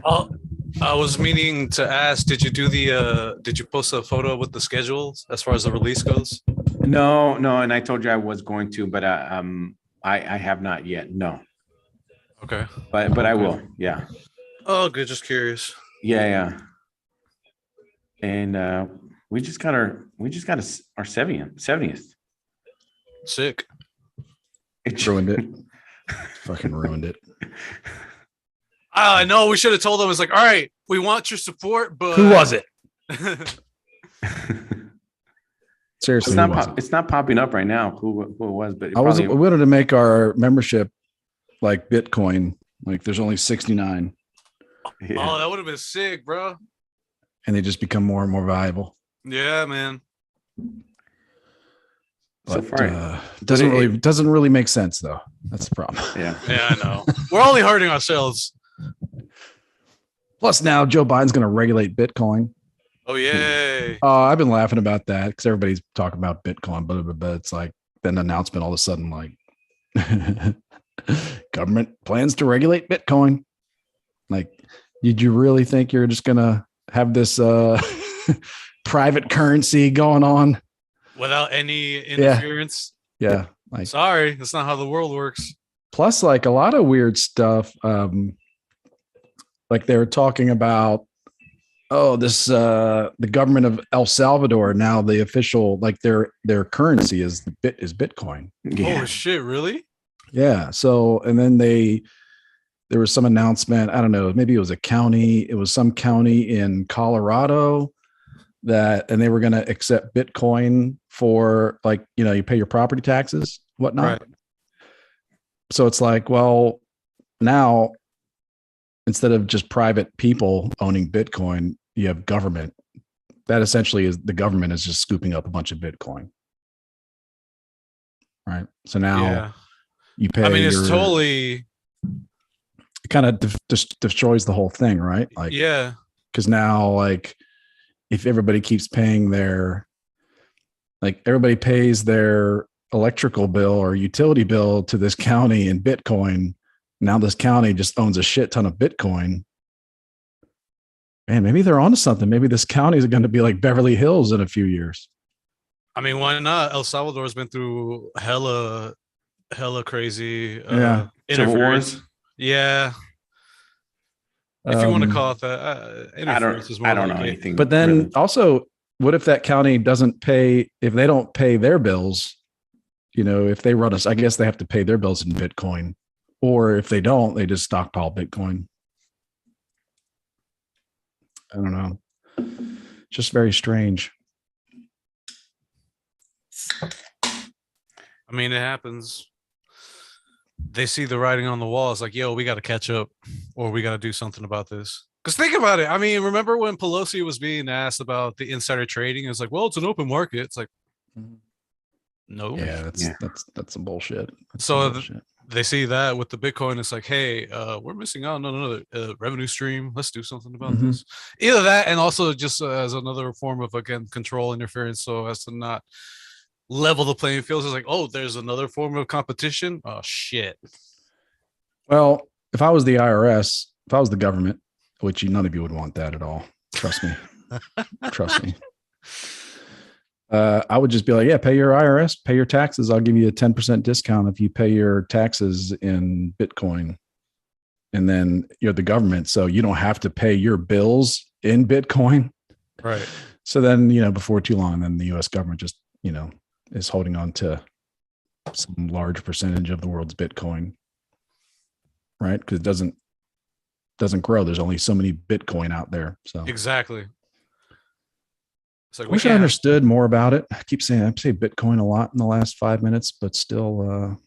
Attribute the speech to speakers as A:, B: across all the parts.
A: Oh, I was meaning to ask, did you post a photo with the schedules as far as the release goes?
B: No, no, and I told you I was going to, but I have not yet. No,
A: Okay.
B: but I
A: Okay.
B: will. Yeah,
A: Oh, good. Just curious.
B: yeah, yeah. And we just got our 70th.
A: Sick.
C: Ruined it. Fucking ruined it.
A: Oh, I know. We should have told them. It's like, all right, we want your support, but
C: Who was it? Seriously,
B: it's not popping up right now. Who it was? But
C: we wanted to make our membership like Bitcoin. Like there's only 69.
B: Yeah.
A: Oh, that would have been sick, bro.
C: And they just become more and more valuable.
A: Yeah, man.
C: But, so far, doesn't really make sense though. That's the problem.
B: Yeah,
A: I know. We're only hurting ourselves.
C: Plus, now Joe Biden's going to regulate Bitcoin.
A: Oh yay!
C: I've been laughing about that because everybody's talking about Bitcoin, but it's like an announcement all of a sudden, like government plans to regulate Bitcoin. Like, did you really think you're just going to have this private currency going on
A: without any interference?
C: Yeah. Like,
A: sorry, that's not how the world works.
C: Plus, like a lot of weird stuff. Like they were talking about, the government of El Salvador now the official like their currency is Bitcoin.
A: Yeah. Oh shit! Really?
C: Yeah. So and then there was some announcement. I don't know. Maybe it was a county. It was some county in Colorado and they were going to accept Bitcoin for like, you pay your property taxes, whatnot. Right. So it's like, well, now instead of just private people owning Bitcoin, you have government. That essentially is the government is just scooping up a bunch of Bitcoin. Right. So now you pay.
A: I mean, it's totally.
C: It kind of destroys the whole thing, right? Like,
A: yeah.
C: Because now, like, if everybody keeps paying everybody pays their electrical bill or utility bill to this county in Bitcoin. Now this county just owns a shit ton of Bitcoin. Man, maybe they're onto something. Maybe this county is going to be like Beverly Hills in a few years.
A: I mean, why not? El Salvador has been through hella crazy
B: interference.
A: Yeah. If you want to call it that,
B: I don't know anything.
C: But then also, what if that county doesn't pay? If they don't pay their bills, if they run us, I guess they have to pay their bills in Bitcoin. Or if they don't, they just stockpile Bitcoin. I don't know. Just very strange.
A: I mean, it happens. They see the writing on the wall. It's like, yo, we got to catch up or we got to do something about this. Because think about it. I mean, remember when Pelosi was being asked about the insider trading? It's like, well, it's an open market. It's like, no.
C: Yeah, that's some bullshit.
A: They see that with the Bitcoin. It's like, hey, we're missing out on another revenue stream. Let's do something about this. Either that and also just as another form of, again, control interference so as to not level the playing field. It's like, oh, there's another form of competition. Oh, shit.
C: Well, if I was the IRS, if I was the government, which none of you would want that at all. Trust me. Trust me. I would just be like, yeah, pay your IRS, pay your taxes. I'll give you a 10% discount if you pay your taxes in Bitcoin. And then you're the government, so you don't have to pay your bills in Bitcoin.
A: Right.
C: So then, before too long, then the US government just, is holding on to some large percentage of the world's Bitcoin. Right. Because it doesn't grow. There's only so many Bitcoin out there. So
A: exactly.
C: It's like, I wish I understood more about it. I say Bitcoin a lot in the last 5 minutes, but still.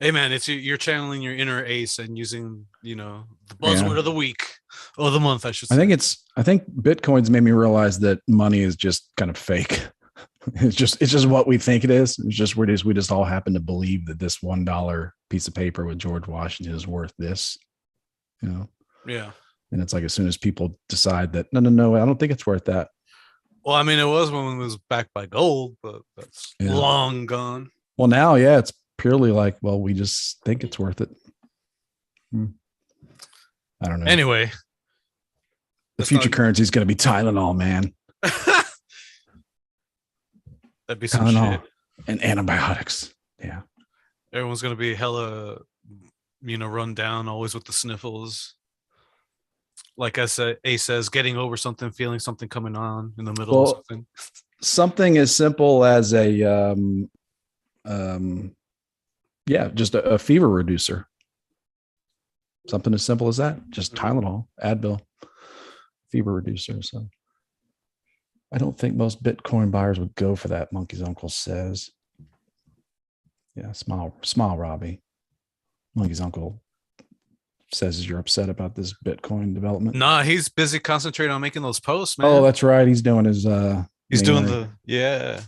A: Hey man, you're channeling your inner ace and using, the buzzword of the week or the month, I should say.
C: I think Bitcoin's made me realize that money is just kind of fake. It's just what we think it is. It's just we just all happen to believe that this $1 piece of paper with George Washington is worth this,
A: Yeah.
C: And it's like, as soon as people decide that, no, I don't think it's worth that.
A: Well, I mean, it was when it was backed by gold, but that's long gone.
C: Well, now, it's purely like, well, we just think it's worth it. I don't know.
A: Anyway,
C: The future currency is going to be Tylenol, man.
A: That'd be some
C: Tylenol
A: shit.
C: and antibiotics. Yeah.
A: Everyone's gonna be hella, run down, always with the sniffles. Like I said, A says, getting over something, feeling something coming on in the middle of something.
C: Something as simple as just a fever reducer. Something as simple as that. Just Tylenol, Advil, fever reducer. So I don't think most Bitcoin buyers would go for that, Monkey's uncle says. Yeah, smile, Robbie. Monkey's uncle says you're upset about this Bitcoin development.
A: Nah, he's busy concentrating on making those posts, man.
C: Oh, that's right. He's doing his
A: he's doing he's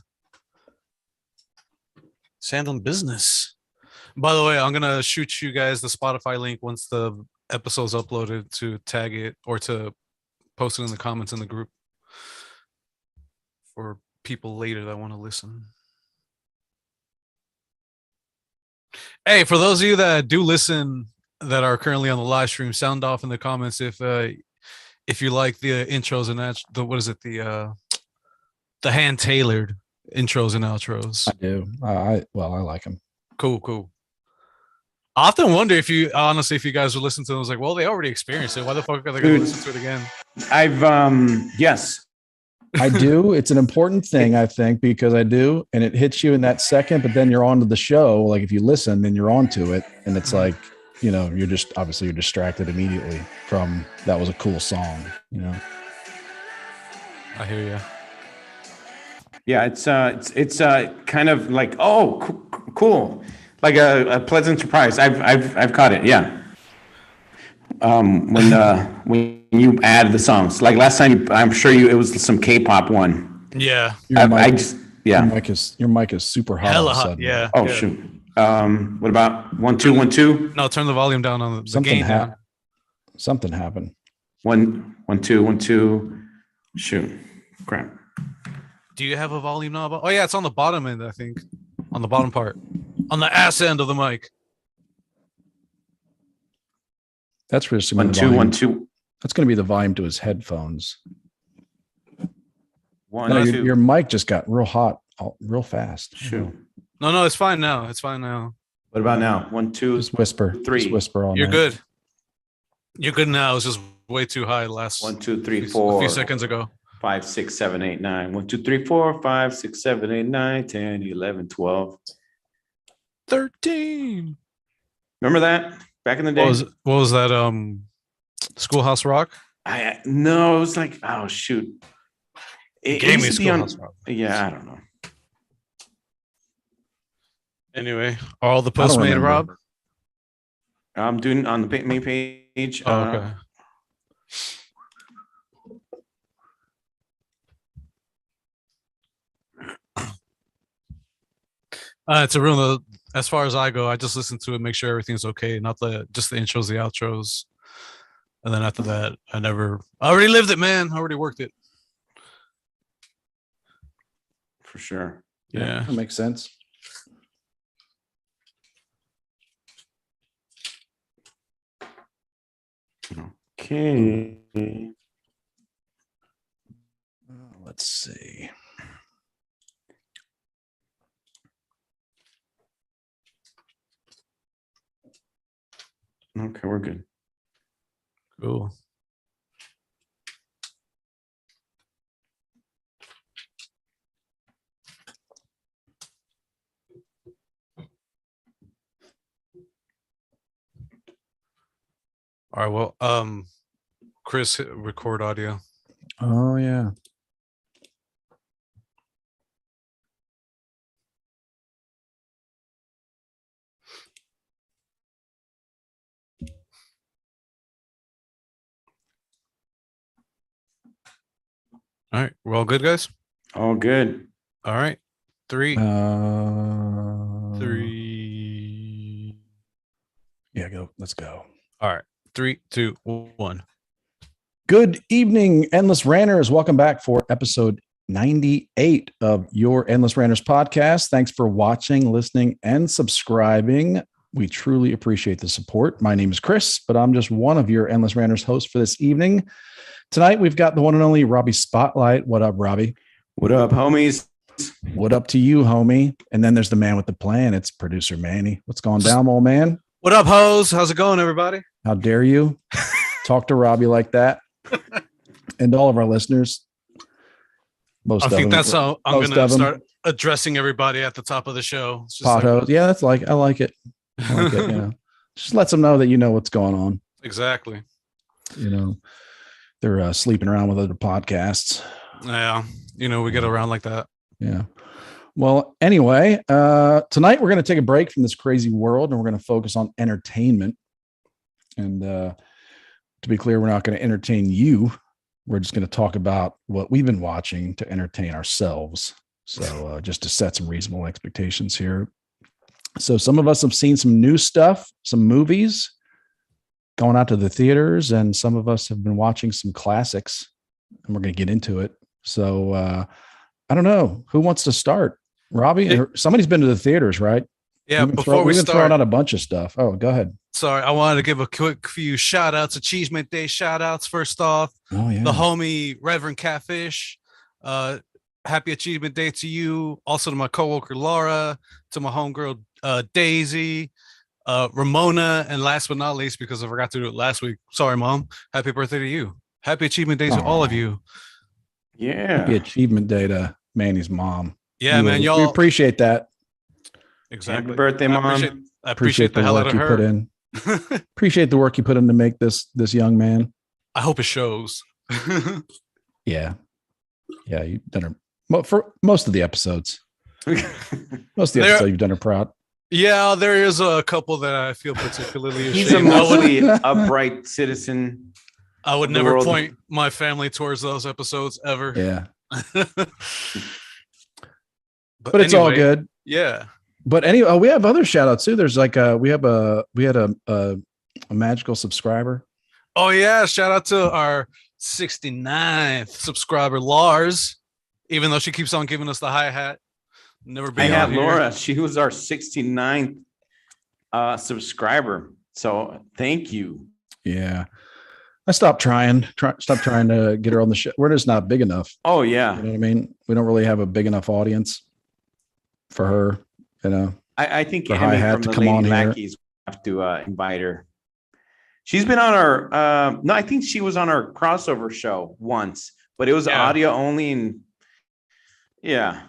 A: handling business. By the way, I'm gonna shoot you guys the Spotify link once the episode's uploaded to tag it or to post it in the comments in the group for people later that want to listen. Hey, for those of you that do listen that are currently on the live stream, sound off in the comments if you like the intros and the hand tailored intros and outros.
C: I do. I like them.
A: Cool. I often wonder if you guys would listen to them. I was like, well, they already experienced it. Why the fuck are they going to listen to it again?
B: Yes.
C: I do. It's an important thing, I think, because I do. And it hits you in that second, but then you're on to the show. Like if you listen, then you're on to it. And it's like, you're distracted immediately from that was a cool song,
A: I hear you.
B: Yeah, it's kind of like, oh, cool. Like a pleasant surprise. I've caught it. Yeah. When you add the songs, like last time, I'm sure it was some K-pop one.
A: Yeah.
C: Your mic is super hot.
A: Hella hot. Yeah.
B: Oh shoot. What about 1 2 1 2?
A: No, turn the volume down on the gain down.
C: Something happened.
B: 1 2 1 2. Shoot. Crap.
A: Do you have a volume knob? Oh yeah, it's on the bottom end, I think. On the bottom part. On the ass end of the mic.
C: That's for
B: 1 2 1 2.
C: That's going to be the volume to his headphones.
B: 1 2.
C: Your mic just got real hot, real fast.
B: Shoot.
A: No, it's fine now.
B: What about now? 1 2.
C: Just whisper.
B: 3.
C: Just whisper all
A: You're
C: night.
A: good. You're good now. It's just way too high last
B: 1 2 3 4.
A: A few seconds ago.
B: 5 6 7 8 9. 1 2 3 4 5 6 7 8 9 10 11 12
A: 13.
B: Remember that back in the day?
A: What was that? Schoolhouse Rock?
B: No, it was like, oh shoot. It
A: gave me
B: used to be on.
A: Schoolhouse Rock.
B: Yeah, I don't know.
A: Anyway, all the posts made, Rob?
B: I'm doing on the main page.
A: Okay. It's a real. As far as I go, I just listen to it, make sure everything's okay, not just the intros, the outros, and then after that, I already lived it, man. I already worked it.
B: For sure.
A: Yeah.
C: That makes sense.
B: Okay.
C: Let's see.
B: Okay, we're good.
A: Cool. All right. Well, Chris, hit record audio.
C: Oh yeah.
A: All right. We're all good, guys?
B: All good.
A: All right. 3. 3.
C: Yeah, go. Let's go.
A: All right. 3, 2, 1.
C: Good evening, Endless Ranters. Welcome back for episode 98 of your Endless Ranters podcast. Thanks for watching, listening, and subscribing. We truly appreciate the support. My name is Chris, but I'm just one of your Endless Ranters hosts for this evening. Tonight we've got the one and only Robbie Spotlight. What up, Robbie?
B: What up, homies?
C: What up to you, homie? And then there's the man with the plan. It's producer Manny. What's going down, old man?
A: What up, hoes? How's it going, everybody?
C: How dare you talk to Robbie like that? And all of our listeners.
A: I think that's how I'm going to start addressing everybody at the top of the show.
C: Pothos. Yeah, I like it. I like it, Just lets them know that you know what's going on.
A: Exactly.
C: They're sleeping around with other podcasts.
A: Yeah. We get around like that.
C: Yeah. Well, anyway, tonight we're going to take a break from this crazy world and we're going to focus on entertainment. And to be clear, we're not going to entertain you. We're just going to talk about what we've been watching to entertain ourselves. So just to set some reasonable expectations here. So some of us have seen some new stuff, some movies going out to the theaters, and some of us have been watching some classics, and we're going to get into it. So I don't know who wants to start. Robbie, somebody's been to the theaters, right?
A: Yeah.
C: We've been throwing out a bunch of stuff. Oh, go ahead.
A: Sorry, I wanted to give a quick few shout outs, Achievement Day shout outs. First off, the homie Reverend Catfish. Happy Achievement Day to you. Also to my coworker Laura, to my homegirl Daisy, Ramona, and last but not least, because I forgot to do it last week. Sorry, Mom. Happy birthday to you. Happy Achievement Day to all of you.
B: Yeah.
C: Happy Achievement Day to Manny's mom.
A: Yeah, man. Y'all,
C: we appreciate that.
A: Exactly.
B: Happy birthday, Mom.
A: I appreciate the hell out of her.
C: Put in. Appreciate the work you put in to make this young man.
A: I hope it shows.
C: Yeah, you've done her for most of the episodes. Most of the episodes you've done her proud.
A: Yeah, there is a couple that I feel particularly ashamed.
B: He's a mostly upright citizen.
A: I would never point my family towards those episodes ever.
C: Yeah. But it's all good.
A: Yeah.
C: But anyway, we have other shout outs too. There's like we had a magical subscriber.
A: Oh yeah. Shout out to our 69th subscriber, Lars, even though she keeps on giving us the hi-hat. Never been.
B: I had Laura. She was our 69th subscriber. So thank you.
C: Yeah. I stopped trying to get her on the show. We're just not big enough.
B: Oh yeah.
C: You know what I mean? We don't really have a big enough audience for her.
B: I think
C: for hi-hat to come on here.
B: Lackeys have to invite her. She's been on our I think she was on our crossover show once, but it was audio only. And yeah.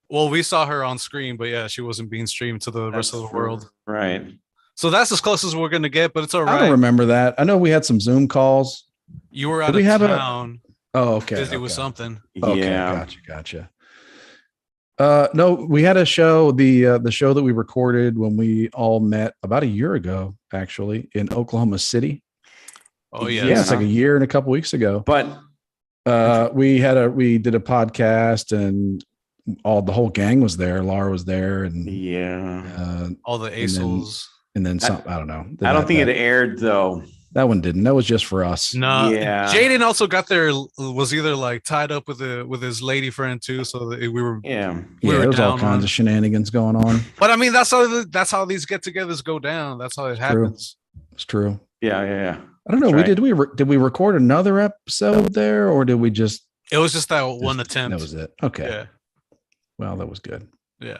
A: Well, we saw her on screen, but yeah, she wasn't being streamed to the rest of the world.
B: Right.
A: So that's as close as we're going to get, but it's all right.
C: I don't remember that. I know we had some Zoom calls.
A: You were out of town.
C: Oh, okay.
A: Busy with something.
C: Okay, yeah. Gotcha. No, we had a show, the show that we recorded when we all met about a year ago, actually, in Oklahoma City.
A: Oh yeah.
C: Yeah, it's like a year and a couple weeks ago.
B: But
C: we did a podcast and the whole gang was there. Laura was there and
A: all the ASOLs.
C: And then some, I don't know.
B: I don't think it aired though.
C: That one didn't. That was just for us.
A: No. Yeah. Jaden also got there. Was either like tied up with his lady friend too. So that we were.
C: Yeah. There was all kinds of shenanigans going on.
A: But I mean, that's how these get-togethers go down. That's how it happens.
C: It's true.
B: Yeah.
C: I don't know. Did we record another episode there, or did we just?
A: It was just that one attempt.
C: That was it. Okay.
A: Yeah.
C: Well, that was good.
A: Yeah.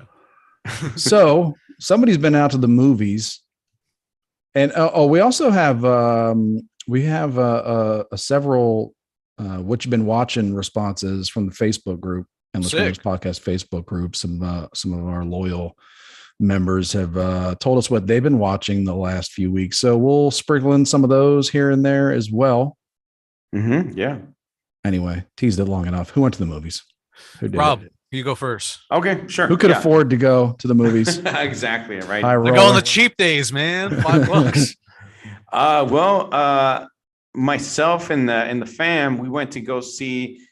C: So somebody's been out to the movies. And we also have several what you've been watching responses from the Facebook group and the Screamers Podcast Facebook group. Some of our loyal members have told us what they've been watching the last few weeks. So we'll sprinkle in some of those here and there as well.
B: Mm-hmm. Yeah.
C: Anyway, teased it long enough. Who went to the movies? Who did
A: Rob, you go first.
B: Okay, sure.
C: Who could afford to go to the movies?
B: Exactly, right.
A: They're going the cheap days, man. $5.
B: Myself and the fam, we went to go see.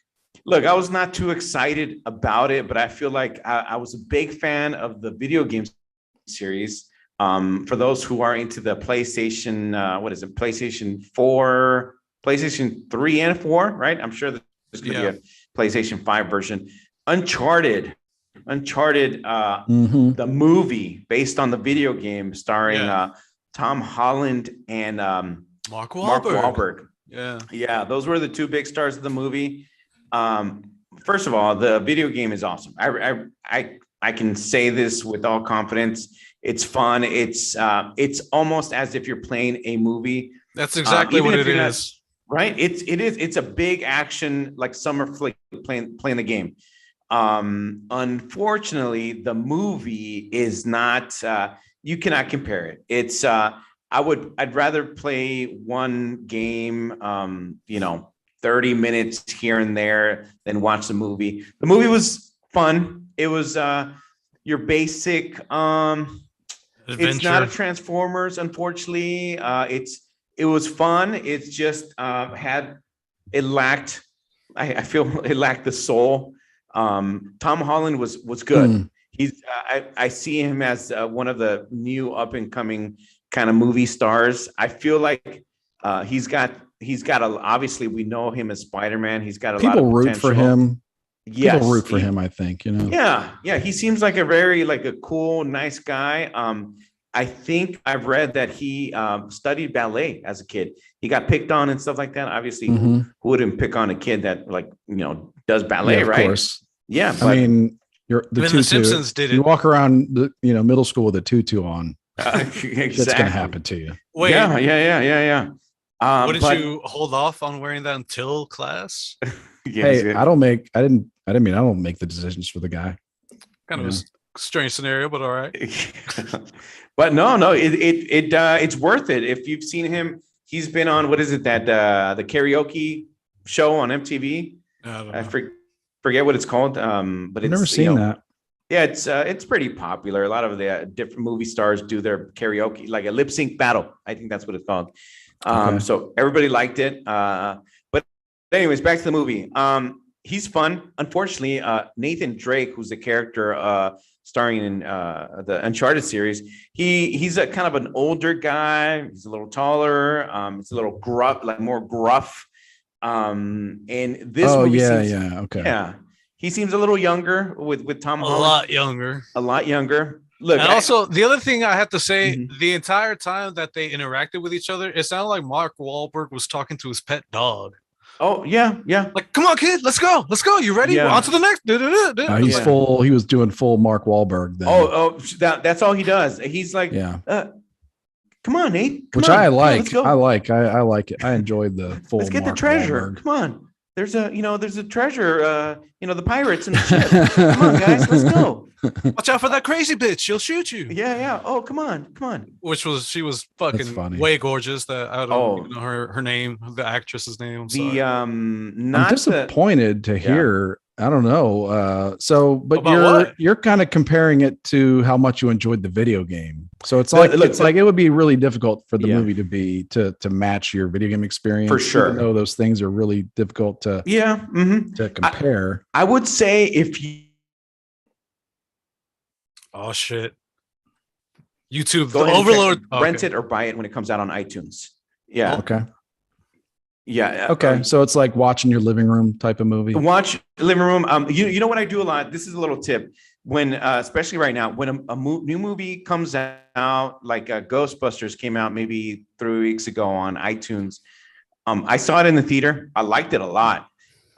B: Look, I was not too excited about it, but I feel like I was a big fan of the video game series. For those who are into the PlayStation, PlayStation 4, PlayStation 3 and 4, right? I'm sure there's going to be a PlayStation 5 version. Uncharted, the movie based on the video game starring Tom Holland and Mark Wahlberg. Yeah, those were the two big stars of the movie. First of all, the video game is awesome. I can say this with all confidence. It's fun. It's almost as if you're playing a movie.
A: That's exactly what it is.
B: Right? It's a big action, like summer flick playing the game. Unfortunately, the movie is not. You cannot compare it. It's. I'd rather play one game. 30 minutes here and there than watch the movie. The movie was fun. It was your basic. It's not a Transformers, unfortunately. It was fun. It's just lacked. I feel it lacked the soul. Tom Holland was good. He's I see him as one of the new up and coming kind of movie stars. I feel like he's got obviously we know him as Spider-Man. He's got a lot of potential.
C: Root for him.
B: Yes,
C: people root for him. I think
B: Yeah. He seems like a very a cool, nice guy. I think I've read that he studied ballet as a kid. He got picked on and stuff like that. Obviously, who wouldn't pick on a kid that does ballet, right? Of course. Yeah,
C: I mean, the
A: Simpsons did it.
C: You walk around the middle school with a tutu on.
B: Exactly.
C: That's going to happen to you.
A: Wait,
B: yeah.
A: Wouldn't you hold off on wearing that until class?
C: Hey, I don't make the decisions for the guy.
A: Kind of a strange scenario, but all right.
B: But no, it's worth it. If you've seen him, he's been on what is it that the karaoke show on MTV? I forget what it's called. But
C: I've never seen that.
B: Yeah, it's pretty popular. A lot of the different movie stars do their karaoke, like a lip sync battle. I think that's what it's called. So everybody liked it. But anyways, back to the movie. He's fun. Unfortunately, Nathan Drake, who's the character starring in the Uncharted series, he's a kind of an older guy. He's a little taller. It's a little gruff, more gruff. And this movie seems, he seems a little younger with Tom Holland. A lot younger. Look,
A: and also the other thing I have to say, the entire time that they interacted with each other, it sounded like Mark Wahlberg was talking to his pet dog.
B: Oh yeah. Like,
A: come on, kid, let's go. You ready?
B: Yeah.
A: On to the next.
C: He's full. He was doing full Mark Wahlberg. Then.
B: That's all he does. He's like, come on, Nate.
C: I like. I like it. I enjoyed the full.
B: Let's get
C: Mark
B: the treasure.
C: Wahlberg.
B: Come on. There's a treasure. The pirates and the ship. Come on, guys, let's go.
A: Watch out for that crazy bitch. She'll shoot you.
B: Yeah. Oh, come on.
A: She was fucking way gorgeous. That I don't even know her name, the actress's name.
C: I'm disappointed to hear. I don't know. You're kind of comparing it to how much you enjoyed the video game. So it's like it would be really difficult for the movie to match your video game experience.
B: For sure.
C: Even though those things are really difficult to to compare.
B: I would say if you.
A: Oh shit! YouTube,
B: go
A: the Overlord.
B: Rent it or buy it when it comes out on iTunes. Yeah.
C: Okay.
B: Yeah.
C: Okay. So it's like watching your living room type of movie.
B: Watch living room. You know what I do a lot? This is a little tip. When, especially right now, when a new movie comes out, like Ghostbusters came out maybe 3 weeks ago on iTunes. I saw it in the theater. I liked it a lot.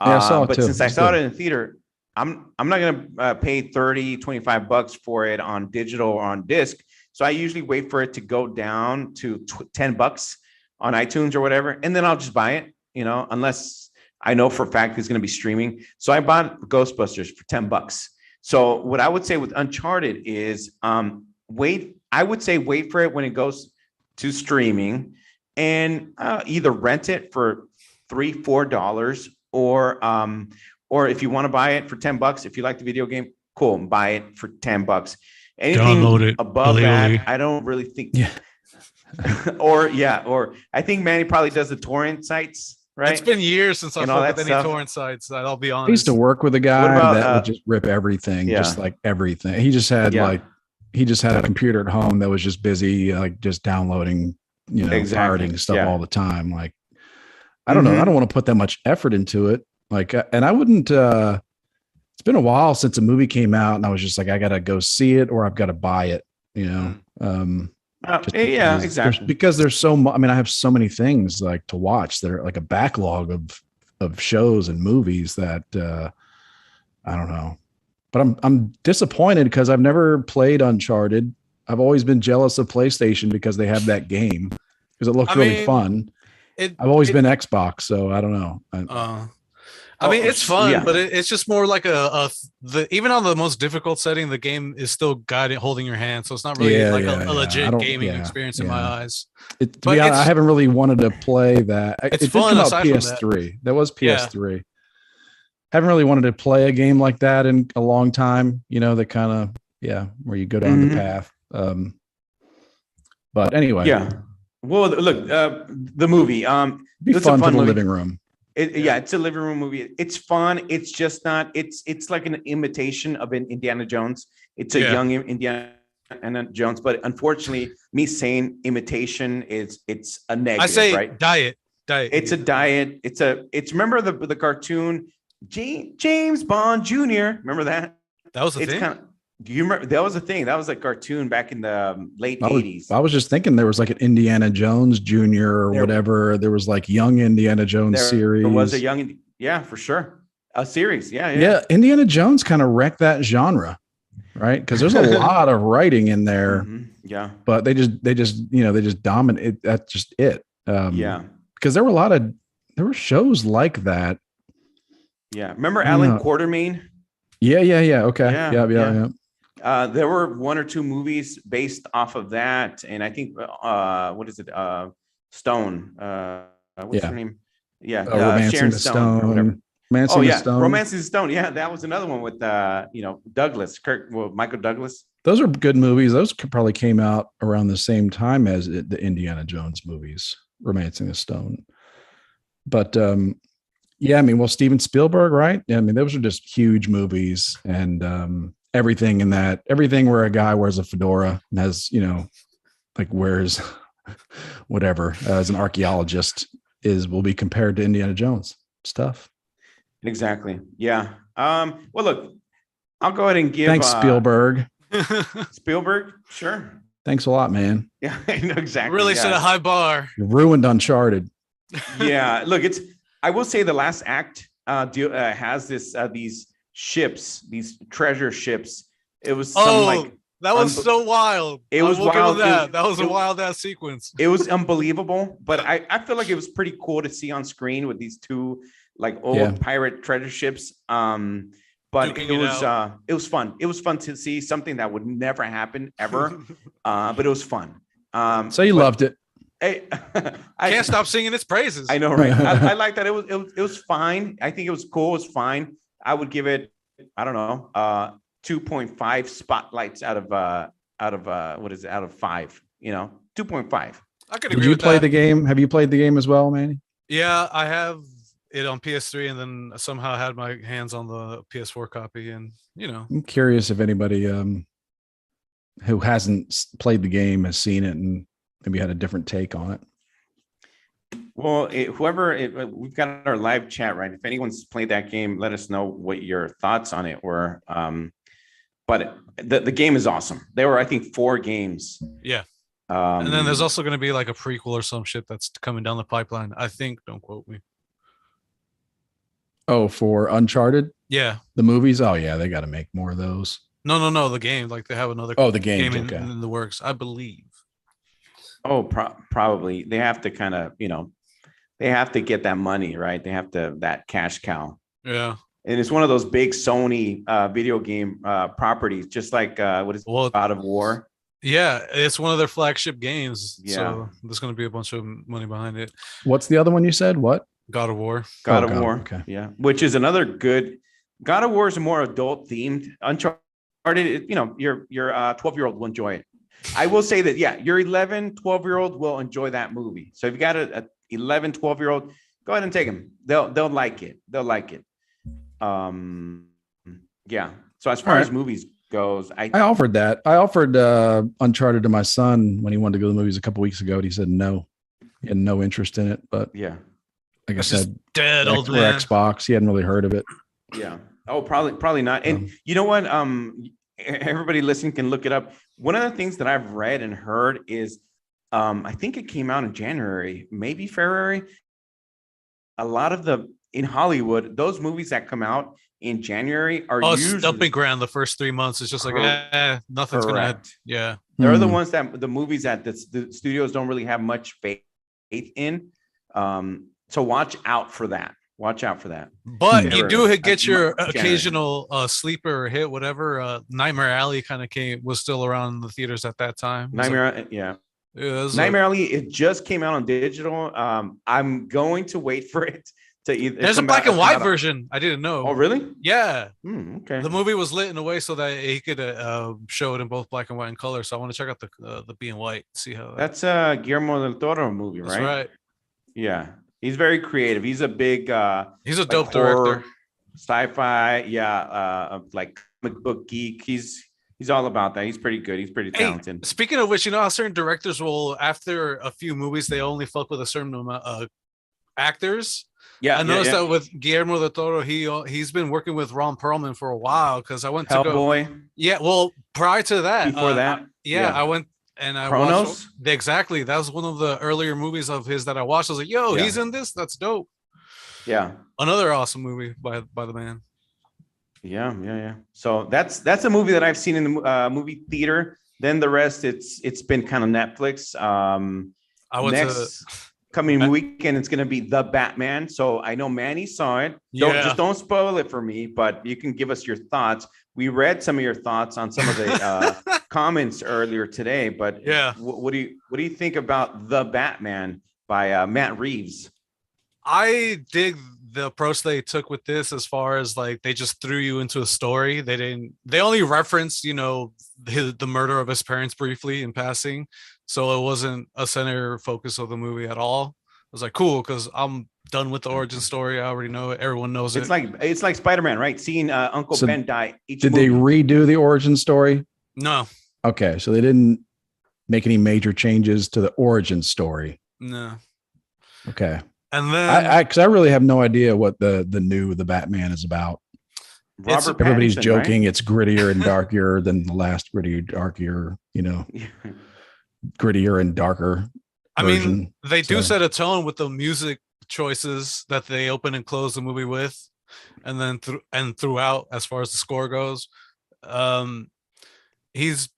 C: Yeah, I saw it
B: but
C: too.
B: Since I saw it in the theater, I'm not going to pay $25 for it on digital or on disc. So I usually wait for it to go down to $10 on iTunes or whatever. And then I'll just buy it, unless I know for a fact it's going to be streaming. So I bought Ghostbusters for $10. So what I would say with Uncharted is wait for it when it goes to streaming and either rent it for $3-4 or if you want to buy it for $10, if you like the video game, cool, buy it for $10. Anything above that, I don't really think.
C: Yeah.
B: or I think Manny probably does the torrent sites, right?
A: It's been years since I've looked at any torrent sites. I'll be honest.
C: I used to work with a guy that would just rip everything, just like everything. He just had a computer at home that was just busy, like just downloading, pirating stuff all the time. Like, I don't know. I don't want to put that much effort into it. Like, and I wouldn't. It's been a while since a movie came out, and I was just like, I gotta go see it, or I've got to buy it.
B: Yeah, exactly.
C: Because there's so much. I mean, I have so many things like to watch that are like a backlog of shows and movies that I don't know. But I'm disappointed because I've never played Uncharted. I've always been jealous of PlayStation because they have that game because it looked really fun. I've always been Xbox, so I don't know.
A: I mean, it's fun, but it's just more like even on the most difficult setting, the game is still guiding, holding your hand. So it's not really a legit gaming experience in my eyes.
C: To be honest, I haven't really wanted to play that.
A: It's
C: it
A: fun
C: did come out PS3. That was PS3. Haven't really wanted to play a game like that in a long time. You know, that kind of where you go down the path. But anyway,
B: Well, look, the movie.
C: Be fun for the living room.
B: It's a living room movie. It's fun. It's just not. It's like an imitation of an Indiana Jones. It's a young Indiana Jones, but unfortunately, me saying imitation it's a negative.
A: I say
B: right?
A: diet.
B: It's a diet. It's remember the cartoon James Bond Jr. Remember that?
A: That was a thing.
B: Do you remember that was a thing? That was a cartoon back in the late 80s.
C: I was just thinking there was like an Indiana Jones Jr. or whatever. There was like young Indiana Jones series.
B: There was a young, for sure. A series.
C: Yeah. Indiana Jones kind of wrecked that genre, right? Because there's a lot of writing in there.
B: Mm-hmm. Yeah.
C: But they just dominate. That's just it. Because there were shows like that.
B: Yeah. Remember Alan Quartermain?
C: Yeah. Okay. Yeah.
B: There were one or two movies based off of that, and I think what is it? Stone. What's her name? Yeah,
C: Romancing the Stone.
B: Romancing the Stone. Yeah, that was another one with Douglas, Michael Douglas.
C: Those are good movies. Those probably came out around the same time as the Indiana Jones movies, Romancing the Stone. But I mean, Steven Spielberg, right? I mean, those are just huge movies, and everything where a guy wears a fedora and has, like wears whatever as an archaeologist will be compared to Indiana Jones stuff.
B: Exactly. Yeah. Well, look, I'll go ahead and give.
C: Thanks, Spielberg.
B: Spielberg, sure.
C: Thanks a lot, man.
B: Yeah, I know exactly.
A: Really set a high bar.
C: You ruined Uncharted.
B: Yeah. Look, I will say the last act has these ships, these treasure ships. It was
A: that was so wild.
B: It was wild.
A: That was a wild ass sequence.
B: It was unbelievable, but I feel like it was pretty cool to see on screen with these two like old pirate treasure ships. But it was fun. It was fun to see something that would never happen ever. But it was fun.
C: So you loved it.
B: Hey,
A: I can't stop singing its praises.
B: I know, right? I like that. It was fine. I think it was cool. It was fine. I would give it, I don't know, 2.5 spotlights out of 5. 2.5.
A: I could agree.
C: Did you play the game? Have you played the game as well, Manny?
A: Yeah, I have it on PS3, and then somehow had my hands on the PS4 copy. And
C: I'm curious if anybody who hasn't played the game has seen it and maybe had a different take on it.
B: Well, we've got our live chat, right? If anyone's played that game, let us know what your thoughts on it were. But the game is awesome. There were, I think, 4 games.
A: Yeah. And then there's also going to be like a prequel or some shit that's coming down the pipeline. I think, don't quote me.
C: Oh, for Uncharted?
A: Yeah.
C: The movies? Oh, yeah, they got to make more of those.
A: No, the game. Like they have another
C: the game
A: in the works, I believe.
B: Oh, probably. They have to kind of, they have to get that money, right? They have to, that cash cow.
A: Yeah.
B: And it's one of those big Sony video game properties, just like God of War.
A: Yeah, it's one of their flagship games.
B: Yeah.
A: So there's going to be a bunch of money behind it.
C: What's the other one you said? What?
A: God of War.
B: God of War.
C: Okay.
B: Yeah. Which is another good. God of War is a more adult themed. Uncharted, your 12-year-old will enjoy it. I will say that, your 11, 12-year-old will enjoy that movie. So if you got a 11, 12-year-old, go ahead and take them. They'll like it. They'll like it. Yeah. So as far as movies goes, I
C: offered that. I offered Uncharted to my son when he wanted to go to the movies a couple weeks ago, and he said no. He had no interest in it. But like I said,
A: dead old man.
C: Xbox. He hadn't really heard of it.
B: Yeah. Oh, probably not. And you know what? everybody listening can look it up. One of the things that I've read and heard is, I think it came out in January, maybe February. A lot of in Hollywood, those movies that come out in January are usually
A: dumping ground. The first 3 months, it's just like, nothing's gonna. Yeah,
B: they're the ones that the movies that the studios don't really have much faith in. So watch out for that. Watch out for that.
A: But you do get your occasional sleeper hit, whatever. Nightmare Alley kind of was still around in the theaters at that time.
B: Nightmare, yeah. Nightmare Alley, it just came out on digital. I'm going to wait for it to either.
A: There's a black and white version. I didn't know.
B: Oh, really?
A: Yeah.
B: Okay.
A: The movie was lit in a way so that he could show it in both black and white and color. So I want to check out the B and white, see how.
B: That's a Guillermo del Toro movie, right?
A: That's right.
B: Yeah, he's very creative. He's a big.
A: He's a dope director.
B: Sci-fi, like comic book geek. He's all about that. He's pretty good. He's pretty talented.
A: Hey, speaking of which, how certain directors will, after a few movies, they only fuck with a certain amount of actors.
B: Yeah,
A: I noticed that with Guillermo del Toro, he's been working with Ron Perlman for a while because I went to
B: Hellboy.
A: Yeah, well, prior to that,
B: before that,
A: I went and I
B: Chronos?
A: watched. Exactly, that was one of the earlier movies of his that I watched. I was like, "Yo, he's in this. That's dope."
B: Yeah,
A: another awesome movie by the man.
B: Yeah. So that's a movie that I've seen in the movie theater. Then the rest, it's been kind of Netflix.
A: I went
B: next coming weekend, it's gonna be The Batman. So I know Manny saw it. Don't spoil it for me, but you can give us your thoughts. We read some of your thoughts on some of the comments earlier today. But what do you think about The Batman by Matt Reeves?
A: I dig the approach they took with this, as far as like they just threw you into a story. They only referenced, the murder of his parents briefly in passing. So it wasn't a center focus of the movie at all. I was like, cool, because I'm done with the origin story. I already know it. Everyone knows
B: it. It's like Spider-Man, right? Seeing Uncle Ben die.
C: Did they redo the origin story?
A: No.
C: Okay, so they didn't make any major changes to the origin story.
A: No.
C: Okay.
A: And then
C: I really have no idea what the Batman is about. Everybody's joking, right? It's grittier and darker than the last grittier, darker, grittier and darker version.
A: I mean, they do set a tone with the music choices that they open and close the movie with, and then throughout, as far as the score goes, he's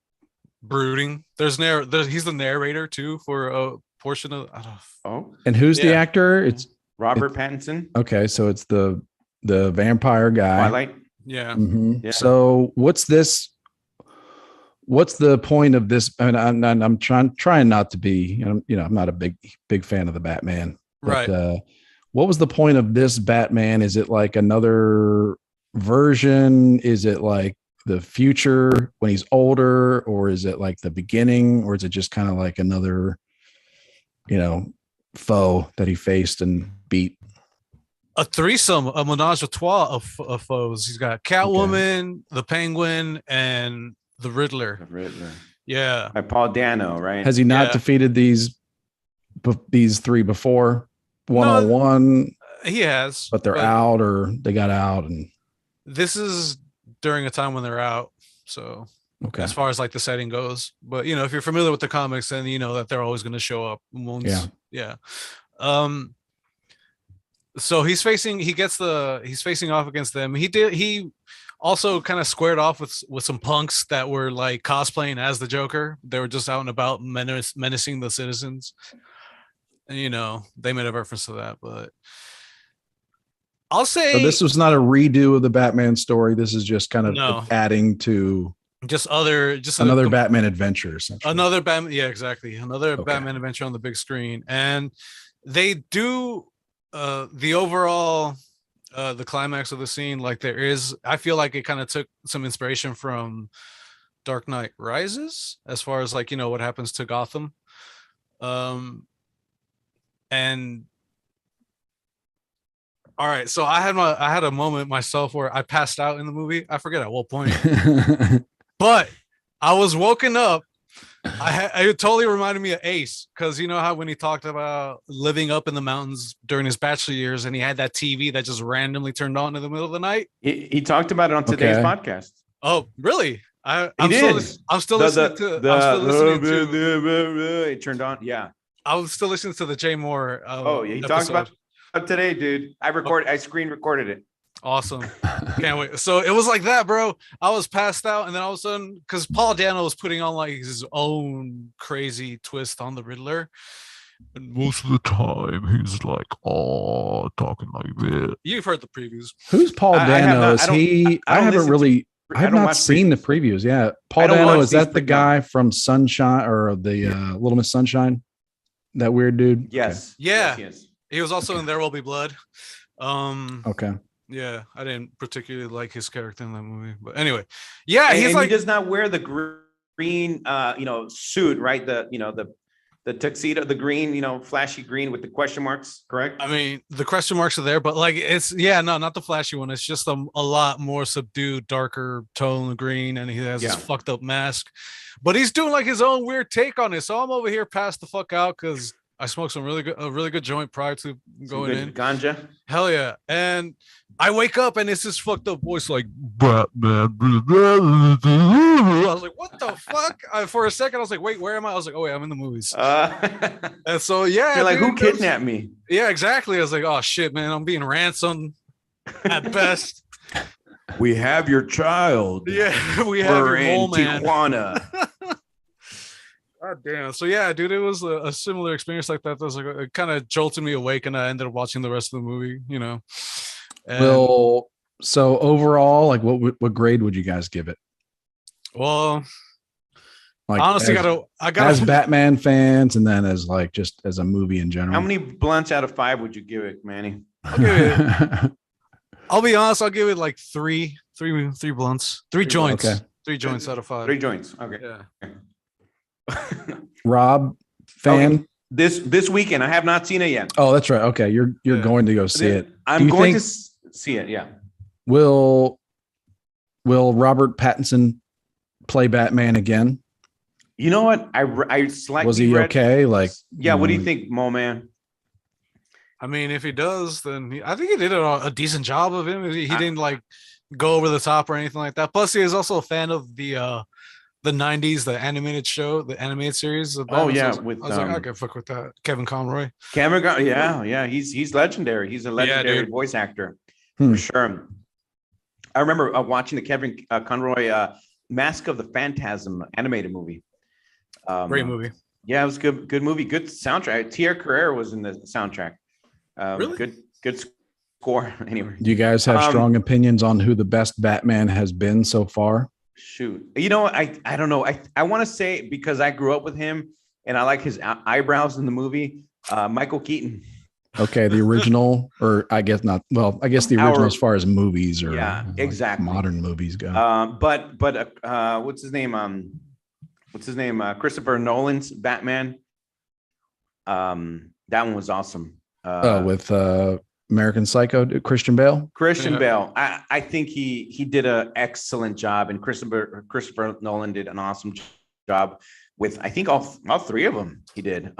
A: brooding. He's the narrator too for a portion of.
C: And who's the actor? It's
B: Robert Pattinson.
C: Okay, so it's the vampire guy.
B: Twilight.
A: Yeah.
C: Mm-hmm. Yeah. So what's the point of this? I mean, I'm trying not to be, I'm not a big fan of the Batman. But,
A: right.
C: What was the point of this Batman? Is it like another version? Is it like the future when he's older, or is it like the beginning, or is it just kind of like another, foe that he faced and beat?
A: A threesome, a menage a trois of foes. He's got Catwoman, the Penguin, and the Riddler. Yeah.
B: By Paul Dano, right?
C: Has he not defeated these three before? One-on-one?
A: He has.
C: But they're out, or they got out, and
A: this is during a time when they're out. So as far as like the setting goes. But if you're familiar with the comics, then you know that they're always going to show up once. Yeah. So he's facing off against them. He also kind of squared off with some punks that were like cosplaying as the Joker. They were just out and about menacing the citizens. And they made a reference to that, but I'll say
C: this was not a redo of the Batman story. This is just kind of adding to another Batman adventure, essentially.
A: Another Batman, yeah, exactly. Another Batman adventure on the big screen. And they do the overall the climax of the scene, like I feel like it kind of took some inspiration from Dark Knight Rises, as far as like what happens to Gotham. And all right, so I had a moment myself where I passed out in the movie. I forget at what point, but I was woken up. It totally reminded me of Ace, because you know how when he talked about living up in the mountains during his bachelor years, and he had that TV that just randomly turned on in the middle of the night.
B: He talked about it on today's podcast.
A: Oh, really? I'm still listening to.
B: It turned on. Yeah.
A: I was still listening to the Jay Moore.
B: He talks about today, dude. I screen recorded it.
A: Awesome. Can't wait. So it was like that, bro. I was passed out, and then all of a sudden, because Paul Dano was putting on like his own crazy twist on the Riddler. And most of the time, he's like, oh, talking like this. You've heard the previews.
C: Who's Paul Dano? Is he? I have not seen the previews. Yeah, Paul Dano, is that the guy from Sunshine or the Little Miss Sunshine? That weird dude.
B: Yes.
A: Okay. Yeah.
B: Yes.
A: He was also in There Will Be Blood.
C: Okay.
A: Yeah, I didn't particularly like his character in that movie, but anyway, yeah, he's like,
B: he does not wear the green, suit, right? The tuxedo, the green, flashy green with the question marks, correct?
A: I mean, the question marks are there, but like not the flashy one. It's just a lot more subdued, darker tone of green, and he has this fucked up mask. But he's doing like his own weird take on it. So I'm over here passed the fuck out because I smoked a really good joint prior to going in.
B: Ganja.
A: Hell yeah. And I wake up and it's this fucked up voice like Batman. I was like, what the fuck? For a second, I was like, wait, where am I? I was like, oh wait, I'm in the movies. And so
B: you're like, who kidnapped me?
A: Yeah, exactly. I was like, oh shit, man, I'm being ransomed at best.
B: We have your child.
A: Yeah, we have your
B: in Tijuana.
A: God damn. So yeah, dude, it was a similar experience like that. That was like it kind of jolted me awake, and I ended up watching the rest of the movie. And,
C: well, so overall, like, what grade would you guys give it?
A: Well,
C: like,
A: honestly, I got
C: as Batman fans, and then as like just as a movie in general.
B: How many blunts out of 5 would you give it, Manny?
A: I'll be honest. I'll give it like three blunts, 3 joints, okay. 3 joints out of 5.
B: 3 joints. Okay.
A: Yeah.
C: Rob, fan.
B: Okay. This weekend, I have not seen it yet.
C: Oh, that's right. Okay, you're going to go see it.
B: I'm going to see it. Yeah.
C: Will Robert Pattinson play Batman again?
B: You know what? I slightly
C: was he okay? Like,
B: yeah. What do you think, Mo Man?
A: I mean, if he does, then I think he did a decent job of him. He didn't like go over the top or anything like that. Plus, he is also a fan of the 90s, the animated show, the animated series.
B: Oh yeah,
A: I was like, I can fuck with that. Kevin Conroy.
B: Yeah. He's legendary. He's a legendary voice actor for sure. I remember watching the Kevin Conroy Mask of the Phantasm animated movie.
A: Great movie.
B: Yeah, it was good movie. Good soundtrack. Tierra Carrera was in the soundtrack.
A: Really?
B: Good score. Anyway,
C: do you guys have strong opinions on who the best Batman has been so far?
B: Shoot, I don't know. I want to say, because I grew up with him and I like his eyebrows in the movie. Michael Keaton.
C: Okay, the original, or I guess not. Well, I guess the original as far as movies or
B: exactly
C: modern movies go.
B: But what's his name? Christopher Nolan's Batman. That one was awesome.
C: With American Psycho, Christian Bale.
B: Bale. I think he did an excellent job, and Christopher Nolan did an awesome job with, I think, all 3 of them. He did.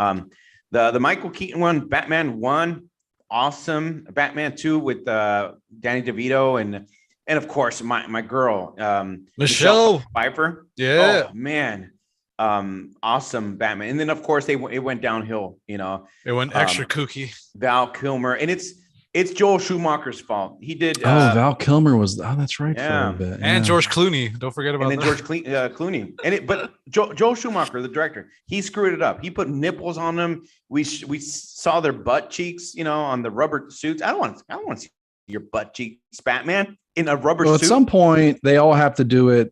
B: The Michael Keaton one, Batman 1, awesome. Batman 2 with Danny DeVito and of course my girl
A: Michelle
B: Pfeiffer.
A: Yeah.
B: Oh, man. Awesome Batman. And then of course it went downhill.
A: It went extra kooky.
B: Val Kilmer, and it's Joel Schumacher's fault. He did.
C: Val Kilmer was. Oh, that's right.
B: Yeah.
C: For a bit.
A: And George Clooney. Don't forget about
B: that. And then George Clooney. But Joel Schumacher, the director, he screwed it up. He put nipples on them. We saw their butt cheeks, on the rubber suits. I don't want to see your butt cheeks, Batman, in a rubber suit.
C: At some point, they all have to do it.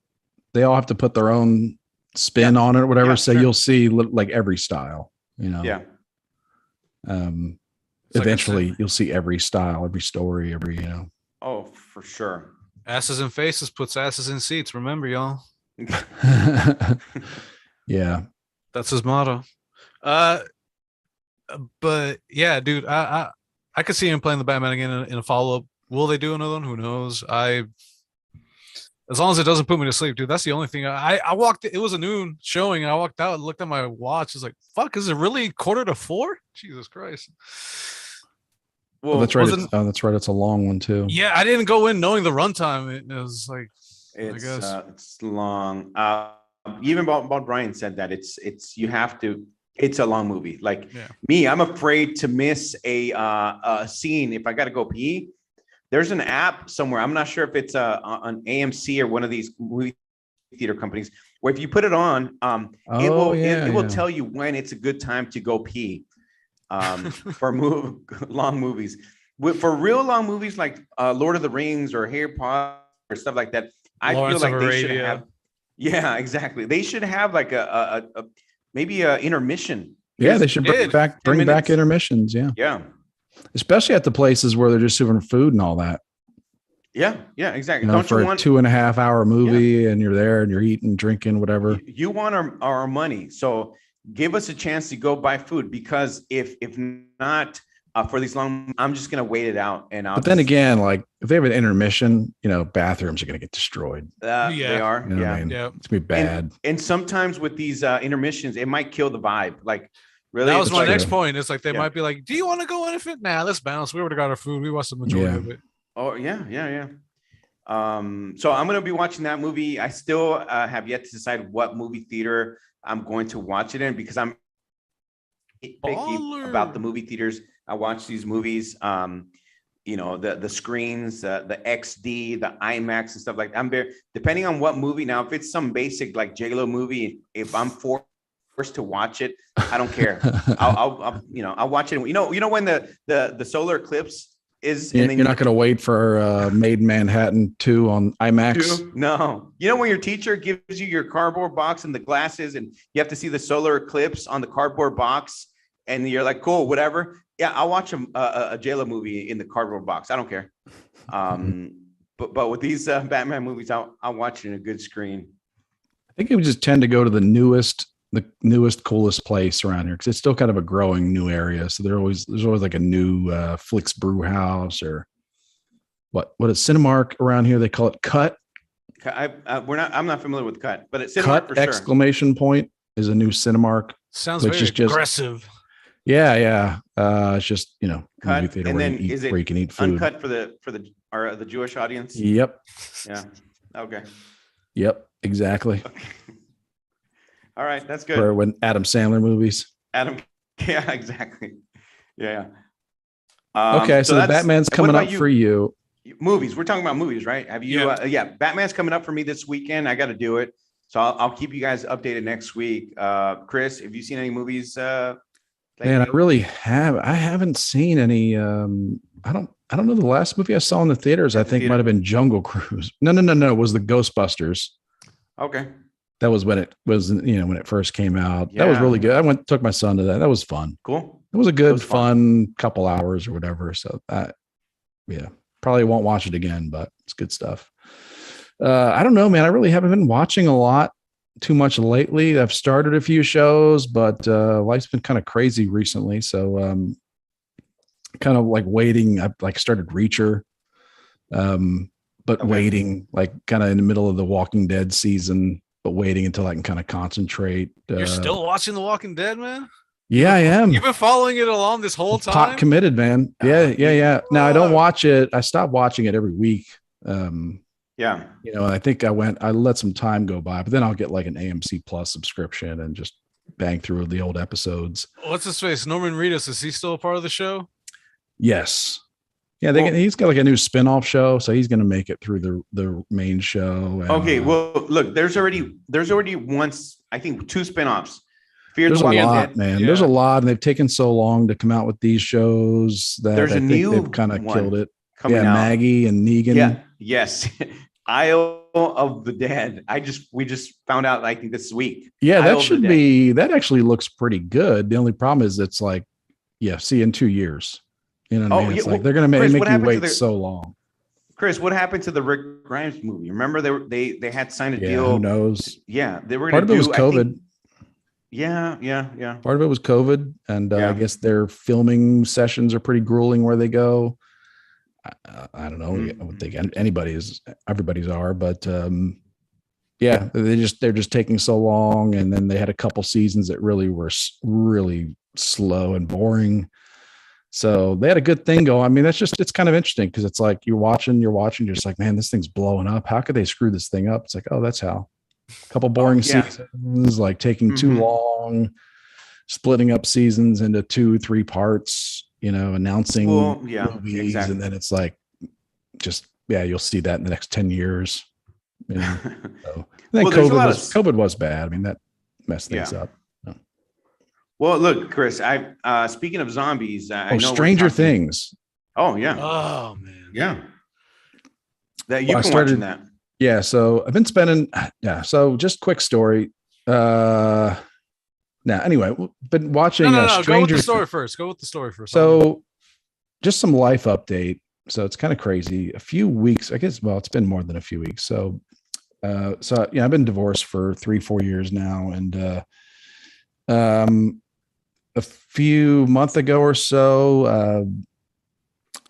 C: They all have to put their own spin on it or whatever. So you'll see like every style.
B: Yeah.
C: Eventually you'll see every style, every story,
B: Oh, for sure.
A: Asses in faces puts asses in seats. Remember, y'all.
C: Yeah.
A: That's his motto. But yeah, dude, I could see him playing the Batman again in a follow-up. Will they do another one? Who knows? As long as it doesn't put me to sleep, dude. That's the only thing. I walked. It was a noon showing, and I walked out and looked at my watch. It's like, fuck, is it really 3:45? Jesus Christ.
C: Well, that's right. That's right. It's a long one too.
A: Yeah, I didn't go in knowing the runtime. It was like, I guess.
B: It's long. Even Bob Bryan said that it's you have to. It's a long movie. Like me, I'm afraid to miss a scene if I got to go pee. There's an app somewhere. I'm not sure if it's on AMC or one of these movie theater companies where if you put it on, it will tell you when it's a good time to go pee. For long movies, for real long movies like Lord of the Rings or Harry Potter or stuff like that, I feel like they should have. Yeah, exactly. They should have like a maybe a intermission.
C: Yeah, they should bring back intermissions. Yeah,
B: yeah.
C: Especially at the places where they're just serving food and all that.
B: Yeah, exactly.
C: Don't for you want a 2.5 hour movie and you're there and you're eating, drinking, whatever.
B: You want our money, so give us a chance to go buy food, because if not for these long, I'm just gonna wait it out. But
C: then again, like if they have an intermission, bathrooms are gonna get destroyed.
B: They are.
C: I mean? It's gonna be bad.
B: And sometimes with these intermissions, it might kill the vibe. Like. Really?
A: That was my next point. It's like they might be like, "Do you want to go in? If it, let's bounce. We already got our food. We watched the majority of it."
B: Oh yeah. So I'm gonna be watching that movie. I still have yet to decide what movie theater I'm going to watch it in, because I'm picky about the movie theaters. I watch these movies. The screens, the XD, the IMAX, and stuff like that. I'm very depending on what movie. Now, if it's some basic like J-Lo movie, if I'm forced to watch it, I don't care. I'll watch it. You know when the solar eclipse is, and then
C: you're not going to wait for Made in Manhattan 2 on IMAX.
B: No, when your teacher gives you your cardboard box and the glasses, and you have to see the solar eclipse on the cardboard box, and you're like, cool, whatever. Yeah, I'll watch a J-Lo movie in the cardboard box. I don't care. But with these Batman movies, I'll watch it in a good screen.
C: I think it would just tend to go to the newest, coolest place around here, because it's still kind of a growing new area. So there's always like a new Flix Brew House, or what is Cinemark around here? They call it Cut.
B: I'm not familiar with Cut, but it's Cinemark
C: Cut
B: for sure.
C: Exclamation point is a new Cinemark.
A: Sounds very aggressive.
C: Yeah. It's just
B: Cut,
C: movie theater
B: and then
C: where you can eat food.
B: Uncut for the Jewish audience.
C: Yep.
B: Yeah. Okay.
C: Yep. Exactly.
B: Okay. All right, that's good.
C: Or when Adam Sandler movies.
B: Yeah, exactly. Yeah.
C: Okay, so the Batman's coming up for you.
B: Movies. We're talking about movies, right? Have you? Yeah. Batman's coming up for me this weekend. I got to do it, so I'll keep you guys updated next week. Chris, have you seen any movies?
C: Man, I haven't seen any. I don't know. The last movie I saw in the theaters, I think, might have been Jungle Cruise. No. It was the Ghostbusters.
B: Okay.
C: That was when it was, when it first came out. Yeah. That was really good. Took my son to that. That was fun.
B: Cool.
C: It was a good, fun couple hours or whatever. So probably won't watch it again, but it's good stuff. I don't know, man. I really haven't been watching a lot too much lately. I've started a few shows, but life's been kind of crazy recently. So kind of like waiting. I started Reacher, but waiting, like kind of in the middle of the Walking Dead season, but waiting until I can kind of concentrate.
A: You're still watching The Walking Dead, man?
C: Yeah, I am.
A: You've been following it along this whole time?
C: Pot committed, man. Yeah. Now I don't watch it. I stopped watching it every week. I think I let some time go by, but then I'll get like an AMC Plus subscription and just bang through the old episodes.
A: What's his face? Norman Reedus, is he still a part of the show?
C: Yes. Yeah, he's got like a new spin-off show, so he's going to make it through the main show. And,
B: okay, well, look, there's already once, I think, 2 spin-offs.
C: There's a lot, man. Yeah. There's a lot, and they've taken so long to come out with these shows that I think they've kind of killed it. Yeah, out. Maggie and Negan.
B: Yeah, yes. Isle of the Dead. We just found out, I think, this week.
C: Yeah, that actually looks pretty good. The only problem is it's like, see you in 2 years. You know what I mean? It's like they're going to make you wait so long.
B: Chris, what happened to the Rick Grimes movie? Remember they had signed a deal.
C: Who knows?
B: Yeah, they were
C: going to do. Part of it was COVID.
B: Yeah.
C: Part of it was COVID, and I guess their filming sessions are pretty grueling where they go. I don't know. Mm-hmm. I would think everybody's are, but they're just taking so long, and then they had a couple seasons that really were really slow and boring. So they had a good thing going. I mean, it's kind of interesting because it's like you're watching, you're just like, man, this thing's blowing up. How could they screw this thing up? It's like, oh, that's how. A couple boring seasons, like taking too long, splitting up seasons into 2-3 parts, announcing movies, and then it's like just you'll see that in the next 10 years. So, I think COVID was bad. I mean, that messed things up.
B: Well, look, Chris, speaking of zombies, I know
C: Stranger Things.
B: Oh yeah.
A: Oh man.
B: Yeah. That you've been watching that.
C: Yeah. So I've been spending. Yeah. So just quick story. Now, anyway, been watching.
A: No. Go with the story first. Go with the story first.
C: So, just some life update. So it's kind of crazy. A few weeks, I guess. Well, it's been more than a few weeks. So, I've been divorced for 3-4 years now, and a few months ago or so,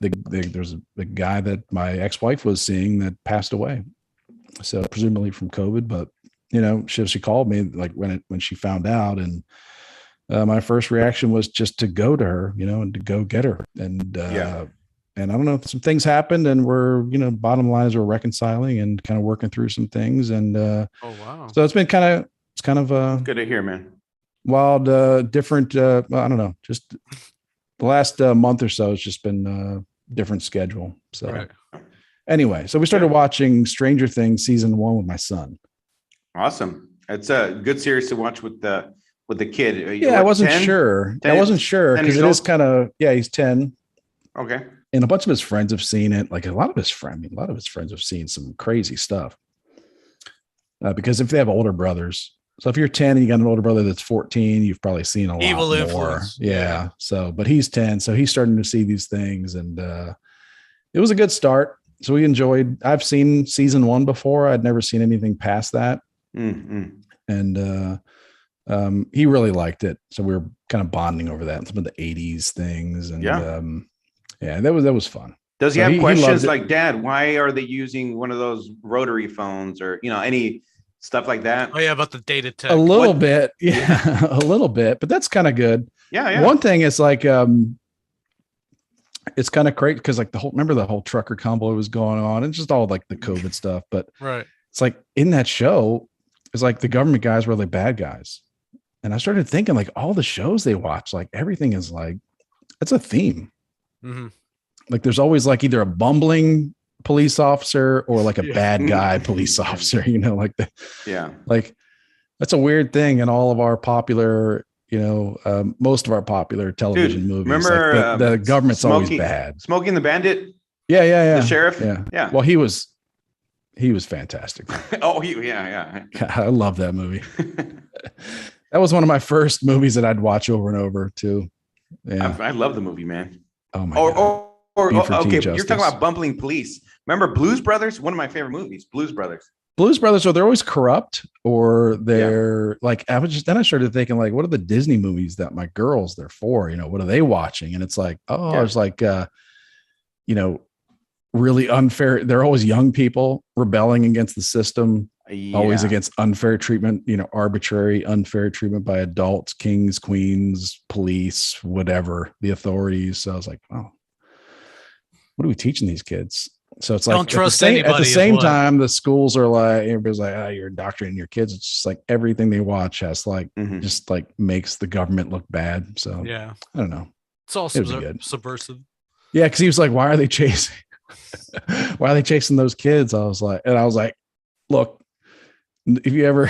C: there's a guy that my ex-wife was seeing that passed away. So presumably from COVID, but she called me like when she found out, and my first reaction was just to go to her, and to go get her. And and I don't know, some things happened, and we're, bottom line is we're reconciling and kind of working through some things. And oh wow, so it's kind of
B: good to hear, man.
C: Wild, different. I don't know, just the last month or so, it's just been a different schedule. So right. Anyway, so we started watching Stranger Things season 1 with my son.
B: Awesome. It's a good series to watch with the kid.
C: Yeah, I wasn't sure. I wasn't sure because it is kind of, he's 10.
B: Okay.
C: And a bunch of his friends have seen it. Like a lot of his friends have seen some crazy stuff. Because if they have older brothers, so if you're 10 and you got an older brother that's 14, you've probably seen a lot
A: evil
C: more.
A: Influence.
C: Yeah. So, but he's 10, so he's starting to see these things, and it was a good start. So we enjoyed. I've seen season 1 before. I'd never seen anything past that, and he really liked it. So we were kind of bonding over that, some of the 80s things, and that was fun.
B: Does he have questions like, Dad, why are they using one of those rotary phones, or any stuff like that?
A: Oh yeah, about the data tech.
C: A little bit, a little bit, but that's kind of good.
B: Yeah.
C: One thing is like, it's kind of great because like remember the whole trucker combo was going on, and just all like the COVID stuff. But
A: right,
C: it's like in that show, it's like the government guys were the bad guys, and I started thinking like all the shows they watch, like everything is like it's a theme. Mm-hmm. Like there's always like either a bumbling police officer or like a bad guy police officer, like like that's a weird thing in all of our popular, most of our popular television movies.
B: Remember
C: like the government's always bad.
B: Smokey and the Bandit.
C: Yeah.
B: The sheriff.
C: Yeah. Well, he was fantastic. I love that movie. That was one of my first movies that I'd watch over and over too. Yeah.
B: I love the movie, man.
C: Oh my God.
B: Okay, you're talking about bumbling police. Remember Blues Brothers? One of my favorite movies, Blues Brothers.
C: So they're always corrupt, or they're like, I started thinking like, what are the Disney movies that my girls they're for? What are they watching? And it's like, it's like, really unfair. They're always young people rebelling against the system, always against unfair treatment, arbitrary, unfair treatment by adults, kings, queens, police, whatever, the authorities. So I was like, oh, what are we teaching these kids? So it's like
A: don't trust anybody.
C: At the same time, the schools are like, everybody's like, you're indoctrinating your kids. It's just like everything they watch has like just like makes the government look bad. So I don't know.
A: It's all subversive.
C: Yeah, because he was like, why are they chasing those kids? I was like, look, if you ever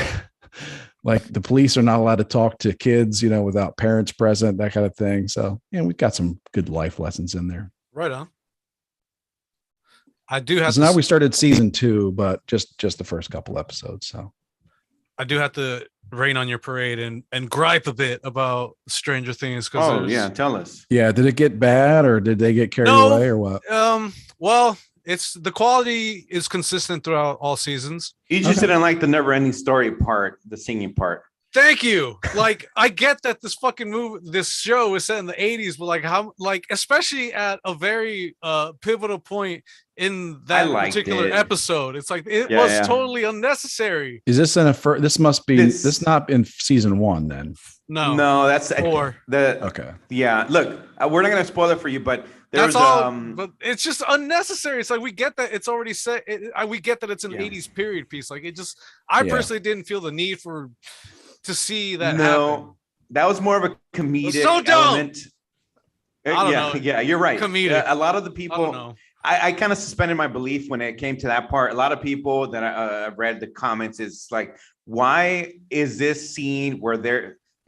C: like the police are not allowed to talk to kids, without parents present, that kind of thing. So we've got some good life lessons in there.
A: Right on. I do have
C: to. Now we started season 2, but just the first couple episodes. So
A: I do have to rain on your parade and gripe a bit about Stranger Things.
B: Tell us.
C: Yeah, did it get bad, or did they get carried away, or what?
A: Well, it's the quality is consistent throughout all seasons.
B: You just didn't like the never-ending story part, the singing part.
A: Thank you. Like, I get that this show is set in the 80s, but especially at a very pivotal point in that particular episode, it's like it was totally unnecessary.
C: Is this this not in season 1 then?
B: No, that's
A: Four.
C: Okay.
B: Yeah, look, we're not gonna spoil it for you, but
A: That's all. But it's just unnecessary. It's like we get that it's already set. We get that it's an
B: Yeah.
A: 80s period piece. Like it just, I
C: Yeah.
A: personally didn't feel the need to see that happen.
B: No, that was more of a comedic
A: So dumb.
B: element.
A: I don't
B: yeah,
A: know.
B: yeah, you're right.
A: Comedic.
B: A lot of the
A: I don't
B: people,
A: know.
B: I kind of suspended my belief when it came to that part. A lot of people that I read the comments is like, why is this scene where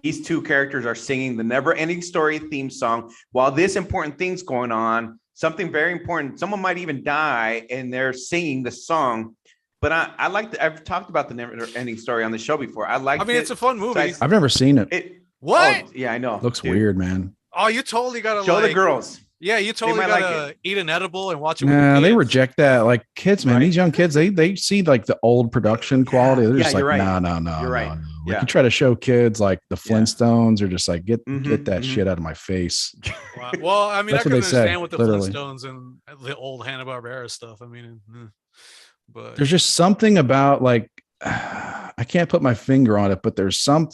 B: these two characters are singing the never-ending story theme song while this important thing's going on, something very important, someone might even die, and they're singing the song. But I've talked about the never-ending story on the show before. I mean,
A: it's a fun movie.
C: I've never seen it.
A: What?
B: Oh, yeah, I know.
C: Looks weird, man.
A: Oh, you totally gotta
B: show the girls.
A: Yeah, you totally
B: might
A: gotta
B: like
A: eat an edible and watch it.
C: Nah, they reject that. Like kids, man.
B: Right.
C: These young kids, they see like the old production quality. They're just like,
B: you're right.
C: no.
B: You're right.
C: Like
B: Yeah.
C: you try to show kids like the Flintstones, or just like get that
B: mhm.
C: shit out of my face.
A: Wow. Well, I mean,
C: That's
A: I
C: what
A: can
C: they say,
A: understand with the
C: literally.
A: Flintstones and the old Hanna-Barbera stuff. I mean, but
C: There's just something about like I can't put my finger on it, but there's some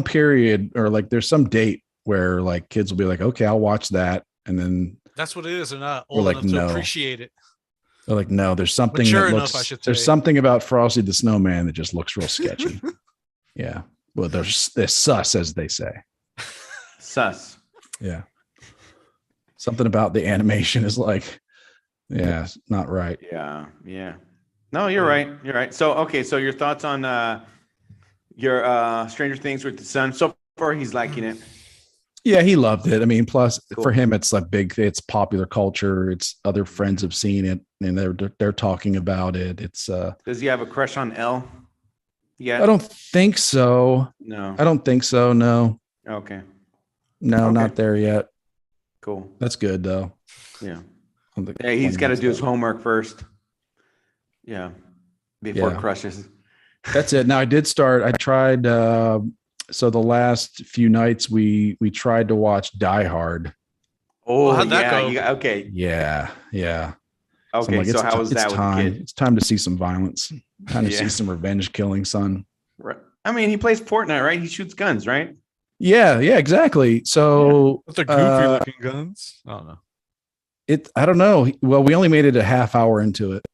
C: period, or like there's some date where like kids will be like, okay, I'll watch that, and then
A: that's what it is. They're not old
C: like,
A: enough to
C: no.
A: appreciate it.
C: they're like, no, there's something
A: Mature
C: that
A: enough, I
C: looks,
A: should
C: there's
A: say.
C: something about Frosty the Snowman that just looks real sketchy. Yeah. Well, they're sus, as they say.
B: Sus.
C: Yeah. Something about the animation is like, yeah, it's not right.
B: Yeah. No, you're right. You're right. So, okay. So your thoughts on your Stranger Things with the son? So far, he's liking it.
C: Yeah, he loved it. I mean, plus
B: Cool.
C: for him, it's like it's popular culture. It's other friends have seen it and they're talking about it. It's
B: Does he have a crush on Elle? Yeah.
C: I don't think so.
B: No.
C: I don't think so. No,
B: Okay.
C: no,
B: Okay.
C: not there yet.
B: Cool.
C: That's good though.
B: Yeah.
C: I don't think-
B: Yeah, he's got to do his homework first. Yeah. Before
C: Yeah.
B: crushes.
C: That's it. Now I tried. So the last few nights we tried to watch Die Hard.
B: Oh,
A: how'd that go?
B: Okay.
C: Yeah. So I'm
B: Okay.
C: like,
B: So how was that with the
C: time.
B: kid?
C: It's time to see some violence. Time to
B: Yeah.
C: see some revenge killing, son.
B: Right. I mean, he plays Fortnite, right? He shoots guns, right?
C: Yeah, exactly. So
A: With the goofy looking guns. I don't know.
C: I don't know. Well, we only made it a half hour into it,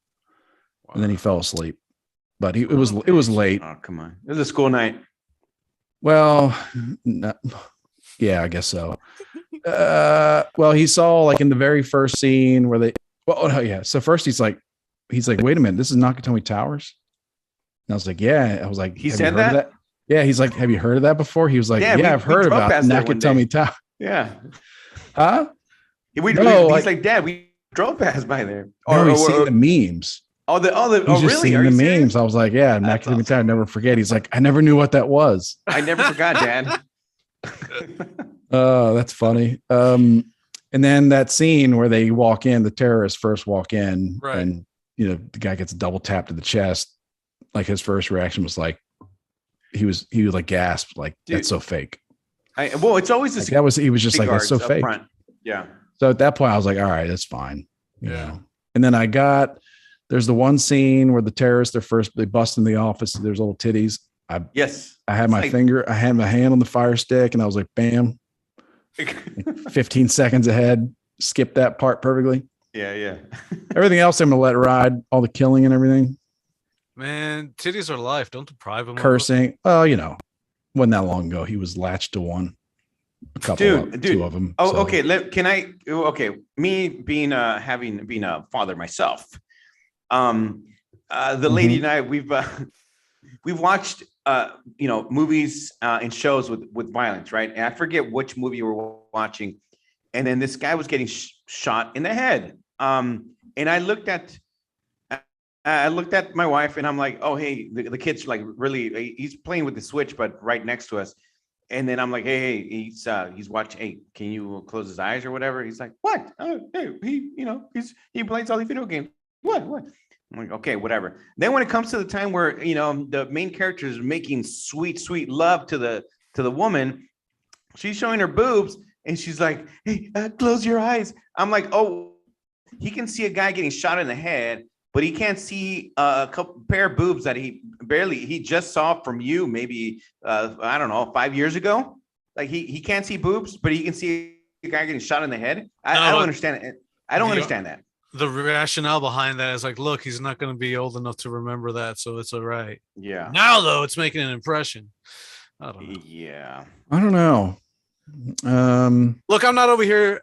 C: and then he fell asleep. But it was late.
B: Oh, come on. It was a school night.
C: Well, no, yeah, I guess so. Well, he saw like in the very first scene where they. Well, oh no, yeah. So first he's like, wait a minute, this is Nakatomi Towers. And I was like, yeah. I was like,
B: He
C: "Have
B: said
C: you heard of
B: that?
C: Yeah, he's like, have you heard of that before? He was like,
B: Yeah,
C: yeah,
B: we
C: I've heard
B: drove
C: about
B: past there one day.
C: Nakatomi Tower.
B: Yeah.
C: Huh?
B: He's
C: No,
B: like, Dad, we drove past by there.
C: No, he's seen the memes.
B: He's
C: He's just
B: really?
C: seen
B: Are
C: the
B: you
C: memes.
B: serious?
C: I was like, yeah,
B: That's
C: Nakatomi
B: awesome.
C: Tower, never forget. He's like, I never knew what that was.
B: I never forgot, Dad.
C: Oh, that's funny. And then that scene where they walk in, the terrorists first walk in,
A: Right.
C: and the guy gets double tapped to the chest. Like his first reaction was like, he was like gasped, like,
B: Dude.
C: that's so fake.
B: Well, it's always the
C: Like, he was just like, that's so
B: guards up
C: fake.
B: front. Yeah.
C: So at that point, I was like, all right, that's fine. You
A: Yeah.
C: know? And then there's the one scene where the terrorists, they bust in the office. There's little titties.
B: Yes.
C: I had
B: It's
C: my
B: like-
C: I had my hand on the fire stick, and I was like, bam, 15 seconds ahead. Skip that part perfectly.
B: Yeah.
C: Everything else, I'm gonna let ride. All the killing and everything,
A: Man, titties are life. Don't deprive them.
C: cursing. Oh, wasn't that long ago. He was latched to one. A couple,
B: Dude.
C: two of them.
B: Oh,
C: so.
B: okay. Okay. Me being being a father myself. The lady and I, we've watched movies and shows with violence, right? And I forget which movie we were watching, and then this guy was getting shot in the head. And I looked at my wife, and I'm like, oh, hey, the kid's like really, he's playing with the Switch, but right next to us. And then I'm like, hey, he's watching. Hey, can you close his eyes or whatever? He's like, what? Oh, hey, he plays all these video games. What? I'm like, okay, whatever. Then when it comes to the time where the main character is making sweet love to the woman, she's showing her boobs, and she's like, hey, close your eyes. I'm like, oh, he can see a guy getting shot in the head, but he can't see a couple pair of boobs that he just saw from you maybe I don't know 5 years ago. Like he can't see boobs, but he can see a guy getting shot in the head. I don't understand it. I don't understand that.
A: The rationale behind that is like, look, he's not going to be old enough to remember that, so it's all right.
B: Yeah.
A: Now though, it's making an impression. I don't know.
B: Yeah.
C: I don't know.
A: Look, I'm not over here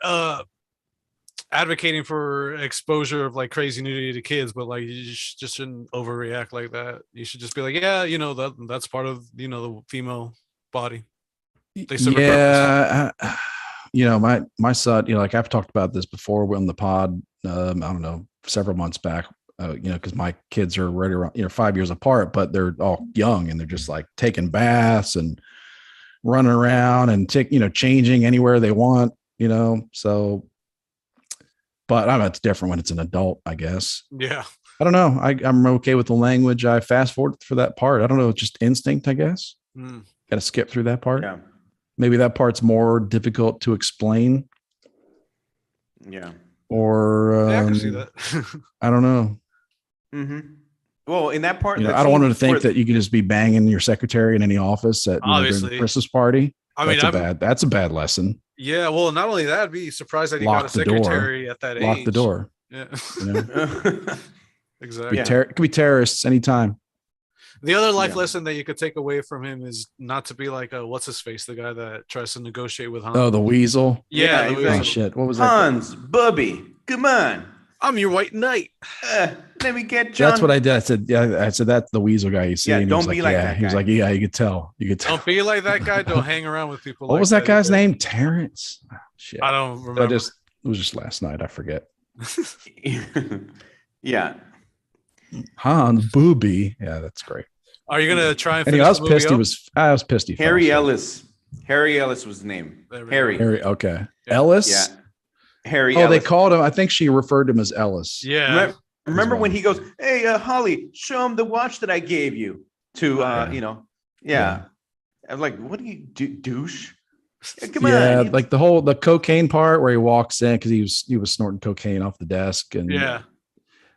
A: advocating for exposure of like crazy nudity to kids, but like you just shouldn't overreact like that. You should just be like, yeah, you know, that's part of, you know, the female body. They serve a purpose.
C: You know, my son, you know, like I've talked about this before on the pod, I don't know, several months back, you know, because my kids are right around, you know, 5 years apart, but they're all young and they're just like taking baths and running around and you know, changing anywhere they want, you know. So, but I don't know, it's different when it's an adult, I guess.
A: Yeah.
C: I don't know. I'm okay with the language. I fast forward for that part. I don't know. It's just instinct, I guess. Got to skip through that part.
B: Yeah.
C: Maybe that part's more difficult to explain.
B: Yeah.
A: I
C: Or
A: can see that.
C: I don't know.
B: Mm-hmm. Well, in that part,
C: You know, I don't want to think that you can just be banging your secretary in any office at during the Christmas party.
A: I mean,
C: that's a bad lesson.
A: Yeah. Well, not only that, I'd be surprised that he got a secretary at that age.
C: Lock the door.
A: Yeah.
C: You know?
A: Exactly.
C: It could be terrorists anytime.
A: The other life lesson that you could take away from him is not to be like what's his face, the guy that tries to negotiate with Hans.
C: Oh, the weasel.
A: Yeah,
B: the
A: weasel.
C: Oh shit! What was that?
B: Hans, Bubby, come on.
A: I'm your white knight.
B: Let me get John.
C: That's what I did. I said, yeah. I said that's the weasel guy you see.
B: Yeah,
C: and
B: don't be like that guy.
C: He was like, yeah, you could tell. You could tell.
A: Don't be like that guy. Don't hang around with people.
C: What was that guy's name? Terrence. Oh, shit.
A: I don't remember.
C: It was just last night. I forget.
B: Yeah.
C: Hans Booby. Yeah, that's great.
A: Are you gonna try and?
C: Anyway, I was pissed. I was pissed.
B: Harry Ellis. Harry Ellis was the name. Harry.
C: Okay. Yeah. Ellis.
B: Yeah. Harry.
C: Oh,
B: Ellis.
C: they called him. I think she referred to him as Ellis.
A: Yeah.
B: Remember when he goes, "Hey, Holly, show him the watch that I gave you." To you know, yeah. I'm like, what do you do, douche? Come on.
C: Yeah, like the cocaine part where he walks in because he was snorting cocaine off the desk, and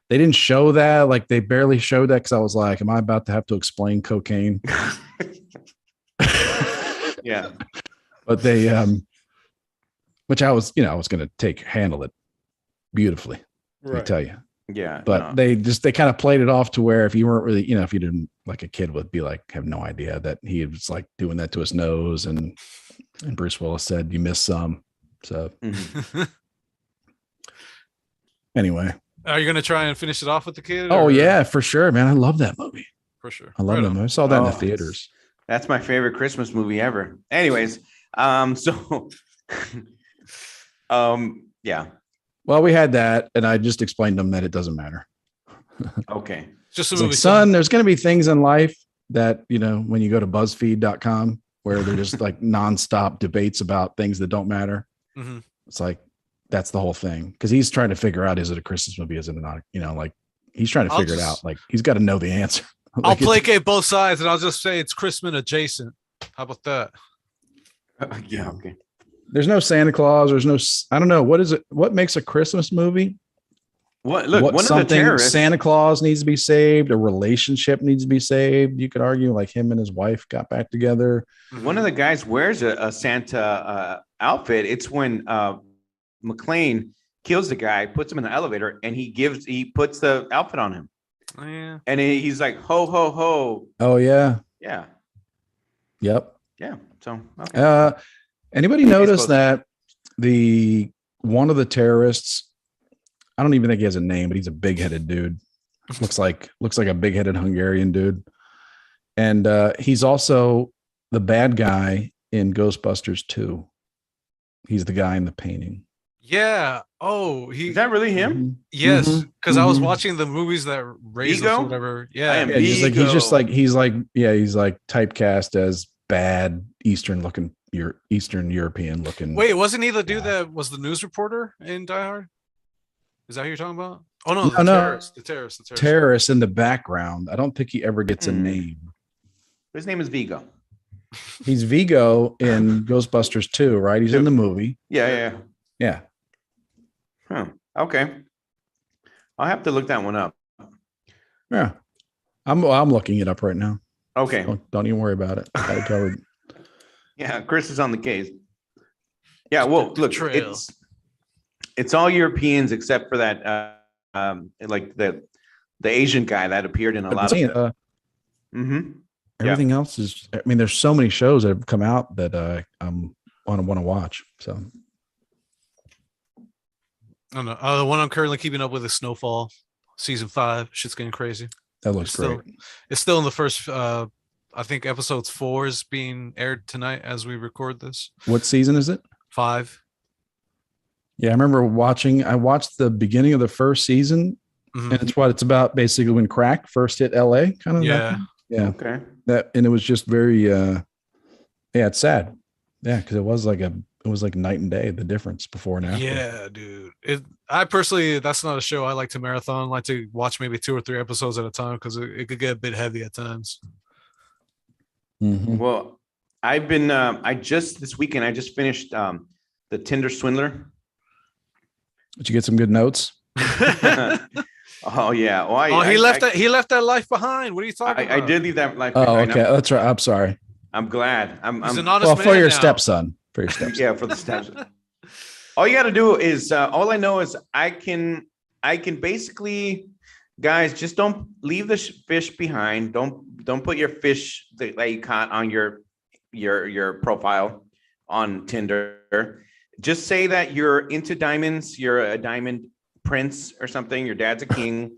C: they didn't show that. Like they barely showed that because I was like, am I about to have to explain cocaine?
B: Yeah.
C: But they which I was going to handle it beautifully. Right. Let me tell you.
B: Yeah.
C: But they kind of played it off to where if you weren't really, if you didn't, like a kid would be like, have no idea that he was like doing that to his nose. And Bruce Willis said, you missed some. So anyway.
A: Are you going to try and finish it off with the kid?
C: Oh yeah, for sure, man. I love that movie.
A: For sure.
C: I love that movie. I saw that in the theaters.
B: That's my favorite Christmas movie ever. Anyways, yeah.
C: Well, we had that, and I just explained to them that it doesn't matter.
B: Okay.
A: Just a
C: movie. Like, son, there's going to be things in life that, when you go to BuzzFeed.com where they're just like nonstop debates about things that don't matter. Mm-hmm. It's like, that's the whole thing. Because he's trying to figure out, is it a Christmas movie? Is it not? Like he's trying to figure it out. Like he's got to know the answer.
A: I'll placate both sides and I'll just say it's Christmas adjacent. How about that?
B: Yeah. Okay.
C: There's no Santa Claus. There's no, I don't know. What is it? What makes a Christmas movie?
B: One of the terrorists.
C: Santa Claus needs to be saved. A relationship needs to be saved. You could argue like him and his wife got back together.
B: One of the guys wears a Santa outfit. It's when McClane kills the guy, puts him in the elevator, and he puts the outfit on him.
A: Oh, yeah.
B: And he's like, ho, ho, ho.
C: Oh, yeah.
B: Yeah.
C: Yep.
B: Yeah. So, okay.
C: Anybody notice that one of the terrorists, I don't even think he has a name, but he's a big-headed dude. looks like a big-headed Hungarian dude. And he's also the bad guy in Ghostbusters 2. He's the guy in the painting.
A: Yeah. Oh,
B: is that really him?
A: Yes, because I was watching the movies that raised us or whatever. Yeah,
C: he's typecast as bad Eastern European looking.
A: Wait, wasn't he the dude that was the news reporter in Die Hard? Is that who you're talking about? Oh no, the terrorist.
C: Terrorist in the background. I don't think he ever gets a name.
B: His name is Vigo.
C: He's Vigo in Ghostbusters 2, right? He's in the movie.
B: Yeah. Huh. Okay. I'll have to look that one up.
C: Yeah. I'm looking it up right now.
B: Okay.
C: Don't even worry about it. Got it covered.
B: Yeah, Chris is on the case. Yeah, well, look, it's all Europeans except for that like the Asian guy that appeared in a lot of
C: everything else is, I mean, there's so many shows that have come out that I'm want to watch. So
A: I don't know. The one I'm currently keeping up with is Snowfall, season 5. Shit's getting crazy.
C: That looks great.
A: It's still in the first. I think episodes 4 is being aired tonight as we record this.
C: What season is it?
A: 5.
C: Yeah, I remember I watched the beginning of the first season, and it's about basically when crack first hit LA, kind of.
A: Yeah.
C: Yeah.
B: Okay.
C: And it was just very, it's sad. Yeah, because it was like night and day, the difference before and after.
A: Yeah, dude. I personally, that's not a show I like to marathon. I like to watch maybe 2 or 3 episodes at a time because it could get a bit heavy at times.
C: Mm-hmm.
B: Well, I've been this weekend I just finished the Tinder Swindler.
C: Did you get some good notes?
B: Oh yeah. Well,
A: he left that life behind. What are you talking about?
B: I did leave that life
C: behind.
B: Okay.
C: That's right. I'm sorry.
B: I'm glad.
A: He's an honest man
C: for your
A: now.
C: stepson. For your stepson.
B: Yeah, for the stepson. All you got to do is all I know is I can basically, guys, just don't leave the fish behind. Don't put your fish that you caught on your profile on Tinder. Just say that you're into diamonds, you're a diamond prince or something, your dad's a king.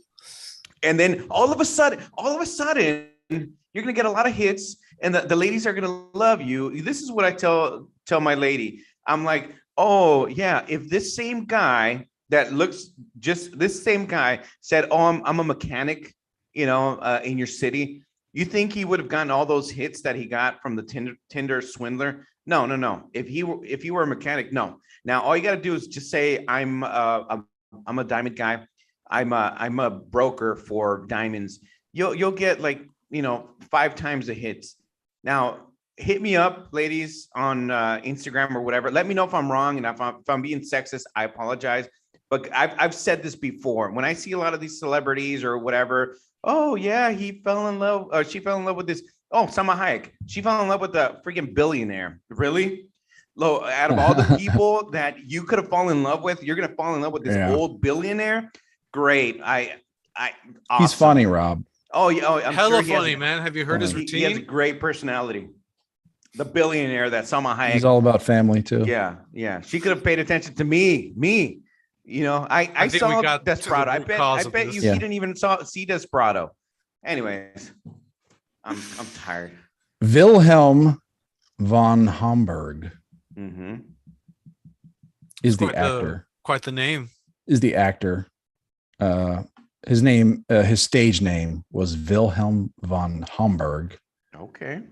B: And then all of a sudden, you're gonna get a lot of hits, and the ladies are gonna love you. This is what I tell my lady. I'm like, oh yeah, if this same guy that looks just this same guy said, oh, I'm a mechanic, in your city, you think he would have gotten all those hits that he got from the Tinder Swindler? No. If he were a mechanic, no. Now all you got to do is just say I'm a diamond guy. I'm a broker for diamonds. You'll get 5 times the hits. Now hit me up, ladies, on Instagram or whatever. Let me know if I'm wrong, and if I'm being sexist, I apologize. But I've said this before. When I see a lot of these celebrities or whatever, oh yeah, he fell in love, or she fell in love with this. Oh, Salma Hayek. She fell in love with a freaking billionaire. Really? Out of all the people that you could have fallen in love with, you're gonna fall in love with this old billionaire? Great. Awesome.
C: He's funny, Rob.
B: Oh yeah, I'm
A: hella
B: sure
A: funny, man. Have you heard his routine?
B: He has a great personality. The billionaire that Salma Hayek.
C: He's all about family too.
B: Yeah. She could have paid attention to me. I saw Desperado. I bet you he didn't even see Desperado. Anyways, I'm tired.
C: Wilhelm Von Hamburg is the actor.
A: Quite the name.
C: Is the actor. His stage name was Wilhelm von Hamburg.
B: Okay.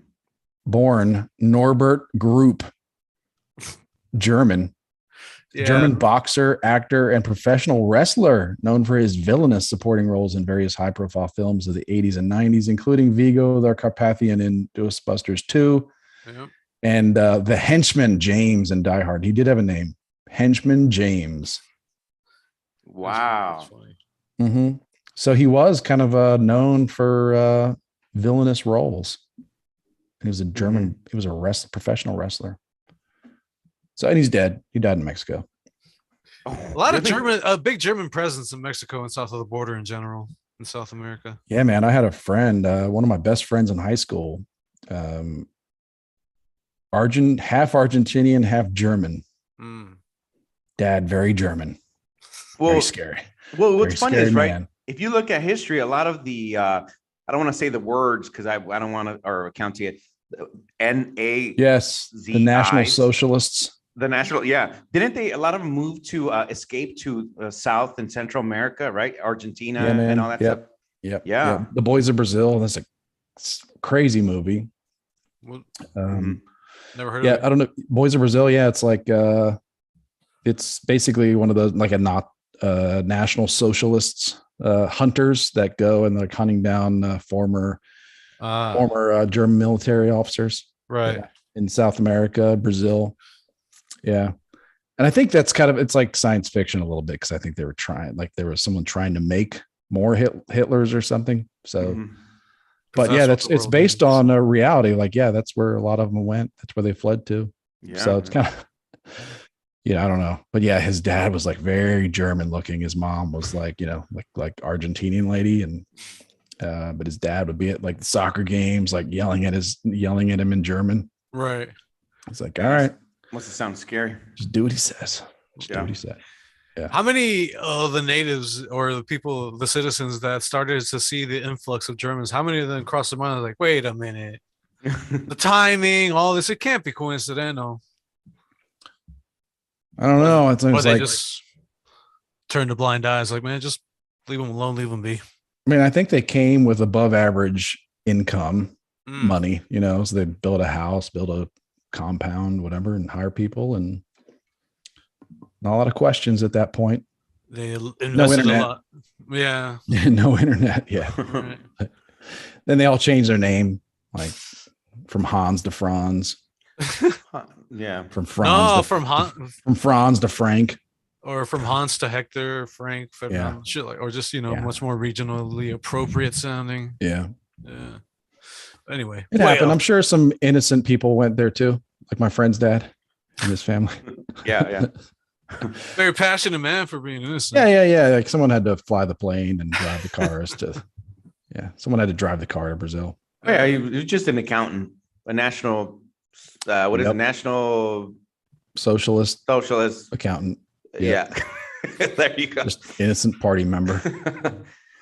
C: Born Norbert Group, German. Yeah. German boxer, actor, and professional wrestler, known for his villainous supporting roles in various high-profile films of the 80s and 90s, including Vigo the Carpathian in Ghostbusters 2, and the henchman James in Die Hard. He did have a name, Henchman James.
B: Wow.
C: So he was kind of known for villainous roles. He was a German. He was a professional wrestler. So, and he's dead. He died in Mexico.
A: A lot of big German presence in Mexico and south of the border in general, in South America.
C: Yeah, man. I had a friend, one of my best friends in high school, half Argentinian, half German. Dad, very German. Very scary.
B: Well, what's funny is, right, if you look at history, a lot of the, I don't want to say the words because I don't want to, or count it. NA.
C: Yes, the National Socialists.
B: The national, yeah. Didn't they? A lot of them moved to escape to South and Central America, right? Argentina and all that stuff. Yeah.
C: The Boys of Brazil. That's a crazy movie.
A: Never heard of it.
C: I don't know. Boys of Brazil. Yeah, it's like it's basically one of those like a National Socialists hunters that go and they're hunting down former German military officers,
A: right,
C: in South America, Brazil. Yeah. And I think that's it's like science fiction a little bit, because I think they were trying, like there was someone trying to make more Hitlers or something. So,
B: Mhm.
C: but yeah, it's based on a reality. Like, yeah, that's where a lot of them went. That's where they fled to.
B: Yeah.
C: So it's kind of, I don't know. But yeah, his dad was like very German looking. His mom was like, like Argentinian lady. And, but his dad would be at like the soccer games, like yelling at him in German.
A: Right.
C: It's like, all right.
B: Must have sounded scary.
C: Just do what he says. Do what he said. Yeah.
A: How many of the natives or the people, the citizens that started to see the influx of Germans, how many of them crossed their mind like, wait a minute, the timing, all this, it can't be coincidental.
C: I don't know. It's
A: Or they
C: like
A: just turn the blind eyes, like, man, just leave them alone, leave them be.
C: I mean, I think they came with above average income money, so they build a house, build a compound, whatever, and hire people, and not a lot of questions at that point.
A: They invested
C: no internet.
A: a lot. Yeah.
C: No internet. Yeah.
A: Right.
C: Then they all changed their name, like from Hans to Franz.
B: Yeah.
C: From Franz. From Franz to Frank.
A: Or from Hans to Hector, Frank, Ferdinand, shit like, or just much more regionally appropriate sounding.
C: Yeah.
A: Yeah. Anyway,
C: it happened. I'm sure some innocent people went there too, like my friend's dad and his family.
B: Yeah.
A: Very passionate man for being innocent.
C: Yeah. Like someone had to fly the plane and drive the cars to. Yeah, someone had to drive the car to Brazil.
B: Oh, yeah, you're just an accountant, a national. What is it? National
C: socialist
B: accountant.
C: Yep.
B: Yeah. There you go.
C: Just innocent party member.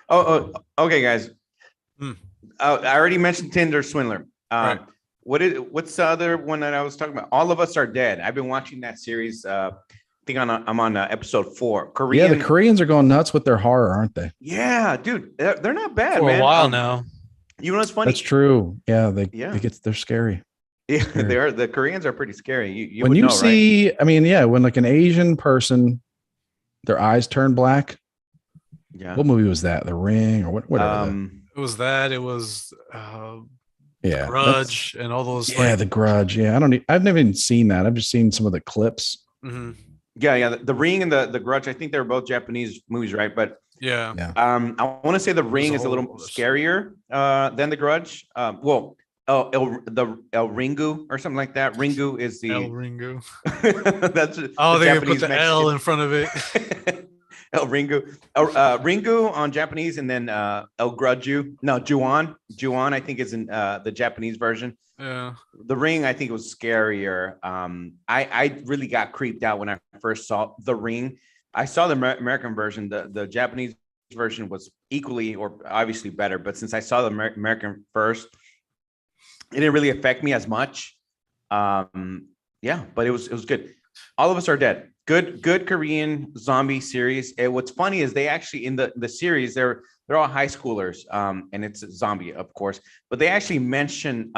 B: Okay, guys. I already mentioned Tinder Swindler.
A: Right.
B: What's the other one that I was talking about? All of Us Are Dead. I've been watching that series. I think I'm on episode 4. Korean.
C: Yeah, the Koreans are going nuts with their horror, aren't they?
B: Yeah, dude, they're not bad,
A: for
B: man.
A: a while now.
B: You know what's funny?
C: That's true. Yeah, they're scary.
B: Yeah, they are. The Koreans are pretty scary. You
C: when
B: would
C: you
B: know,
C: see,
B: right?
C: I mean, yeah, when like an Asian person, their eyes turn black.
B: Yeah.
C: What movie was that? The Ring or whatever.
A: It was that. It was
C: The
A: Grudge and all those.
C: Yeah, The Grudge. Yeah, I've never even seen that. I've just seen some of the clips.
A: Mm-hmm.
B: Yeah. The Ring and the Grudge. I think they were both Japanese movies, right? But
A: yeah.
B: I want to say The Ring is a little scarier than The Grudge. El Ringu or something like that. Ringu is the
A: El Ringu.
B: That's
A: they
B: Japanese
A: put the
B: Mexican.
A: L in front of it.
B: El Ringu. Ringu on Japanese, and then El Grudju. No, Juon, I think is in the Japanese version.
A: Yeah.
B: The Ring, I think, was scarier. I really got creeped out when I first saw The Ring. I saw the American version. The Japanese version was equally or obviously better, but since I saw the American first, it didn't really affect me as much. But it was good. All of Us Are Dead. Good Korean zombie series. And what's funny is they actually in the series they're all high schoolers, and it's a zombie, of course, but they actually mention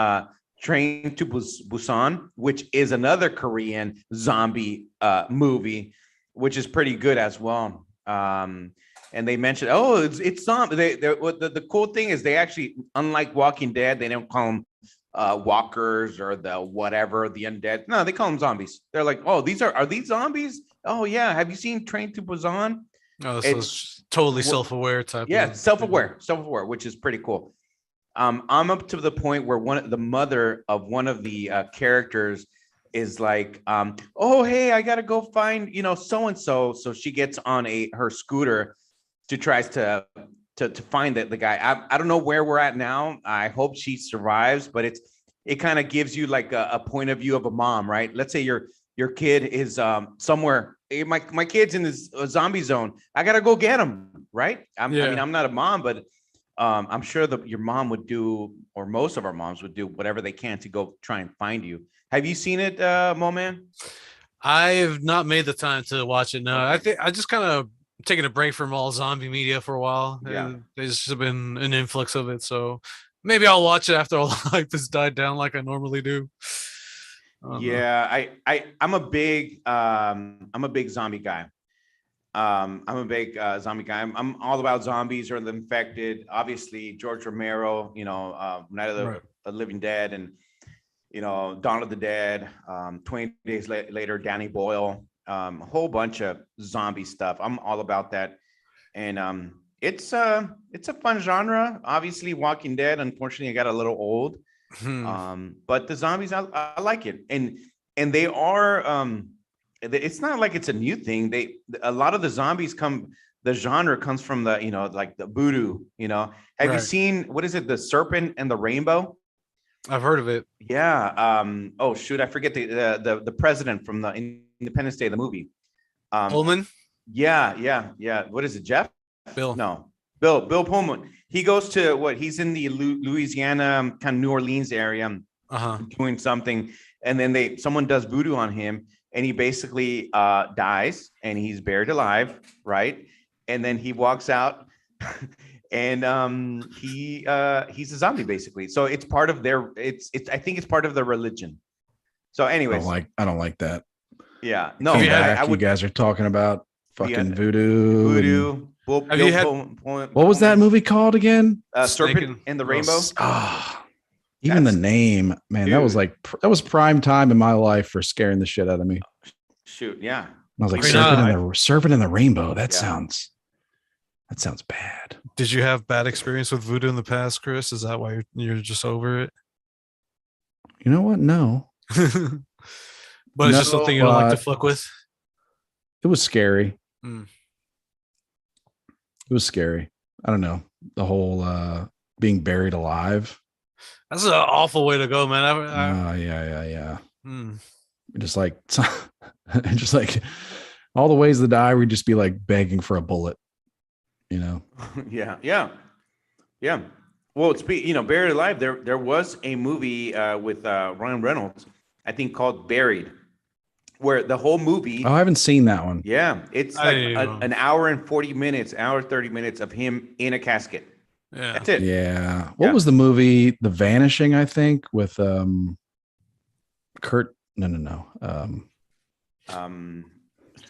B: Train to Busan, which is another Korean zombie movie, which is pretty good as well. And they mentioned, it's zombie. The cool thing is they actually, unlike Walking Dead, they don't call them walkers or the undead. No, they call them zombies. They're like, are these zombies? Oh yeah, have you seen Train to Busan?
A: Oh, it's totally self-aware type.
B: Yeah, self-aware, which is pretty cool. I'm up to the point where the mother of one of the characters is like, hey, I gotta go find so and so. So she gets on her scooter to tries to find the guy. I don't know where we're at now. I hope she survives, but it kind of gives you like a point of view of a mom, right? Let's say your kid is somewhere. Hey, my kid's in this zombie zone. I gotta go get him, right? I mean, I'm not a mom, but I'm sure that your mom would do, or most of our moms would do whatever they can to go try and find you. Have you seen it, Mo Man?
A: I've not made the time to watch it. No, I think I just kind of taking a break from all zombie media for a while.
B: Yeah,
A: there's just been an influx of it, so maybe I'll watch it after all the hype has died down, like I normally do.
B: Yeah, I'm a big zombie guy. I'm a big zombie guy. I'm all about zombies or the infected. Obviously, George Romero, Night of the Living Dead, and Dawn of the Dead. 20 Days Later, Danny Boyle. A whole bunch of zombie stuff. I'm all about that. And it's a fun genre. Obviously, Walking Dead, unfortunately, got a little old. But the zombies, I like it, and they are it's not like it's a new thing. A lot of the zombies the genre comes from the like the voodoo. Have you seen, what is it, The Serpent and the Rainbow?
A: I've heard of it.
B: Yeah. Oh shoot, I forget the president from the Independence Day, the movie.
A: Pullman.
B: Yeah. What is it, Jeff?
A: Bill.
B: No, Bill Pullman. He goes to he's in the Louisiana, kind of New Orleans area, doing something, and then someone does voodoo on him, and he basically dies, and he's buried alive, right? And then he walks out, and he's a zombie basically. So it's part of their I think it's part of their religion. So anyways,
C: I don't like that.
B: Yeah, no,
C: you guys are talking about fucking voodoo.
B: What
C: was that movie called again?
B: Serpent and the Rainbow.
C: Even the name, man, dude. that was prime time in my life for scaring the shit out of me.
B: Shoot, yeah.
C: I was like, Serpent and the Rainbow. That sounds bad.
A: Did you have bad experience with voodoo in the past, Chris? Is that why you're just over it?
C: You know what? No.
A: But it's just something you don't like to fuck with.
C: It was scary. It was scary. I don't know. The whole being buried alive.
A: That's an awful way to go, man.
C: Yeah. Just like all the ways to die, we'd just be like begging for a bullet,
B: Yeah. Well, it's buried alive. There was a movie with Ryan Reynolds, I think, called Buried, where the whole movie.
C: Oh, I haven't seen that one.
B: Yeah, it's like an hour and 30 minutes of him in a casket.
A: Yeah,
B: that's it.
C: Yeah. What was the movie? The Vanishing, I think, with Kurt. No.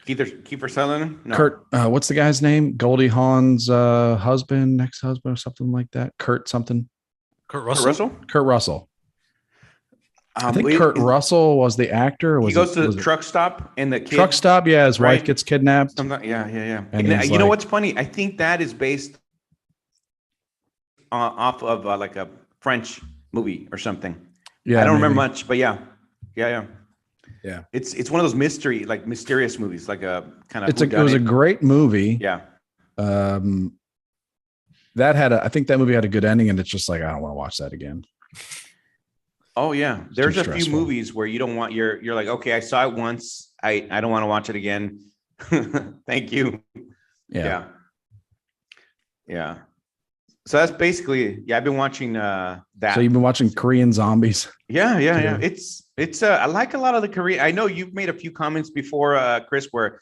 B: Kiefer Sutherland. No.
C: Kurt. What's the guy's name? Goldie Hawn's husband, ex-husband, or something like that. Kurt something.
A: Kurt Russell.
C: Kurt Russell. I think Kurt Russell was the actor.
B: He goes to the truck stop, and the kid,
C: truck stop. Yeah, his wife gets kidnapped.
B: Yeah. And you know what's funny? I think that is based off of like a French movie or something. Yeah, I don't remember much, but yeah. It's one of those mysterious movies, like a kind of.
C: It was a great movie.
B: Yeah.
C: I think that movie had a good ending, and it's just like, I don't want to watch that again.
B: Oh yeah, there's a few movies where you don't want you're like, okay, I saw it once, I don't want to watch it again. Thank you. Yeah. So that's basically, I've been watching that.
C: So you've been watching Korean zombies?
B: Yeah. It's I like a lot of the Korean. I know you've made a few comments before, Chris, where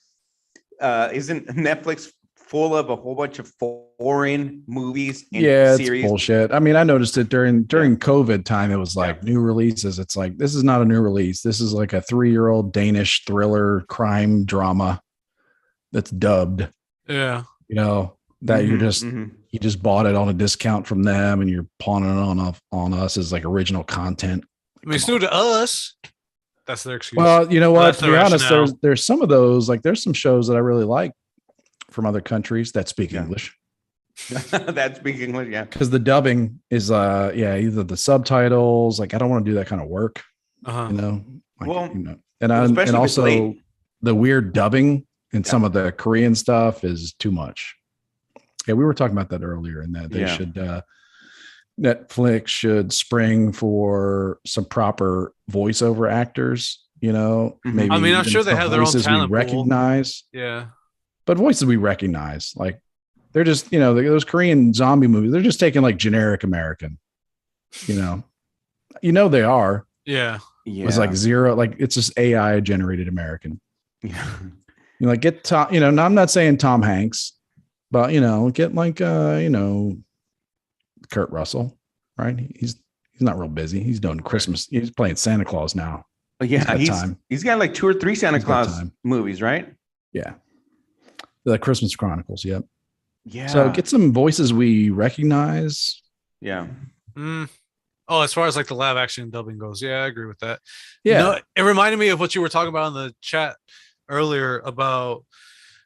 B: isn't Netflix full of a whole bunch of foreign movies and series?
C: It's bullshit. I mean, I noticed it during COVID time. It was like new releases. It's like, this is not a new release. This is like a 3-year-old Danish thriller crime drama that's dubbed.
A: Yeah.
C: That you just bought it on a discount from them, and you're pawning it on us as like original content.
A: I mean, it's new to us. That's their excuse.
C: Well, you know what? To be honest, there's some of those, like there's some shows that I really like from other countries that speak English.
B: That speak English, yeah.
C: Because the dubbing is either the subtitles. Like, I don't want to do that kind of work. And also the weird dubbing in some of the Korean stuff is too much. Yeah, we were talking about that earlier, and that they should Netflix should spring for some proper voiceover actors. Maybe.
A: I mean, I'm sure they have their own talent
C: we recognize.
A: Yeah.
C: But voices we recognize, like they're just, those Korean zombie movies, they're just taking like generic American, they are.
A: Yeah.
C: It's like zero, like it's just AI generated American.
B: Yeah.
C: Get Tom, I'm not saying Tom Hanks, but get like, Kurt Russell, right? He's not real busy. He's doing Christmas. He's playing Santa Claus now.
B: Yeah. He's got like 2 or 3 Santa Claus movies, right?
C: Yeah. The Christmas Chronicles. Yep.
B: Yeah.
C: So get some voices we recognize.
B: Yeah.
A: Oh, as far as like the live action dubbing goes, yeah, I agree with that.
C: Yeah.
A: It reminded me of what you were talking about in the chat earlier about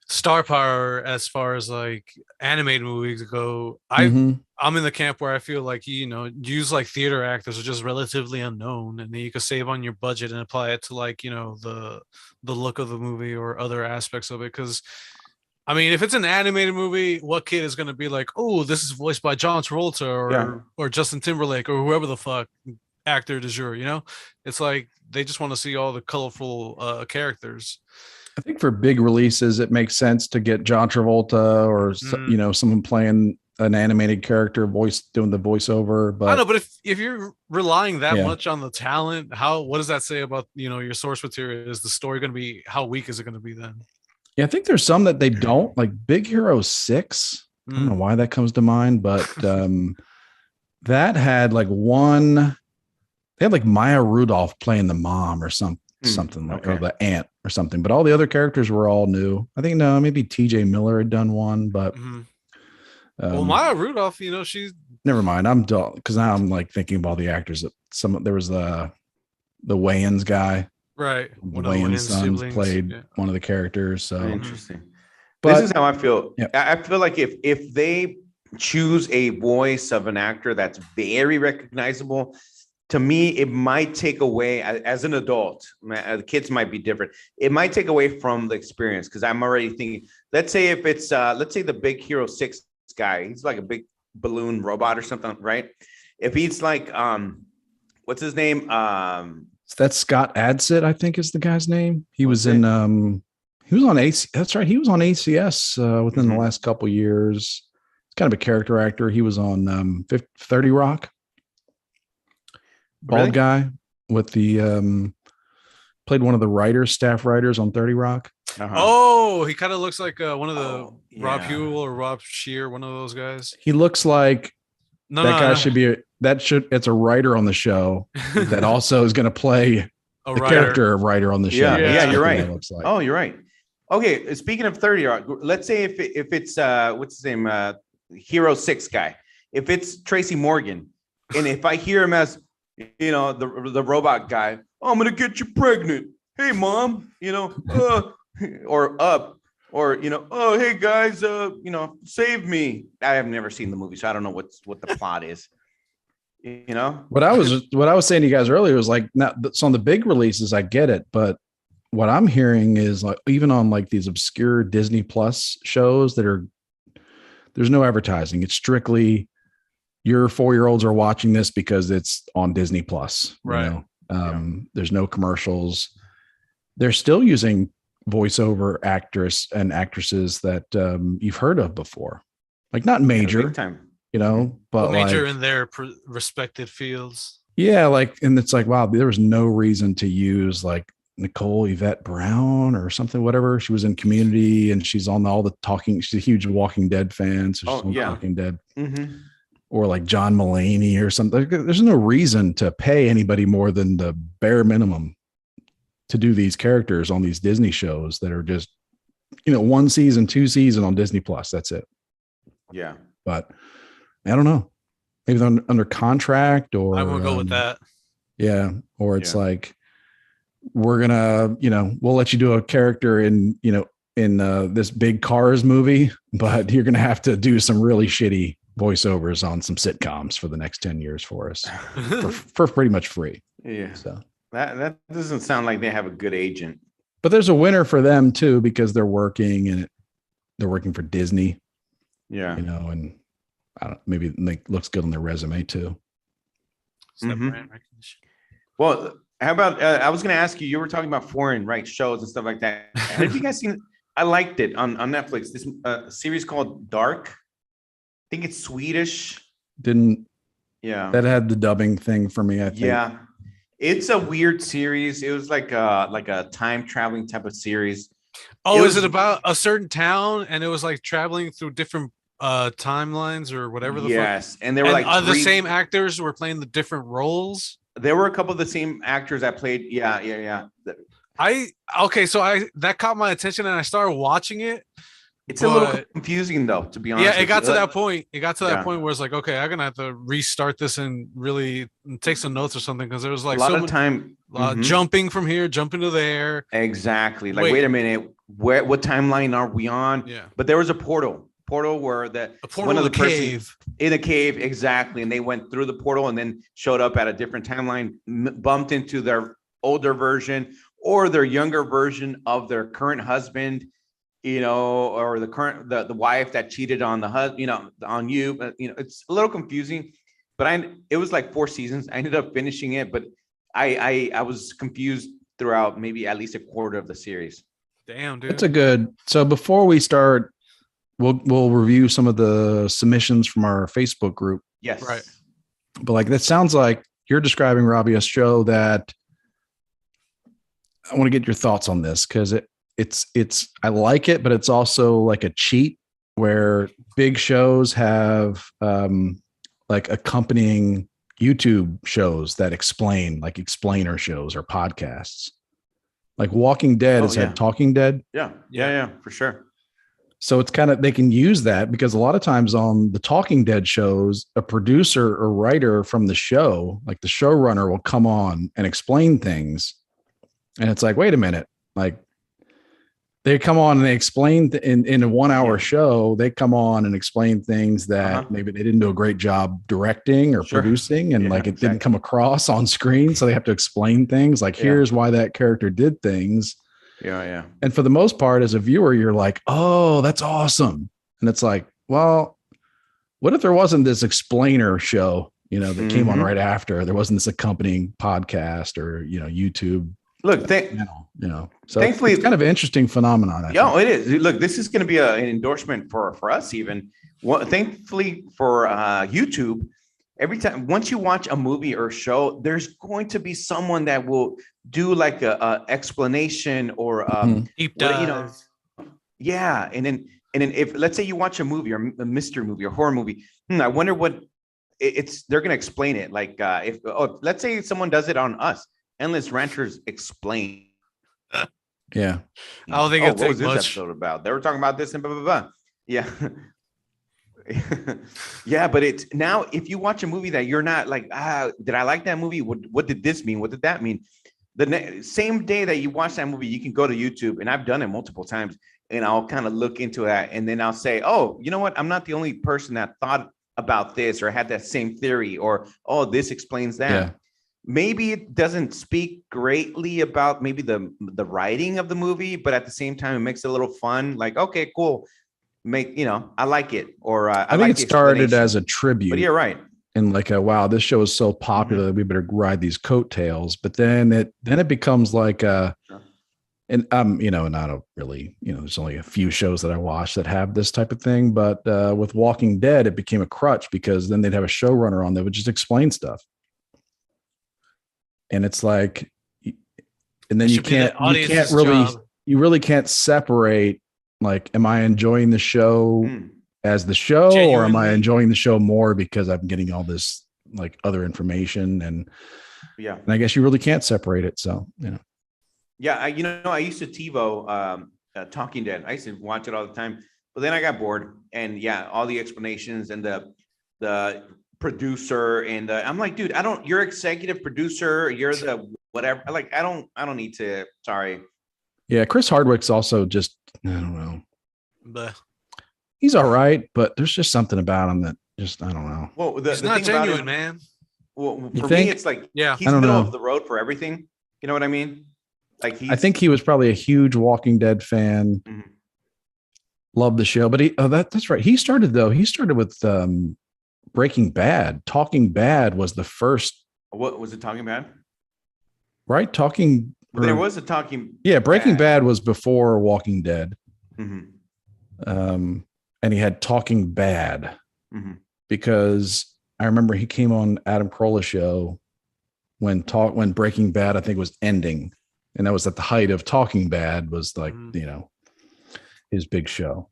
A: star power as far as like animated movies go.
C: Mhm.
A: I'm in the camp where I feel like use like theater actors are just relatively unknown, and then you could save on your budget and apply it to like the look of the movie or other aspects of it. Because I mean, if it's an animated movie, what kid is going to be like, oh, this is voiced by John Travolta
B: Yeah.
A: or Justin Timberlake or whoever the fuck actor du jour? It's like they just want to see all the colorful characters.
C: I think for big releases, it makes sense to get John Travolta or someone playing an animated character doing the voiceover. But
A: I know, but if you're relying that much on the talent, what does that say about your source material? Is the story going to be, how weak is it going to be then?
C: Yeah, I think there's some that they don't, like Big Hero 6. I don't know why that comes to mind, but that had like they had like Maya Rudolph playing the mom or something like, or the aunt or something, but all the other characters were all new. I think maybe TJ Miller had done one, but
A: well, Maya Rudolph, she's
C: never mind. I'm dull because now I'm like thinking of all the actors that there was the Wayans guy,
A: right?
C: The Wayans sons played one of the characters. So
B: interesting.
C: But
B: this is how I feel.
C: Yeah.
B: I feel like if they choose a voice of an actor that's very recognizable, to me, it might take away, as an adult, the kids might be different. It might take away from the experience, because I'm already thinking, let's say if it's, let's say the Big Hero 6 guy, he's like a big balloon robot or something, right? If he's like, what's his name?
C: That's Scott Adsit, I think is the guy's name. He was on AC. That's right. He was on ACS within the last couple of years. He's kind of a character actor. He was on 30 Rock. Bald guy with the played one of the staff writers on 30 Rock.
A: Oh, he kind of looks like one of the Rob Hewell or Rob Shear, one of those guys.
C: He looks like it's a writer on the show that also is going to play the character writer on the show.
B: Yeah, you're right. Looks like. Oh, you're right. Okay, speaking of 30 Rock, let's say if it's what's his name, Hero 6 guy, if it's Tracy Morgan, and if I hear him as the robot guy, I'm gonna get you pregnant. Hey, mom, or up, or oh, hey guys, save me. I have never seen the movie, so I don't know what the plot is.
C: What I was saying to you guys earlier was like, so on the big releases, I get it, but what I'm hearing is like even on like these obscure Disney Plus shows there's no advertising. It's strictly your 4-year-olds are watching this because it's on Disney Plus.
A: Right.
C: There's no commercials. They're still using voiceover actors and actresses that you've heard of before, like not major,
B: time.
C: But
A: major
C: like,
A: in their respected fields.
C: Yeah, and it's like, wow, there was no reason to use like Nicole Yvette Brown or something, whatever. She was in Community and she's on all the talking. She's a huge Walking Dead fan, so she's on Walking Dead. Mm-hmm. Or like John Mulaney or something. There's no reason to pay anybody more than the bare minimum to do these characters on these Disney shows that are just, 1 season, 2 season on Disney Plus. That's it.
B: Yeah.
C: But I don't know. Maybe they're under contract or.
A: I will go with that.
C: Yeah. Or it's like, we're gonna, we'll let you do a character in this big Cars movie, but you're gonna have to do some really shitty voiceovers on some sitcoms for the next 10 years for us for pretty much free.
B: Yeah.
C: So
B: that doesn't sound like they have a good agent.
C: But there's a winner for them too, because they're working for Disney.
B: Yeah.
C: And I don't, maybe it looks good on their resume too.
B: Well, how about I was going to ask you were talking about foreign shows and stuff like that. Have you guys seen? I liked it on Netflix. This series called Dark. I think it's Swedish.
C: That had the dubbing thing for me, I think.
B: Yeah, it's a weird series. It was like a time traveling type of series.
A: Oh, is it about a certain town and it was like traveling through different timelines or whatever the fuck?
B: Yes, and they were
A: the same actors were playing the different roles.
B: There were a couple of the same actors that played. Yeah.
A: So that caught my attention and I started watching it.
B: It's a little
A: But
B: confusing though, to be honest.
A: yeah, it
B: with
A: got
B: you.
A: to that point. It got to that
B: Yeah.
A: point where it's like, okay, I'm gonna have to restart this and really take some notes or something because there was
B: A
A: like
B: lot
A: so
B: of
A: much
B: time. Mhm.
A: jumping from here, jumping to there.
B: Exactly. Like,
A: Wait.
B: wait a minute, what timeline are we on?
A: Yeah,
B: But there was a portal where
A: a portal
B: one
A: in
B: of
A: the
B: the person
A: cave.
B: in a cave, exactly, and they went through the portal and then showed up at a different timeline, bumped into their older version or their younger version of their current husband, or the wife that cheated on the husband, on you. But it's a little confusing. But it was like 4 seasons. I ended up finishing it, but I was confused throughout maybe at least a quarter of the series.
A: Damn, dude.
C: That's a good. So before we start, we'll review some of the submissions from our Facebook group.
B: Yes.
A: Right.
C: But like that sounds like you're describing, Robbie, a show that I want to get your thoughts on this because it's I like it, but it's also like a cheat where big shows have like accompanying YouTube shows that explain, like explainer shows or podcasts. Like Walking Dead has had Talking Dead.
B: Yeah, for sure.
C: So it's kind of, they can use that because a lot of times on the Talking Dead shows, a producer or writer from the show, like the showrunner, will come on and explain things. And it's like, wait a minute, like they come on and they explain in a 1 hour show, they come on and explain things that maybe they didn't do a great job directing or producing. And like it didn't come across on screen. So they have to explain things like, here's why that character did things.
B: Yeah.
C: And for the most part, as a viewer, you're like, oh, that's awesome. And it's like, well, what if there wasn't this explainer show, that came on right after? There wasn't this accompanying podcast or, YouTube.
B: Look,
C: so
B: thankfully,
C: it's kind of an interesting phenomenon.
B: It is. Look, this is going to be an endorsement for us even. Thankfully for YouTube, every time, once you watch a movie or show, there's going to be someone that will do like a explanation or
A: deep dive.
B: Yeah. And then if, let's say you watch a movie or a mystery movie or horror movie, I wonder what they're going to explain it. Like if let's say someone does it on us, Endless Ranters explain.
C: Yeah.
A: I don't think
B: what was this
A: much.
B: episode about? They were talking about this and blah, blah, blah. Yeah. Yeah, but it's now if you watch a movie that you're not like, did I like that movie? What did this mean? What did that mean? The same day that you watch that movie, you can go to YouTube, and I've done it multiple times, and I'll kind of look into that, and then I'll say, oh, you know what? I'm not the only person that thought about this or had that same theory, or oh, this explains that.
C: Yeah.
B: Maybe it doesn't speak greatly about maybe the writing of the movie, but at the same time, it makes it a little fun. Like, okay, cool. I like it. Or
C: I think it started as a tribute.
B: But you're right.
C: And like, wow, this show is so popular that we better ride these coattails. But then it becomes like and and I don't really, there's only a few shows that I watch that have this type of thing. But with Walking Dead, it became a crutch because then they'd have a showrunner on that would just explain stuff. And it's like, and then you really can't separate, like, am I enjoying the show as the show, or am I enjoying the show more because I'm getting all this like other information? And I guess you really can't separate it. So,
B: Yeah. I used to TiVo Talking Dead. I used to watch it all the time, but then I got bored, and all the explanations and the producer, and I'm like, dude, you're executive producer, you're the whatever. Like, I don't need to, sorry. Yeah.
C: Chris Hardwick's also just, I don't know.
A: But
C: he's all right, but there's just something about him that just, I don't know.
B: Well,
A: it's not genuine, man.
B: Well, for me, it's like, he's middle of the road for everything. You know what I mean? Like,
C: I think he was probably a huge Walking Dead fan.
B: Mm-hmm.
C: Loved the show, but that's right. He started with Breaking Bad. Talking Bad was the first.
B: What was it? Talking Bad?
C: Right?
B: There was a Talking.
C: Yeah, Breaking Bad was before Walking Dead.
B: Mm-hmm.
C: And he had Talking Bad because I remember he came on Adam Carolla's show when Breaking Bad, I think, was ending, and that was at the height of Talking Bad, was like his big show.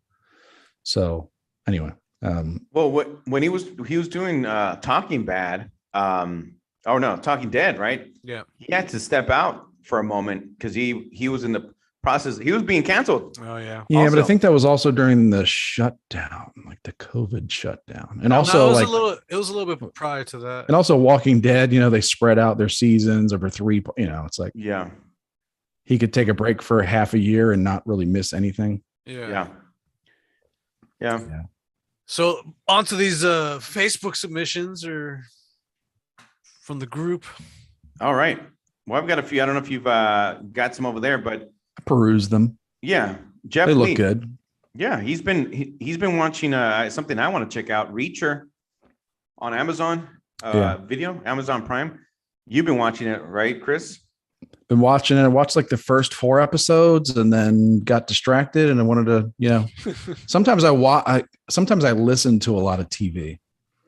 C: So anyway.
B: When he was doing Talking Bad, Talking Dead, right?
A: Yeah,
B: he had to step out for a moment because he was in the process. He was being canceled.
A: Oh yeah.
C: Yeah, but I
B: Also.
C: think that was also during the shutdown, like the COVID shutdown. And
A: No,
C: also
A: it was
C: like
A: it was a little bit prior to that.
C: and also Walking Dead, they spread out their seasons over 3, it's like
B: Yeah.
C: he could take a break for half a year and not really miss anything.
B: Yeah.
A: So on to these Facebook submissions or from the group.
B: All right. Well, I've got a few. I don't know if you've got some over there, but
C: I peruse them.
B: yeah, Jeff
C: They look
B: Lee.
C: good.
B: Yeah, he's been watching something I want to check out, Reacher, on Amazon Video, Amazon Prime. You've been watching it, right, Chris?
C: Been watching it. I watched like the first 4 episodes and then got distracted and I wanted to, sometimes sometimes I listen to a lot of TV.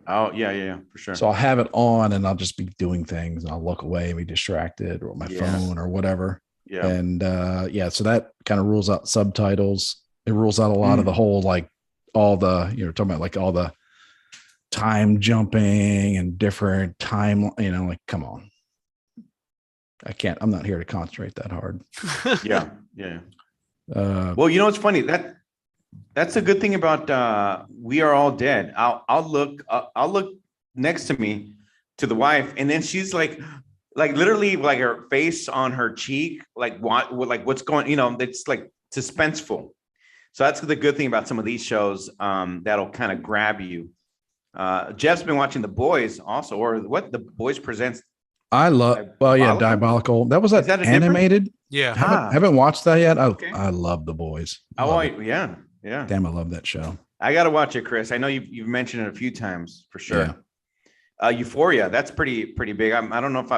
B: Oh, yeah, for sure.
C: So I'll have it on and I'll just be doing things and I'll look away and be distracted or my phone or whatever.
B: Yeah.
C: And so that kind of rules out subtitles. It rules out a lot of the whole, like all the, talking about like all the time jumping and different time, like, come on. I'm not here to concentrate that hard.
B: Yeah. Well, it's funny that's a good thing about We Are All Dead. I'll look next to me to the wife, and then she's like literally like her face on her cheek, like what's going, it's like suspenseful. So that's the good thing about some of these shows that'll kind of grab you. Jeff's been watching The Boys also, or what The Boys Presents.
C: I love, Diabolical. That was
B: Is that
C: animated.
A: Yeah.
C: Haven't watched that yet.
B: Okay.
C: I love The Boys.
B: Yeah.
C: Damn, I love that show.
B: I got to watch it, Chris. I know you've mentioned it a few times for sure. Yeah. Euphoria, that's pretty big. I don't know if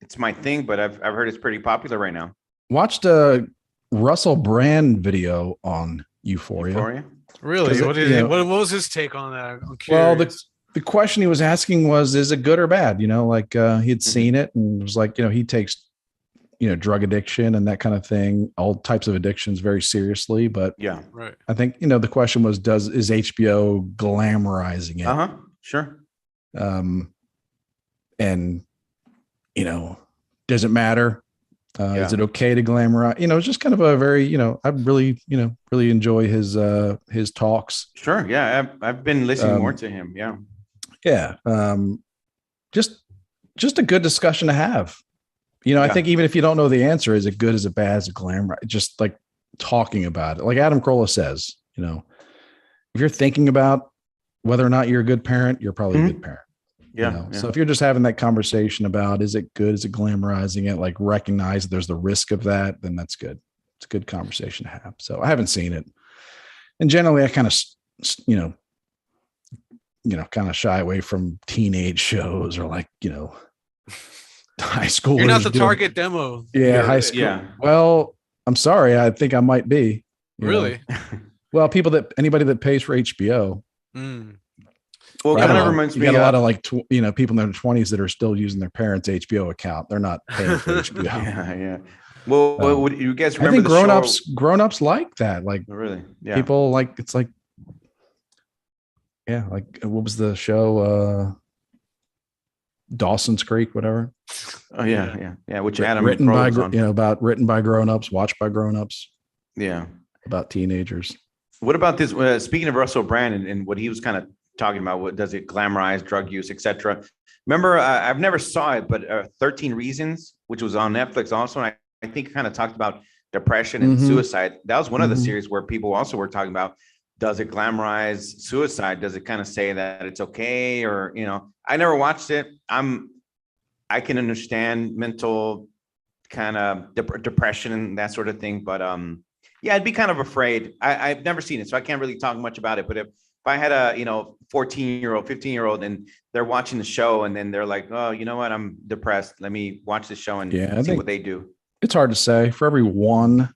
B: it's my thing, but I've heard it's pretty popular right now.
C: Watched a Russell Brand video on Euphoria.
A: Really? What was his take on that? I'm curious.
C: Well, the question he was asking was, is it good or bad? He had seen it and was like, he takes, drug addiction and that kind of thing, all types of addictions very seriously. But
B: yeah,
A: right.
C: I think, the question was, is HBO glamorizing it?
B: Sure.
C: And, does it matter? Is it okay to glamorize? It's just kind of a very, I really enjoy his talks.
B: Sure. Yeah. I've been listening more to him. Yeah.
C: Yeah. Just a good discussion to have. I think even if you don't know the answer, is it good, is it bad, is it glamour? Just like talking about it. Like Adam Carolla says, if you're thinking about whether or not you're a good parent, you're probably a good parent.
B: Yeah.
C: So if you're just having that conversation about, is it good, is it glamorizing it, like recognize there's the risk of that, then that's good. It's a good conversation to have. So I haven't seen it. And generally I kind of, kind of shy away from teenage shows or like, high school.
A: You're not the target demo.
C: Yeah. High school.
B: Yeah.
C: Well, I'm sorry. I think I might be.
A: Really?
C: Well, anybody that pays for HBO.
B: Well, it kind of reminds me.
C: You got a lot of like, people in their 20s that are still using their parents' HBO account. They're not paying for HBO.
B: Yeah. Well, would you guys remember?
C: I think grown-ups like that. Like,
B: really? Yeah.
C: People like, it's like, yeah, like what was the show? Dawson's Creek, whatever.
B: Oh yeah. Which Adam
C: written by written by grown-ups, watched by grown-ups.
B: Yeah.
C: About teenagers.
B: What about this? Speaking of Russell Brand and what he was kind of talking about, what does it glamorize drug use, etc. Remember, I've never saw it, but 13 Reasons, which was on Netflix also, and I think kind of talked about depression and suicide. That was one of the series where people also were talking about, does it glamorize suicide? Does it kind of say that it's okay? Or, I never watched it. I can understand mental kind of depression and that sort of thing, but yeah, I'd be kind of afraid. I've never seen it, so I can't really talk much about it. But if I had a 14-year-old, 15-year-old, and they're watching the show, and then they're like, oh, you know what, I'm depressed, let me watch the show and see what they do.
C: It's hard to say. For every one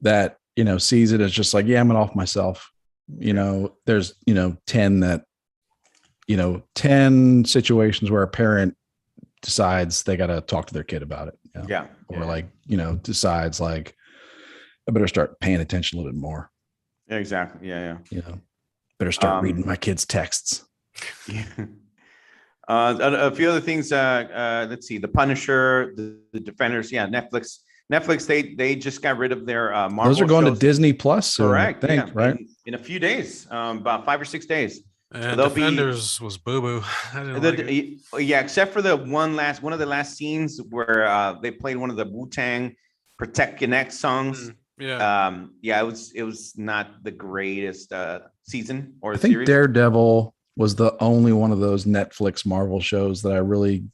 C: that sees it as just like, yeah, I'm gonna off myself, there's 10 that 10 situations where a parent decides they got to talk to their kid about it. Or like decides like, I better start paying attention a little bit more.
B: Yeah, exactly. Yeah.
C: Better start reading my kids' texts.
B: Yeah. A few other things. Let's see. The Punisher, the Defenders. Yeah, Netflix. Netflix, they just got rid of their Marvel.
C: Those are going
B: shows.
C: to Disney Plus soon,
B: Correct.
C: I think, right?
B: In a few days, about 5 or 6 days.
A: And Defenders was boo boo.
B: Yeah, except for one of the last scenes where they played one of the Wu-Tang Protect Connect songs.
A: Yeah.
B: It was not the greatest season or
C: I think
B: series.
C: Daredevil was the only one of those Netflix Marvel shows that I really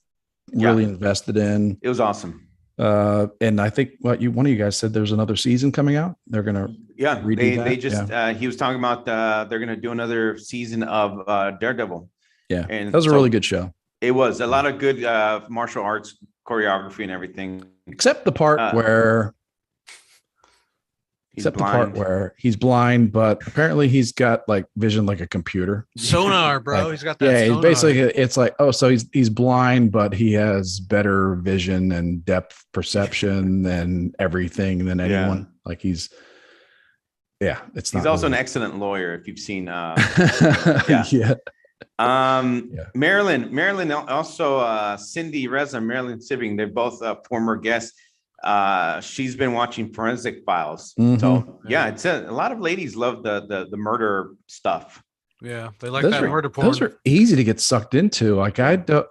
C: invested in.
B: It was awesome.
C: And I think one of you guys said there's another season coming out. They're gonna
B: they just he was talking about they're gonna do another season of Daredevil.
C: Yeah,
B: and
C: that was a really good show.
B: It was a lot of good martial arts choreography and everything,
C: except the part where he's blind, but apparently he's got like vision like a computer.
A: Sonar, bro.
C: Like,
A: he's got that.
C: Yeah, basically it's like, oh, so he's blind, but he has better vision and depth perception and everything than anyone. Like he's it's not.
B: He's also an excellent lawyer. If you've seen, Marilyn, also Cindy Reza, Marilyn Sibing. They're both former guests. She's been watching Forensic Files. So it's a lot of ladies love the murder stuff.
A: Yeah, they like that murder porn.
C: Those are easy to get sucked into. Like those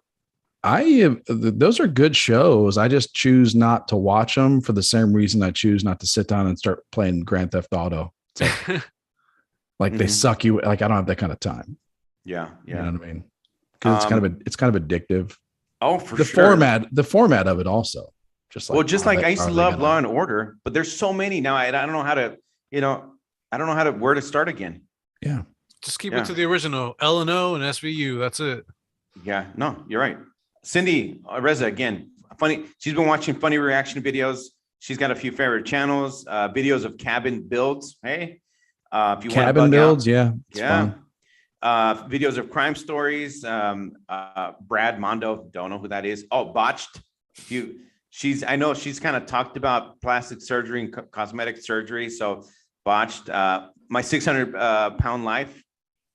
C: are good shows. I just choose not to watch them for the same reason I choose not to sit down and start playing Grand Theft Auto. Like they suck you. Like I don't have that kind of time.
B: Yeah.
C: You know what I mean? Because it's kind of addictive.
B: Oh, for
C: the
B: sure.
C: The format of it also.
B: I used to love Law and Order, but there's so many now. I don't know how to, where to start again.
C: Yeah.
A: Just keep it to the original L&O and SVU. That's it.
B: Yeah, no, you're right. Cindy Reza, again, funny. She's been watching funny reaction videos. She's got a few favorite channels, videos of cabin builds. Hey, if you
C: cabin builds,
B: fun. Videos of crime stories. Brad Mondo, don't know who that is. Oh, Botched. I know she's kind of talked about plastic surgery and cosmetic surgery. So Botched, My 600 Pound Life.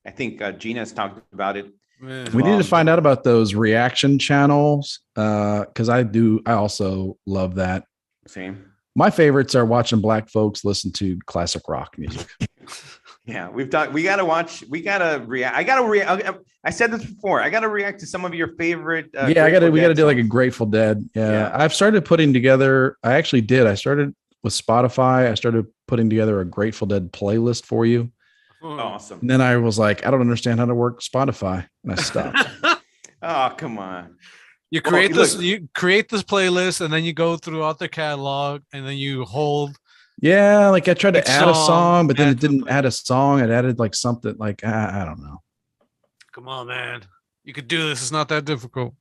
B: I think Gina has talked about it.
C: We need to find out about those reaction channels. Cause I also love that.
B: Same.
C: My favorites are watching black folks listen to classic rock music.
B: Yeah, we gotta react. I said this before. I gotta react to some of your favorite.
C: We gotta do like a Grateful Dead. Yeah. I've started putting together. I actually did. I started with Spotify. I started putting together a Grateful Dead playlist for you.
B: Awesome.
C: And then I was like, I don't understand how to work Spotify, and I stopped.
B: Oh, come on.
A: You create this playlist, and then you go throughout the catalog, and then you hold.
C: Yeah, like I tried to add a song, but then it didn't add a song. It added like something like I don't know.
A: Come on, man. You could do this. It's not that difficult.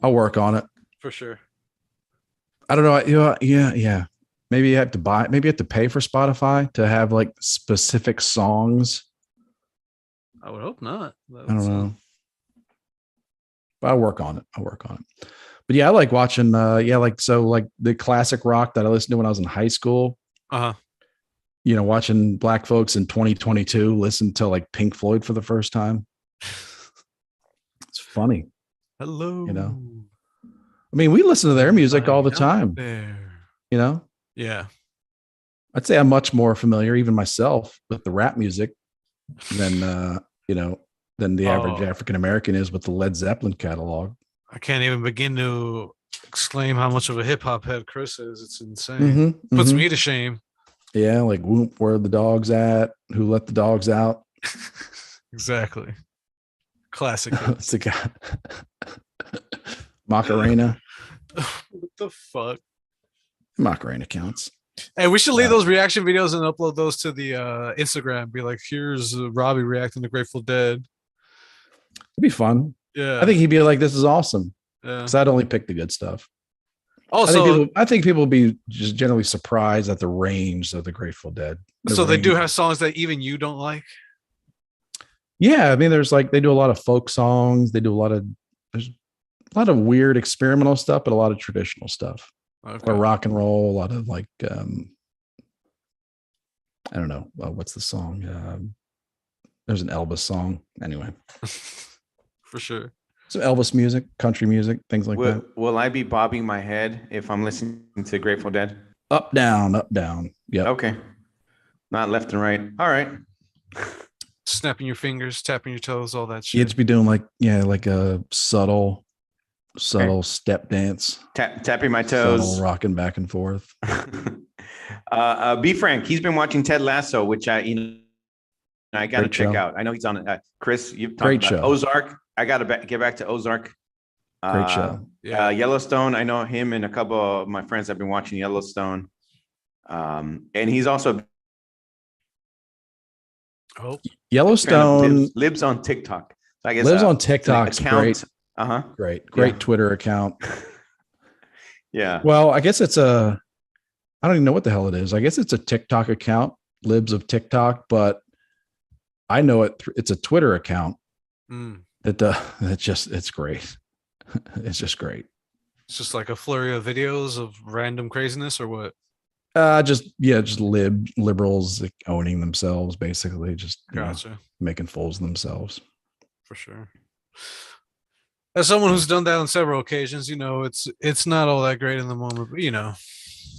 C: I'll work on it.
A: For sure.
C: I don't know. Yeah. Maybe you have to pay for Spotify to have like specific songs.
A: I would hope not.
C: I don't know. But I'll work on it. But yeah, I like watching like the classic rock that I listened to when I was in high school. Watching black folks in 2022 listen to like Pink Floyd for the first time. It's funny.
A: Hello.
C: I mean, we listen to their music all the time.
A: Yeah.
C: I'd say I'm much more familiar, even myself, with the rap music than the average African American is with the Led Zeppelin catalog.
A: I can't even begin to exclaim how much of a hip hop head Chris is. It's insane. Puts me to shame.
C: Yeah, like Whoop, where are the dogs at? Who let the dogs out?
A: Exactly. Classic.
C: What's the guy? Macarena.
A: What the fuck?
C: Macarena counts.
A: Hey, we should leave those reaction videos and upload those to the Instagram. Be like, here's Robbie reacting to Grateful Dead.
C: It'd be fun.
A: Yeah.
C: I think he'd be like, this is awesome.
A: Yeah.
C: Because I'd only pick the good stuff.
A: Also,
C: I think people will be just generally surprised at the range of the Grateful Dead.
A: They do have songs that even you don't like?
C: Yeah. I mean, they do a lot of folk songs. There's a lot of weird experimental stuff, but a lot of traditional stuff.
A: Okay.
C: Or rock and roll, a lot of like, I don't know. What's the song? There's an Elvis song. Anyway.
A: For sure.
C: Some Elvis music, country music, things like that.
B: Will I be bobbing my head if I'm listening to Grateful Dead?
C: Up, down, up, down. Yep.
B: Okay. Not left and right. All right.
A: Snapping your fingers, tapping your toes, all that shit.
C: You have to be doing like a subtle step dance.
B: Tapping my toes.
C: Subtle rocking back and forth.
B: B Frank, he's been watching Ted Lasso, which I got to check out. I know he's on Chris, you've talked about Ozark. I got to get back to Ozark.
C: Great show.
B: Yellowstone. I know him and a couple of my friends have been watching Yellowstone. And he's also
C: Yellowstone
B: lives on TikTok. So I guess
C: lives on TikTok. Great. Great
B: Yeah.
C: Twitter account.
B: Yeah.
C: Well, I guess it's I don't even know what the hell it is. I guess it's a TikTok account, Libs of TikTok, but I know it's a Twitter account. It's great. It's just great.
A: It's just like a flurry of videos of random craziness, or what?
C: Just liberals like owning themselves, basically, just making fools of themselves.
A: For sure. As someone who's done that on several occasions, it's not all that great in the moment, but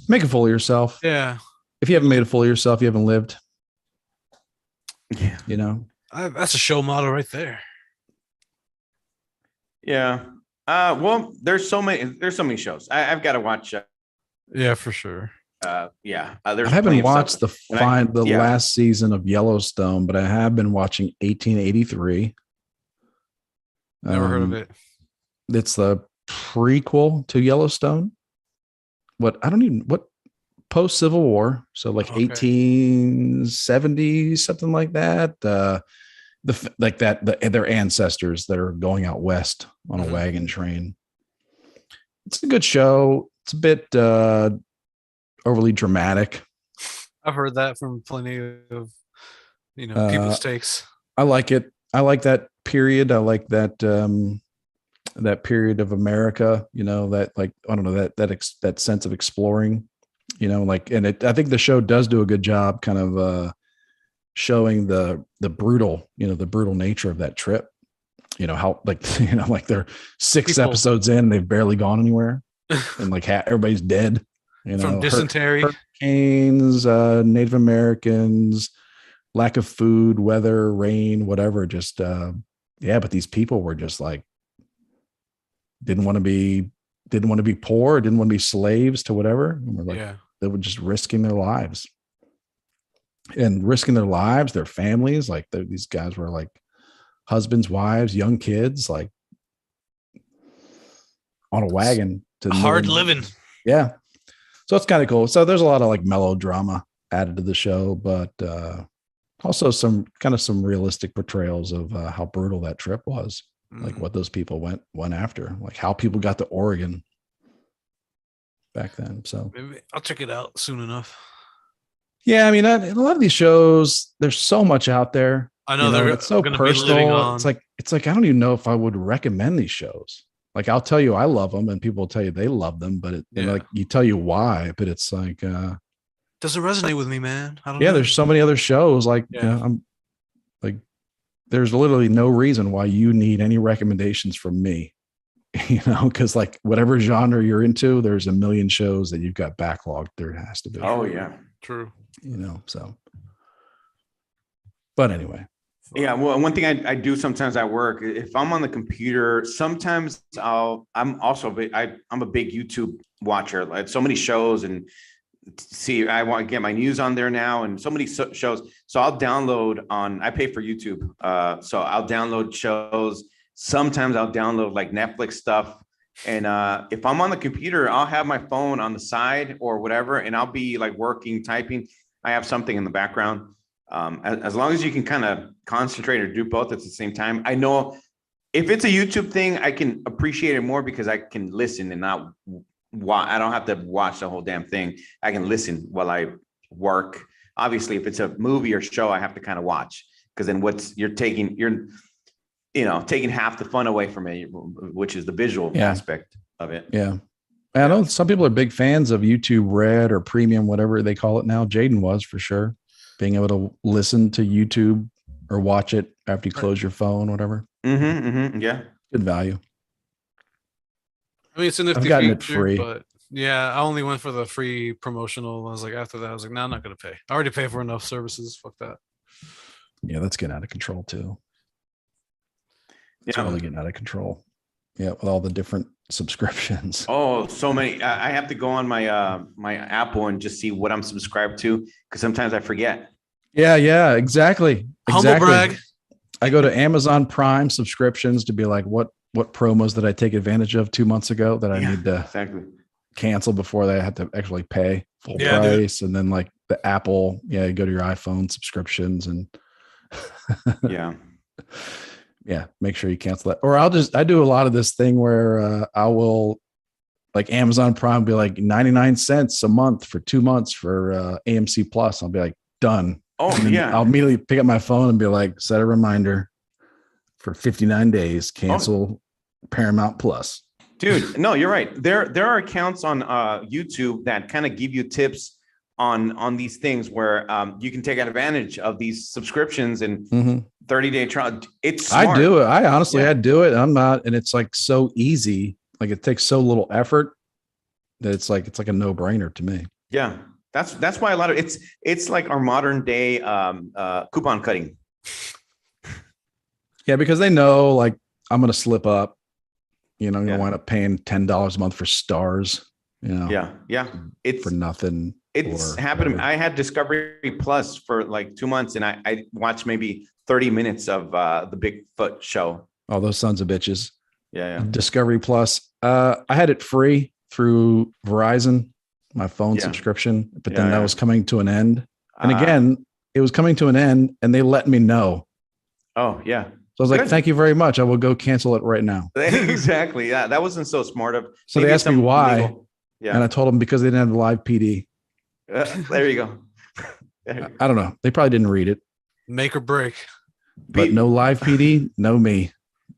C: make a fool of yourself.
A: Yeah.
C: If you haven't made a fool of yourself, you haven't lived.
B: Yeah.
A: That's a show model right there.
B: Yeah. Well, there's so many shows. I've got to watch.
A: Yeah, for sure.
B: I
C: haven't watched the last season of Yellowstone, but I have been watching 1883.
A: Never heard of it.
C: It's the prequel to Yellowstone. What post Civil War, so like 1870, something like that. Their ancestors that are going out west on a wagon train. It's a good show. It's a bit overly dramatic.
A: I've heard that from plenty of people's takes.
C: I like it. I like that period. I like that that period of America. That like I don't know that sense of exploring. I think the show does do a good job, kind of showing the brutal nature of that trip. How like they're 6 episodes in and they've barely gone anywhere, and like everybody's dead.
A: From dysentery,
C: hurricanes, Native Americans, lack of food, weather, rain, whatever. Just but these people were just like didn't want to be poor, didn't want to be slaves to whatever. And we're like, they were just risking their lives. And risking their lives, their families, like these guys were like husbands, wives, young kids, like on a wagon to
A: hard living.
C: Yeah. So it's kind of cool. So there's a lot of like melodrama added to the show, but also some realistic portrayals of how brutal that trip was, like what those people went after, like how people got to Oregon back then. So
A: maybe I'll check it out soon enough.
C: Yeah, I mean, a lot of these shows, there's so much out there.
A: I know they're
C: it's so personal. It's like I don't even know if I would recommend these shows. Like I'll tell you I love them, and people will tell you they love them, but like you tell you why, but it's like
A: doesn't resonate with me, man. I don't know.
C: There's so many other shows like I'm like there's literally no reason why you need any recommendations from me. Because like whatever genre you're into, there's a million shows that you've got backlogged. There has to be.
B: Oh yeah,
A: true.
C: So. But anyway.
B: Yeah, well, one thing I do sometimes at work, if I'm on the computer, sometimes I'm a big YouTube watcher. Like so many shows, and I want to get my news on there now, and so many shows. So I'll download I pay for YouTube. So I'll download shows. Sometimes I'll download like Netflix stuff. And if I'm on the computer, I'll have my phone on the side or whatever, and I'll be like working, typing. I have something in the background. As long as you can kind of concentrate or do both at the same time. I know if it's a YouTube thing, I can appreciate it more because I can listen and not watch. I don't have to watch the whole damn thing. I can listen while I work. Obviously, if it's a movie or show, I have to kind of watch because then you're taking half the fun away from it, which is the visual aspect of it.
C: Yeah. I know some people are big fans of YouTube Red or Premium, whatever they call it now. Jaden was for sure. Being able to listen to YouTube or watch it after you close your phone, whatever.
B: Yeah.
C: Good value.
A: I mean, it's a nifty
C: gotten it
A: feature,
C: free.
A: but yeah, I only went for the free promotional. I was like, after that, I was like, no, I'm not gonna pay. I already pay for enough services. Fuck that.
C: Yeah, that's getting out of control too. It's
B: Yeah.
C: really getting out of control. Yeah, with all the different subscriptions.
B: Oh, so many. I have to go on my my Apple and just see what I'm subscribed to because sometimes I forget.
C: Yeah, exactly.
A: Humble brag.
C: I go to Amazon Prime subscriptions to be like, what promos did I take advantage of 2 months ago that I need to cancel before they have to actually pay full price? Dude. And then like the Apple, you go to your iPhone subscriptions and yeah, make sure you cancel that. Or I do a lot of this thing where I will, like Amazon Prime be like 99 cents a month for 2 months for AMC Plus. I'll be like, done.
B: Oh yeah.
C: I'll immediately pick up my phone and be like, set a reminder for 59 days, cancel Paramount Plus.
B: Dude, no, you're right. There are accounts on YouTube that kind of give you tips on these things where you can take advantage of these subscriptions and 30-day trial. It's smart.
C: I do it. I honestly do it. I'm not, and it's like so easy. Like it takes so little effort that it's like a no-brainer to me.
B: Yeah. That's why a lot of it's like our modern day coupon cutting.
C: Yeah, because they know like I'm gonna slip up. You know, you wind up paying $10 a month for stars. You know, it's
B: for
C: nothing.
B: It's happened. I had Discovery Plus for like 2 months, and I watched maybe 30 minutes of the Bigfoot show.
C: Oh, those sons of bitches.
B: Yeah.
C: Discovery Plus. I had it free through Verizon, my phone subscription, but then that was coming to an end. And again, it was coming to an end, and they let me know.
B: Oh yeah.
C: So I was like, thank you very much. I will go cancel it right now.
B: Exactly. Yeah, that wasn't so smart of.
C: So they asked me why.
B: Legal. Yeah.
C: And I told them because they didn't have the live PD.
B: There you go.
C: I don't know. They probably didn't read it.
A: Make or break.
C: But no live PD, no me.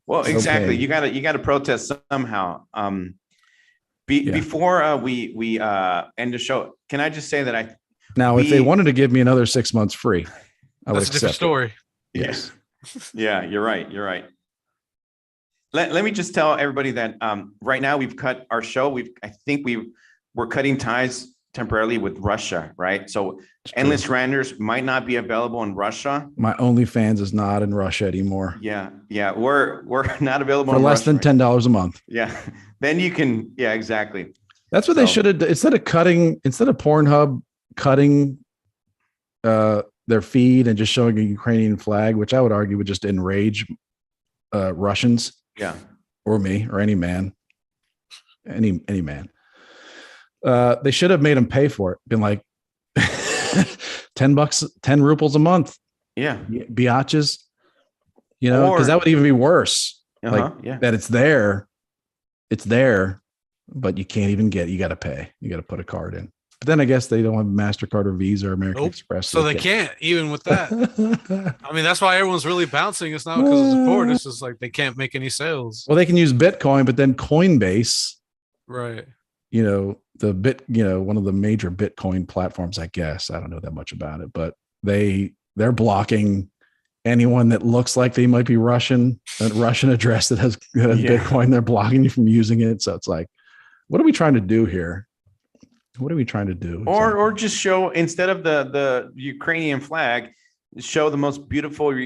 B: Well, exactly. Okay. You gotta protest somehow. Before we end the show, can I just say that
C: if they wanted to give me another 6 months free, I would
A: that's a different story.
C: Yes.
B: Yeah, you're right. You're right. Let me just tell everybody that right now we've cut our show. I think we're cutting ties temporarily with Russia, right? So Endless Ranters might not be available in Russia.
C: My OnlyFans is not in Russia anymore.
B: Yeah. We're not available
C: for less than $10 a month.
B: Yeah. Then you can. Yeah, exactly.
C: That's what they should have. Instead of Pornhub cutting their feed and just showing a Ukrainian flag, which I would argue would just enrage Russians.
B: Yeah.
C: Or me or any man. Any man. They should have made them pay for it. Been like $10, 10 rubles a month.
B: Yeah.
C: Biatches. You know, because that would even be worse. That it's there, but you can't even you got to pay. You got to put a card in. But then I guess they don't have MasterCard or Visa or American Express.
A: So they can't even with that. I mean, that's why everyone's really bouncing. It's not because of support. It's just like they can't make any sales.
C: Well, they can use Bitcoin, but then Coinbase,
A: right?
C: You know, one of the major Bitcoin platforms, I guess. I don't know that much about it, but they're blocking anyone that looks like they might be Russian, a Russian address that has Bitcoin. They're blocking you from using it. So it's like, what are we trying to do here? What are we trying to do?
B: Or just show, instead of the Ukrainian flag, show the most beautiful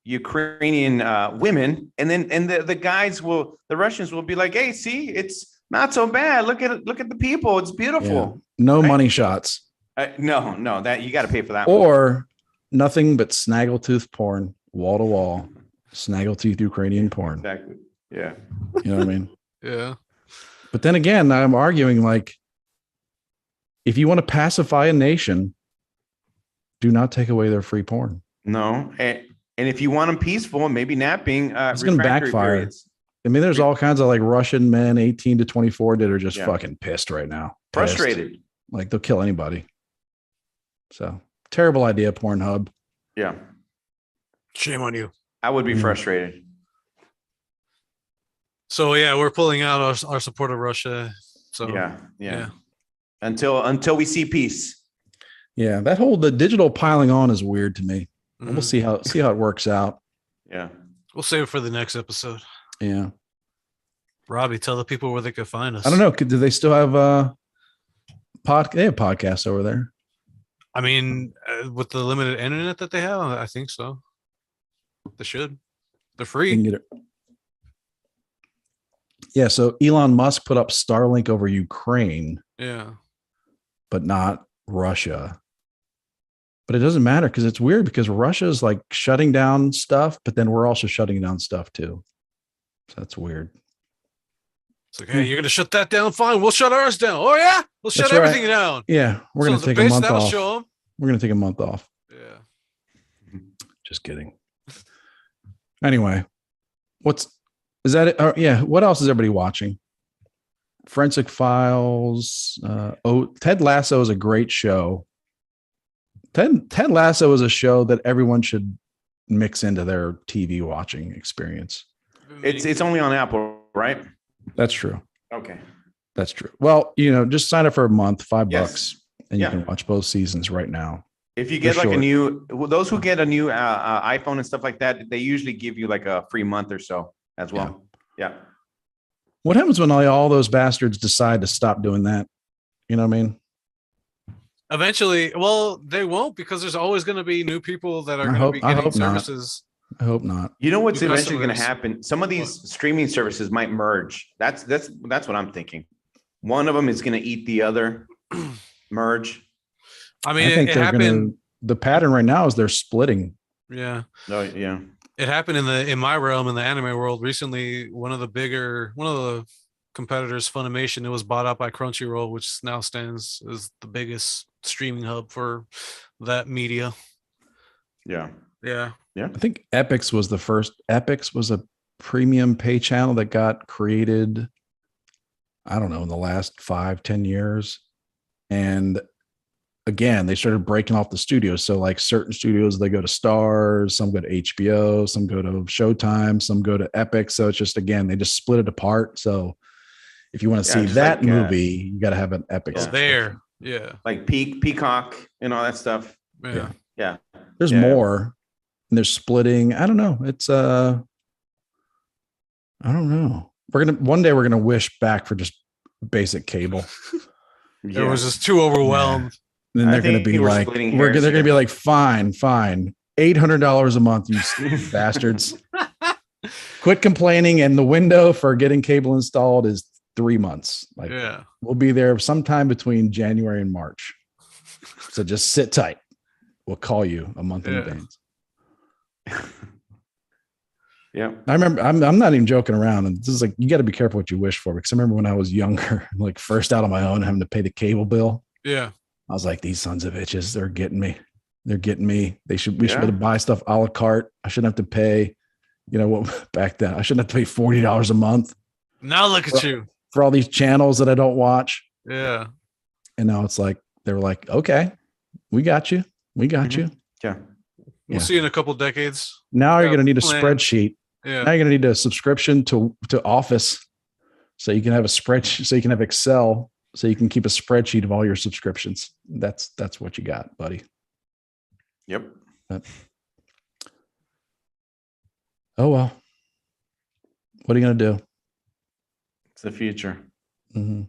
B: Ukrainian women, and the guys the Russians will be like, hey, see, it's not so bad. Look at the people. It's beautiful.
C: Yeah. No money shots.
B: No, that you got to pay for that.
C: Or nothing but snaggletooth porn, wall to wall, snaggletooth Ukrainian porn.
B: Exactly. Yeah.
C: You know what I mean?
A: Yeah.
C: But then again, I'm arguing like, if you want to pacify a nation, do not take away their free porn.
B: No. And if you want them peaceful, maybe napping,
C: it's going to backfire. Periods. I mean, there's all kinds of like Russian men, 18 to 24, that are just fucking pissed right now.
B: Frustrated.
C: Like they'll kill anybody. So terrible idea, Pornhub.
B: Yeah.
A: Shame on you.
B: I would be frustrated.
A: So we're pulling out our support of Russia. So
B: yeah. Until we see peace.
C: Yeah, the digital piling on is weird to me. We'll see how it works out.
B: Yeah.
A: We'll save it for the next episode.
C: Yeah.
A: Robbie, tell the people where they could find us.
C: I don't know. Do they still have they have podcasts over there?
A: I mean, with the limited internet that they have, I think so. They should. They're free.
C: Yeah. So Elon Musk put up Starlink over Ukraine.
A: Yeah.
C: But not Russia. But it doesn't matter because it's weird because Russia is like shutting down stuff, but then we're also shutting down stuff too. So that's weird.
A: It's like, hey, you're gonna shut that down? Fine, we'll shut ours down. Oh yeah, we'll shut everything down.
C: Yeah, we're gonna take a month off.
A: Show them.
C: We're gonna take a month off.
A: Yeah.
C: Just kidding. Anyway, is that it? Yeah. What else is everybody watching? Forensic Files. Ted Lasso is a great show. Ted Lasso is a show that everyone should mix into their TV watching experience.
B: It's only on Apple, right?
C: That's true.
B: Okay.
C: That's true. Well, just sign up for a month, $5, and you can watch both seasons right now.
B: If you get those who get a new iPhone and stuff like that, they usually give you like a free month or so as well. Yeah.
C: What happens when all those bastards decide to stop doing that? You know what I mean?
A: Eventually, well, they won't because there's always going to be new people that are going to be getting services.
C: I hope not.
B: You know what's eventually going to happen? Some of these streaming services might merge. That's what I'm thinking. One of them is going to eat the other. Merge.
A: I mean, it happened.
C: The pattern right now is they're splitting.
A: Yeah.
B: Oh, yeah.
A: It happened in my realm in the anime world recently. One of the competitors, Funimation, it was bought out by Crunchyroll, which now stands as the biggest streaming hub for that media.
B: Yeah.
A: Yeah.
C: I think Epix was the first. Epix was a premium pay channel that got created, I don't know, in the last 5-10 years. And again, they started breaking off the studios. So like certain studios, they go to Stars, some go to HBO, some go to Showtime, some go to Epix. So it's just, again, they just split it apart. So if you want to see that movie, you got to have an Epix.
A: There. Yeah.
B: Like Peacock and all that stuff.
A: Yeah.
C: There's more. And they're splitting. I don't know. It's I don't know. One day we're gonna wish back for just basic cable.
A: It was just too overwhelmed.
C: And then they're gonna be like, they're gonna be like, fine, $800 a month, you bastards. Quit complaining. And the window for getting cable installed is 3 months. Like, we'll be there sometime between January and March. So just sit tight. We'll call you a month in advance.
B: Yeah,
C: I remember. I'm not even joking around. And this is like, you got to be careful what you wish for, because I remember when I was younger, like first out on my own, having to pay the cable bill.
A: Yeah,
C: I was like, these sons of bitches, they're getting me. We should be able to buy stuff a la carte. I shouldn't have to pay. What back then? I shouldn't have to pay $40 a month.
A: Now look at you
C: for all these channels that I don't watch.
A: Yeah,
C: and now it's like they were like, okay, we got you. You.
B: Yeah.
A: We'll see you in a couple decades.
C: Now you're going to need a spreadsheet.
A: Yeah.
C: Now you're going to need a subscription to Office, so you can have a spreadsheet, so you can have Excel, so you can keep a spreadsheet of all your subscriptions. That's what you got, buddy.
B: Yep.
C: Oh well. What are you going to do?
B: It's the future.
C: Mm-hmm.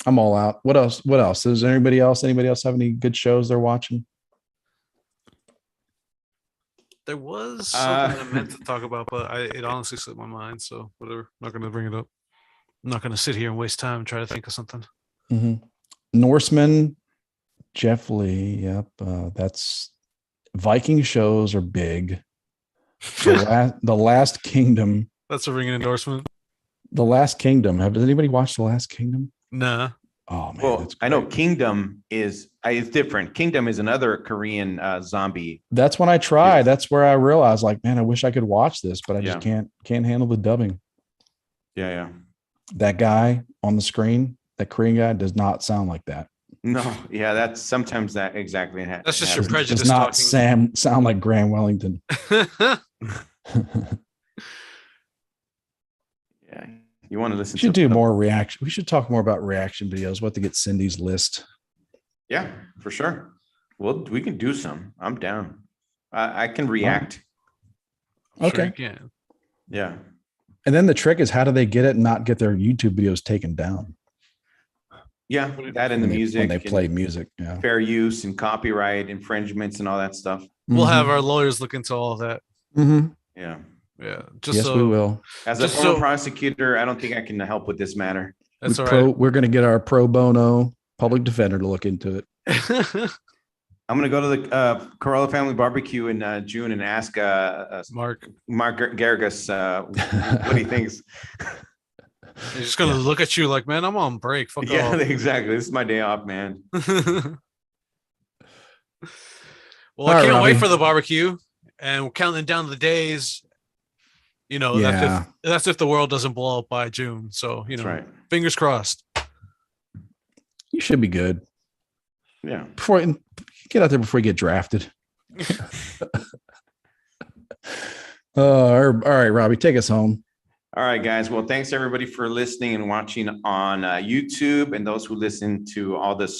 C: I'm all out. What else? Is there anybody else have any good shows they're watching?
A: There was something I meant to talk about, but it honestly slipped my mind. So whatever. I'm not going to bring it up. I'm not going to sit here and waste time and try to think of something.
C: Mm-hmm. Norseman, Jeff Lee. Yep. That's Viking shows are big. The Last Kingdom.
A: That's a ringing endorsement.
C: The Last Kingdom. Has anybody watched The Last Kingdom?
A: Nah.
C: Oh man.
B: Well, I know Kingdom is different. Kingdom is another Korean zombie.
C: That's when I tried. That's where I realized, like, man, I wish I could watch this, but I just can't handle the dubbing.
B: Yeah.
C: That guy on the screen, that Korean guy, does not sound like that.
B: No, yeah, that's sometimes that exactly.
A: That's just your prejudice.
C: Does not sound like Graham Wellington.
B: Yeah. You want to listen?
C: We should do more reaction. We should talk more about reaction videos. What to get Cindy's list.
B: Yeah, for sure. Well, we can do some. I'm down. I can react.
C: Okay.
A: Sure you can.
B: Yeah.
C: And then the trick is, how do they get it and not get their YouTube videos taken down?
B: Yeah, that and the music.
C: When they play music. Yeah.
B: Fair use and copyright infringements and all that stuff.
A: We'll have our lawyers look into all of that.
C: Mm-hmm.
B: Yeah.
A: Yeah.
C: We will.
B: As a former prosecutor, I don't think I can help with this matter.
A: That's all right.
C: We're going to get our pro bono public defender to look into it.
B: I'm going to go to the Corolla Family Barbecue in June and ask Mark Garrigus what he thinks.
A: He's just going to look at you like, man, I'm on break. Fuck
B: yeah,
A: off.
B: Exactly. This is my day off, man.
A: Well, I can't wait for the barbecue, and we're counting down the days. You know, that's if the world doesn't blow up by June. So, you know, fingers crossed.
C: You should be good.
B: Yeah.
C: Get out there before you get drafted. All right, Robbie, take us home.
B: All right, guys. Well, thanks everybody for listening and watching on YouTube, and those who listen to all the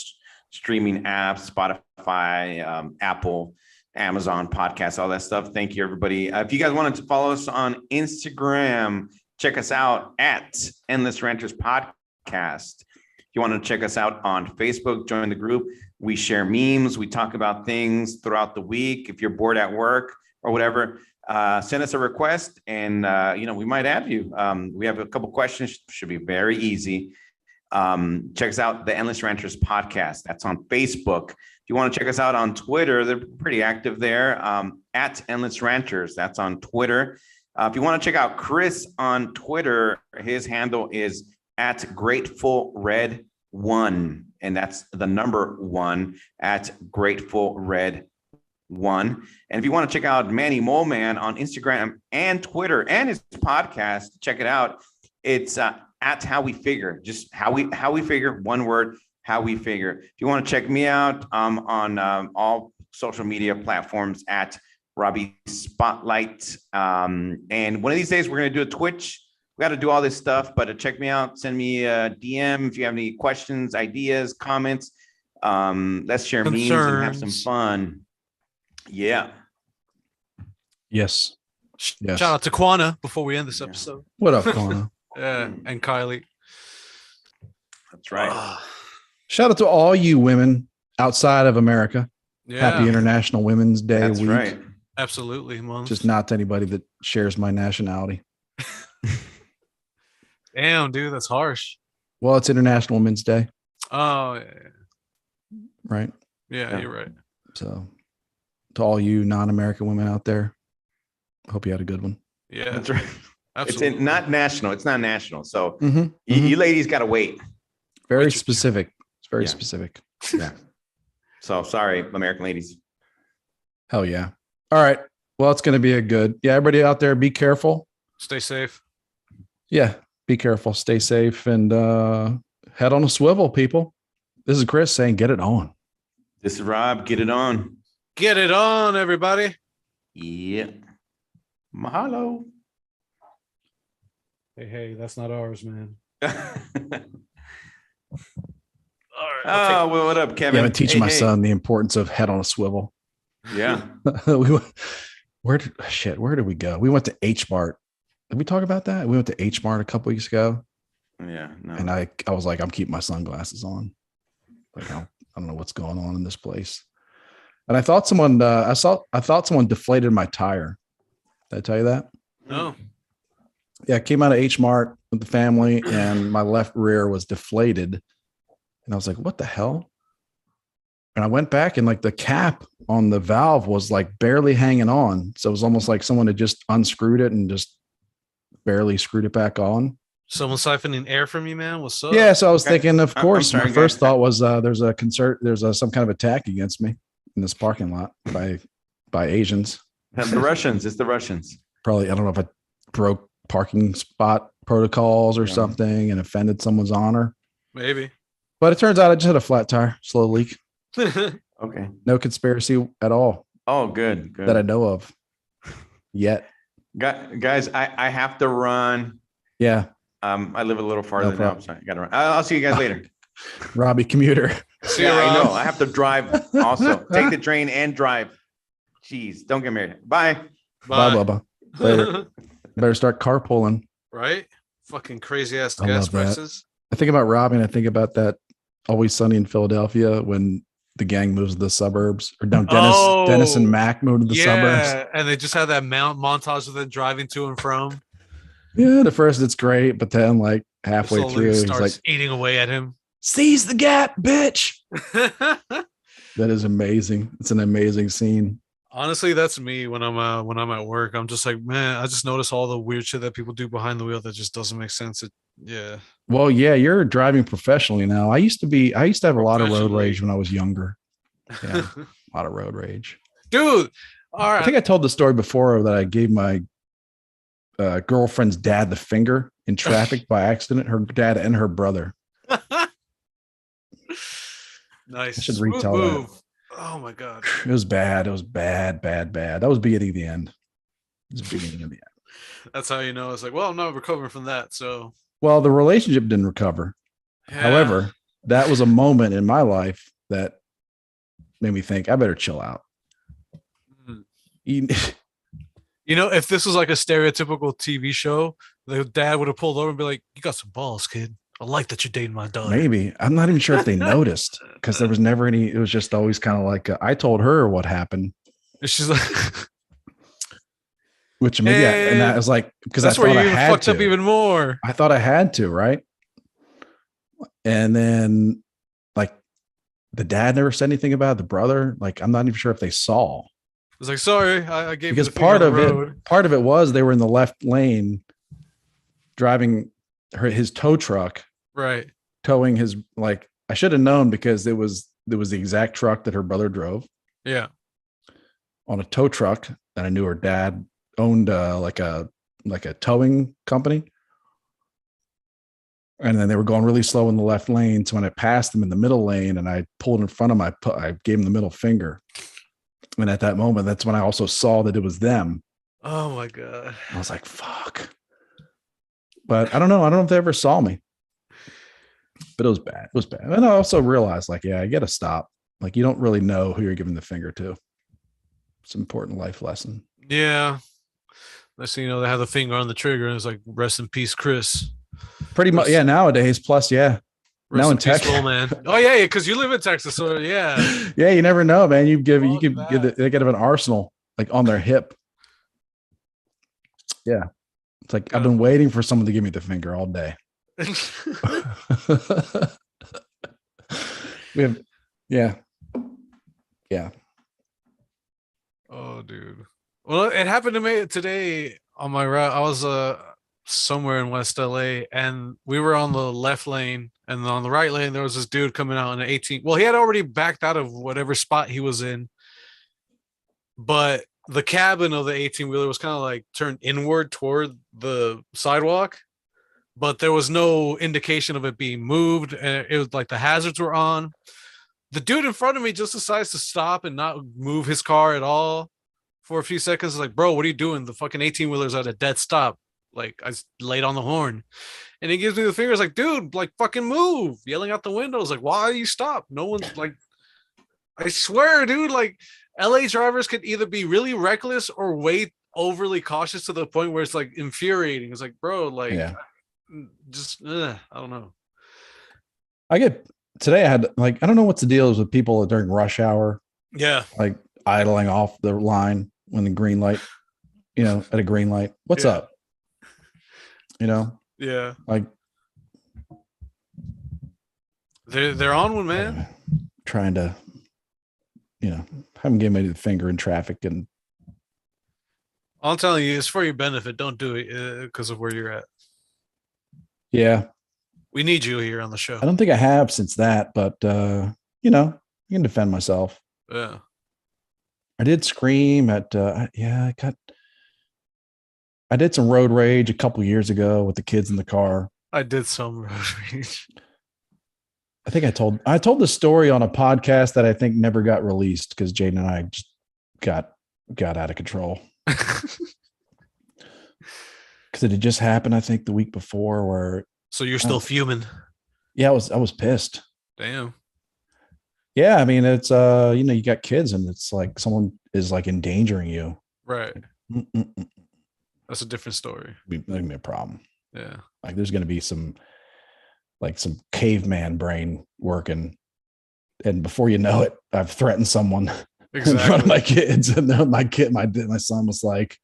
B: streaming apps, Spotify, Apple, Amazon podcasts, all that stuff. Thank you, everybody. If you guys wanted to follow us on Instagram, check us out at Endless Ranters Podcast. If you want to check us out on Facebook, join the group. We share memes. We talk about things throughout the week. If you're bored at work or whatever, send us a request and, we might add you. We have a couple questions. Should be very easy. Check us out, the Endless Ranters Podcast. That's on Facebook. If you want to check us out on Twitter, they're pretty active there. At Endless Ranters. That's on Twitter. If you want to check out Chris on Twitter, his handle is at Grateful Red 1, and that's the number 1 at Grateful Red 1. And if you want to check out Manny Moleman on Instagram and Twitter and his podcast, check it out. It's at How We Figure, just how we figure, one word, How We Figure. If you want to check me out on all social media platforms at Robbie Spotlight. And one of these days we're going to do a Twitch. We got to do all this stuff, but check me out. Send me a DM if you have any questions, ideas, comments. Let's share memes and have some fun. Yeah.
C: Yes.
A: Shout out to Quana before we end this episode.
C: What up, Quana?
A: Yeah, and Kylie.
B: That's right.
C: Shout out to all you women outside of America.
A: Yeah.
C: Happy International Women's Day
B: That's
C: week.
B: Right.
A: Absolutely, Mom.
C: Just not to anybody that shares my nationality.
A: Damn, dude, that's harsh.
C: Well, it's International Women's Day.
A: Oh, yeah.
C: Right?
A: Yeah, you're right.
C: So, to all you non-American women out there, hope you had a good one.
B: Yeah, that's right.
A: Absolutely.
B: It's not national. It's not national. So you ladies got to wait.
C: Very specific. It's very specific.
B: Yeah. So sorry, American ladies.
C: Hell yeah. All right. Well, it's going to be a good. Yeah, everybody out there, be careful.
A: Stay safe.
C: Yeah, be careful. Stay safe and head on a swivel, people. This is Chris saying, get it on.
B: This is Rob. Get it on.
A: Get it on, everybody.
B: Yeah. Mahalo.
A: Hey, that's not ours, man.
B: All right. Oh, well, what up, Kevin?
C: Yeah, I'm teaching my son the importance of head on a swivel.
B: Yeah.
C: Where did we go? We went to H Mart. Did we talk about that? We went to H Mart a couple weeks ago.
B: Yeah. No.
C: And I was like, I'm keeping my sunglasses on. Like, I don't know what's going on in this place. And I thought someone deflated my tire. Did I tell you that?
A: No.
C: Yeah, I came out of H Mart with the family and my left rear was deflated. And I was like, what the hell? And I went back and like the cap on the valve was like barely hanging on. So it was almost like someone had just unscrewed it and just barely screwed it back on.
A: Someone siphoning air from you, man? What's up?
C: Yeah, so I was thinking, of course, my first thought was there's some kind of attack against me in this parking lot by Asians.
B: The Russians. It's the Russians.
C: Probably, I don't know if I broke parking spot protocols or something and offended someone's honor.
A: Maybe.
C: But it turns out I just had a flat tire, slow leak.
B: Okay.
C: No conspiracy at all.
B: Oh, good.
C: That I know of yet.
B: Guys, I have to run.
C: Yeah.
B: I live a little farther now. I'm sorry. I gotta run. I'll see you guys later.
C: Robbie commuter.
A: See you,
B: I know. I have to drive also. Take the train and drive. Jeez, don't get married. Bye.
C: Bye, Bubba. Later. Better start carpooling.
A: Right? Fucking crazy ass
C: I
A: gas
C: love that.
A: prices.
C: I think about robbing. I think about that Always Sunny in Philadelphia when the gang moves to the suburbs, or no, Dennis and
A: Oh,
C: Mac moved to the suburbs.
A: yeah. And they just have that montage of them driving to and from.
C: Yeah, at first it's great, but then like
A: It
C: halfway
A: slowly
C: through, he's like,
A: starts eating away at him.
C: "Seize the gap, bitch!" That is amazing. It's an amazing scene.
A: Honestly, that's me when I'm at work. I'm just like, man, I just notice all the weird shit that people do behind the wheel that just doesn't make sense. Yeah.
C: Well, yeah, you're driving professionally now. I used to have a lot of road
A: Professionally.
C: rage when I was younger. Yeah, a lot of road rage.
A: Dude. All right.
C: I think I told the story before that I gave my girlfriend's dad the finger in traffic by accident. Her dad and her brother.
A: Nice.
C: I should
A: Smooth
C: retell
A: move.
C: that.
A: Oh my god.
C: It was bad. It was bad. That was beginning of the end. It was beginning of the end.
A: That's how you know. It's like, well, I'm not recovering from that. So,
C: Well, the relationship didn't recover.
A: yeah.
C: However, that was a moment in my life that made me think I better chill out.
A: Mm.
C: You-
A: You know, if this was like a stereotypical TV show, the dad would have pulled over and be like, "You got some balls, kid. I like that you're dating my daughter."
C: Maybe. I'm not even sure if they noticed because there was never any. It was just always kind of like I told her what happened,
A: And she's like,
C: which maybe and I was like, because I
A: that's where
C: thought
A: you
C: I
A: even
C: had
A: fucked
C: to.
A: up even more.
C: I thought I had to, right? And then, like, the dad never said anything about it, the brother. Like, I'm not even sure if they saw.
A: It's like, sorry, I gave
C: Because
A: you the finger on the road.
C: part of it was they were in the left lane driving his tow truck,
A: Right.
C: towing his, like, I should have known because it was the exact truck that her brother drove
A: Yeah.
C: on a tow truck that I knew her dad owned, like a towing company. And then they were going really slow in the left lane. So when I passed them in the middle lane and I pulled in front of them, I gave him the middle finger. And at that moment, that's when I also saw that it was them.
A: Oh my god.
C: I was like, fuck. But I don't know. I don't know if they ever saw me. But it was bad. It was bad. And I also realized, like, yeah, I got to stop. Like, you don't really know who you're giving the finger to. It's an important life lesson.
A: Yeah. Next thing you know, they have the finger on the trigger and it's like, rest in peace, Chris.
C: Pretty much. Yeah. Nowadays, plus, yeah.
A: Rest
C: Now
A: in
C: in
A: peace,
C: Texas.
A: man. Oh yeah, because you live in Texas, so yeah.
C: Yeah, you never know, man. You could
A: that.
C: give they could have an arsenal like on their hip. Yeah. It's like I've been waiting for someone to give me the finger all day. We have, yeah.
A: Oh, dude. Well, it happened to me today on my route. I was somewhere in West LA and we were on the left lane, and on the right lane there was this dude coming out in an 18. Well, he had already backed out of whatever spot he was in, but the cabin of the 18-wheeler was kind of like turned inward toward the sidewalk, but there was no indication of it being moved, and it was like the hazards were on. The dude in front of me just decides to stop and not move his car at all for a few seconds. Like, bro, what are you doing? The fucking 18-wheeler's at a dead stop. Like, I laid on the horn. And he gives me the fingers like, dude, like, fucking move. Yelling out the windows. Like, why you stop? No one's like, I swear, dude, like, LA drivers could either be really reckless or way overly cautious to the point where it's like infuriating. It's like, bro, like,
C: Yeah.
A: just, I don't know.
C: Today I had, like, I don't know what's the deal is with people during rush hour.
A: Yeah.
C: Like idling off the line when the green light, at a green light. What's up?
A: Yeah.
C: Like
A: they're on one, man.
C: Trying to, have them give me the finger in traffic. And
A: I'm telling you, it's for your benefit. Don't do it because of where you're at.
C: yeah,
A: we need you here on the show.
C: I don't think I have since that, but I can defend myself.
A: Yeah.
C: I did scream at, I did some road rage a couple years ago with the kids in the car.
A: I did some road rage.
C: I think I told the story on a podcast that I think never got released because Jaden and I just got out of control. Because it had just happened, I think, the week before. Where
A: so you're still fuming?
C: Yeah, I was pissed.
A: Damn. Yeah,
C: I mean, it's you got kids, and it's like someone is like endangering you.
A: Right. That's a different story.
C: That'd be a problem.
A: Yeah.
C: Like there's going to be some caveman brain working. And before you know it, I've threatened someone in front of my kids. And then my son was like,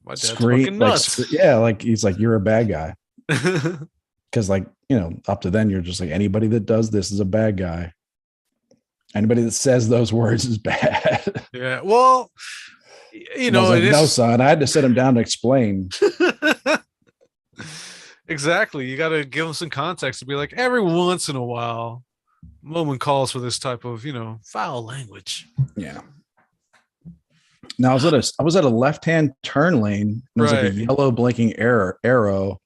A: my dad's
C: scream,
A: fucking nuts.
C: Like he's like, you're a bad guy. Because like, up to then you're just like, anybody that does this is a bad guy. Anybody that says those words is bad.
A: Yeah. Well,
C: I was like, no, son. I had to sit him down to explain.
A: Exactly. You got to give them some context to be like, every once in a while, moment calls for this type of, foul language.
C: Yeah. Now I was at a left-hand turn lane. And it was like a yellow blinking arrow.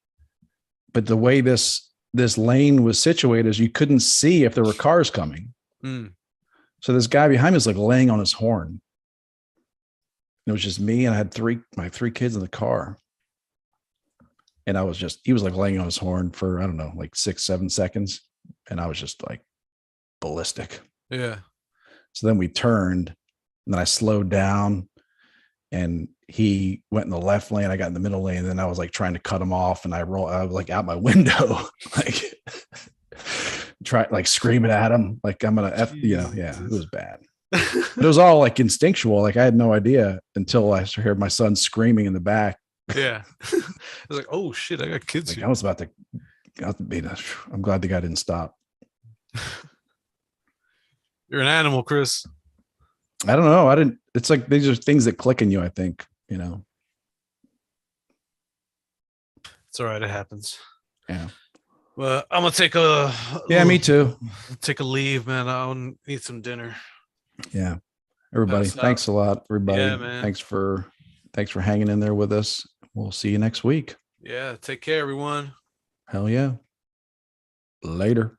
C: But the way this lane was situated is you couldn't see if there were cars coming. Mm. So this guy behind me was like laying on his horn. And it was just me, and I had my three kids in the car. And he was like laying on his horn for, I don't know, like 6-7 seconds. And I was just like ballistic.
A: Yeah. So
C: then we turned, and then I slowed down, and he went in the left lane. I got in the middle lane, and then I was like trying to cut him off, and I was like out my window, like screaming at him, like I'm gonna yeah, it was bad. But it was all like instinctual. Like I had no idea until I heard my son screaming in the back.
A: Yeah. I was like, oh shit, I got kids here.
C: I was about to beat us. I'm glad the guy didn't stop.
A: You're an animal, Chris.
C: I don't know. It's like these are things that click in you, I think, It's
A: all right. It happens.
C: Yeah.
A: Well, I'm gonna take
C: me too.
A: Take a leave, man. I'll eat some dinner.
C: Yeah. Everybody, thanks a lot. Everybody,
A: yeah, man.
C: Thanks for hanging in there with us. We'll see you next week.
A: Yeah. Take care, everyone.
C: Hell yeah. Later.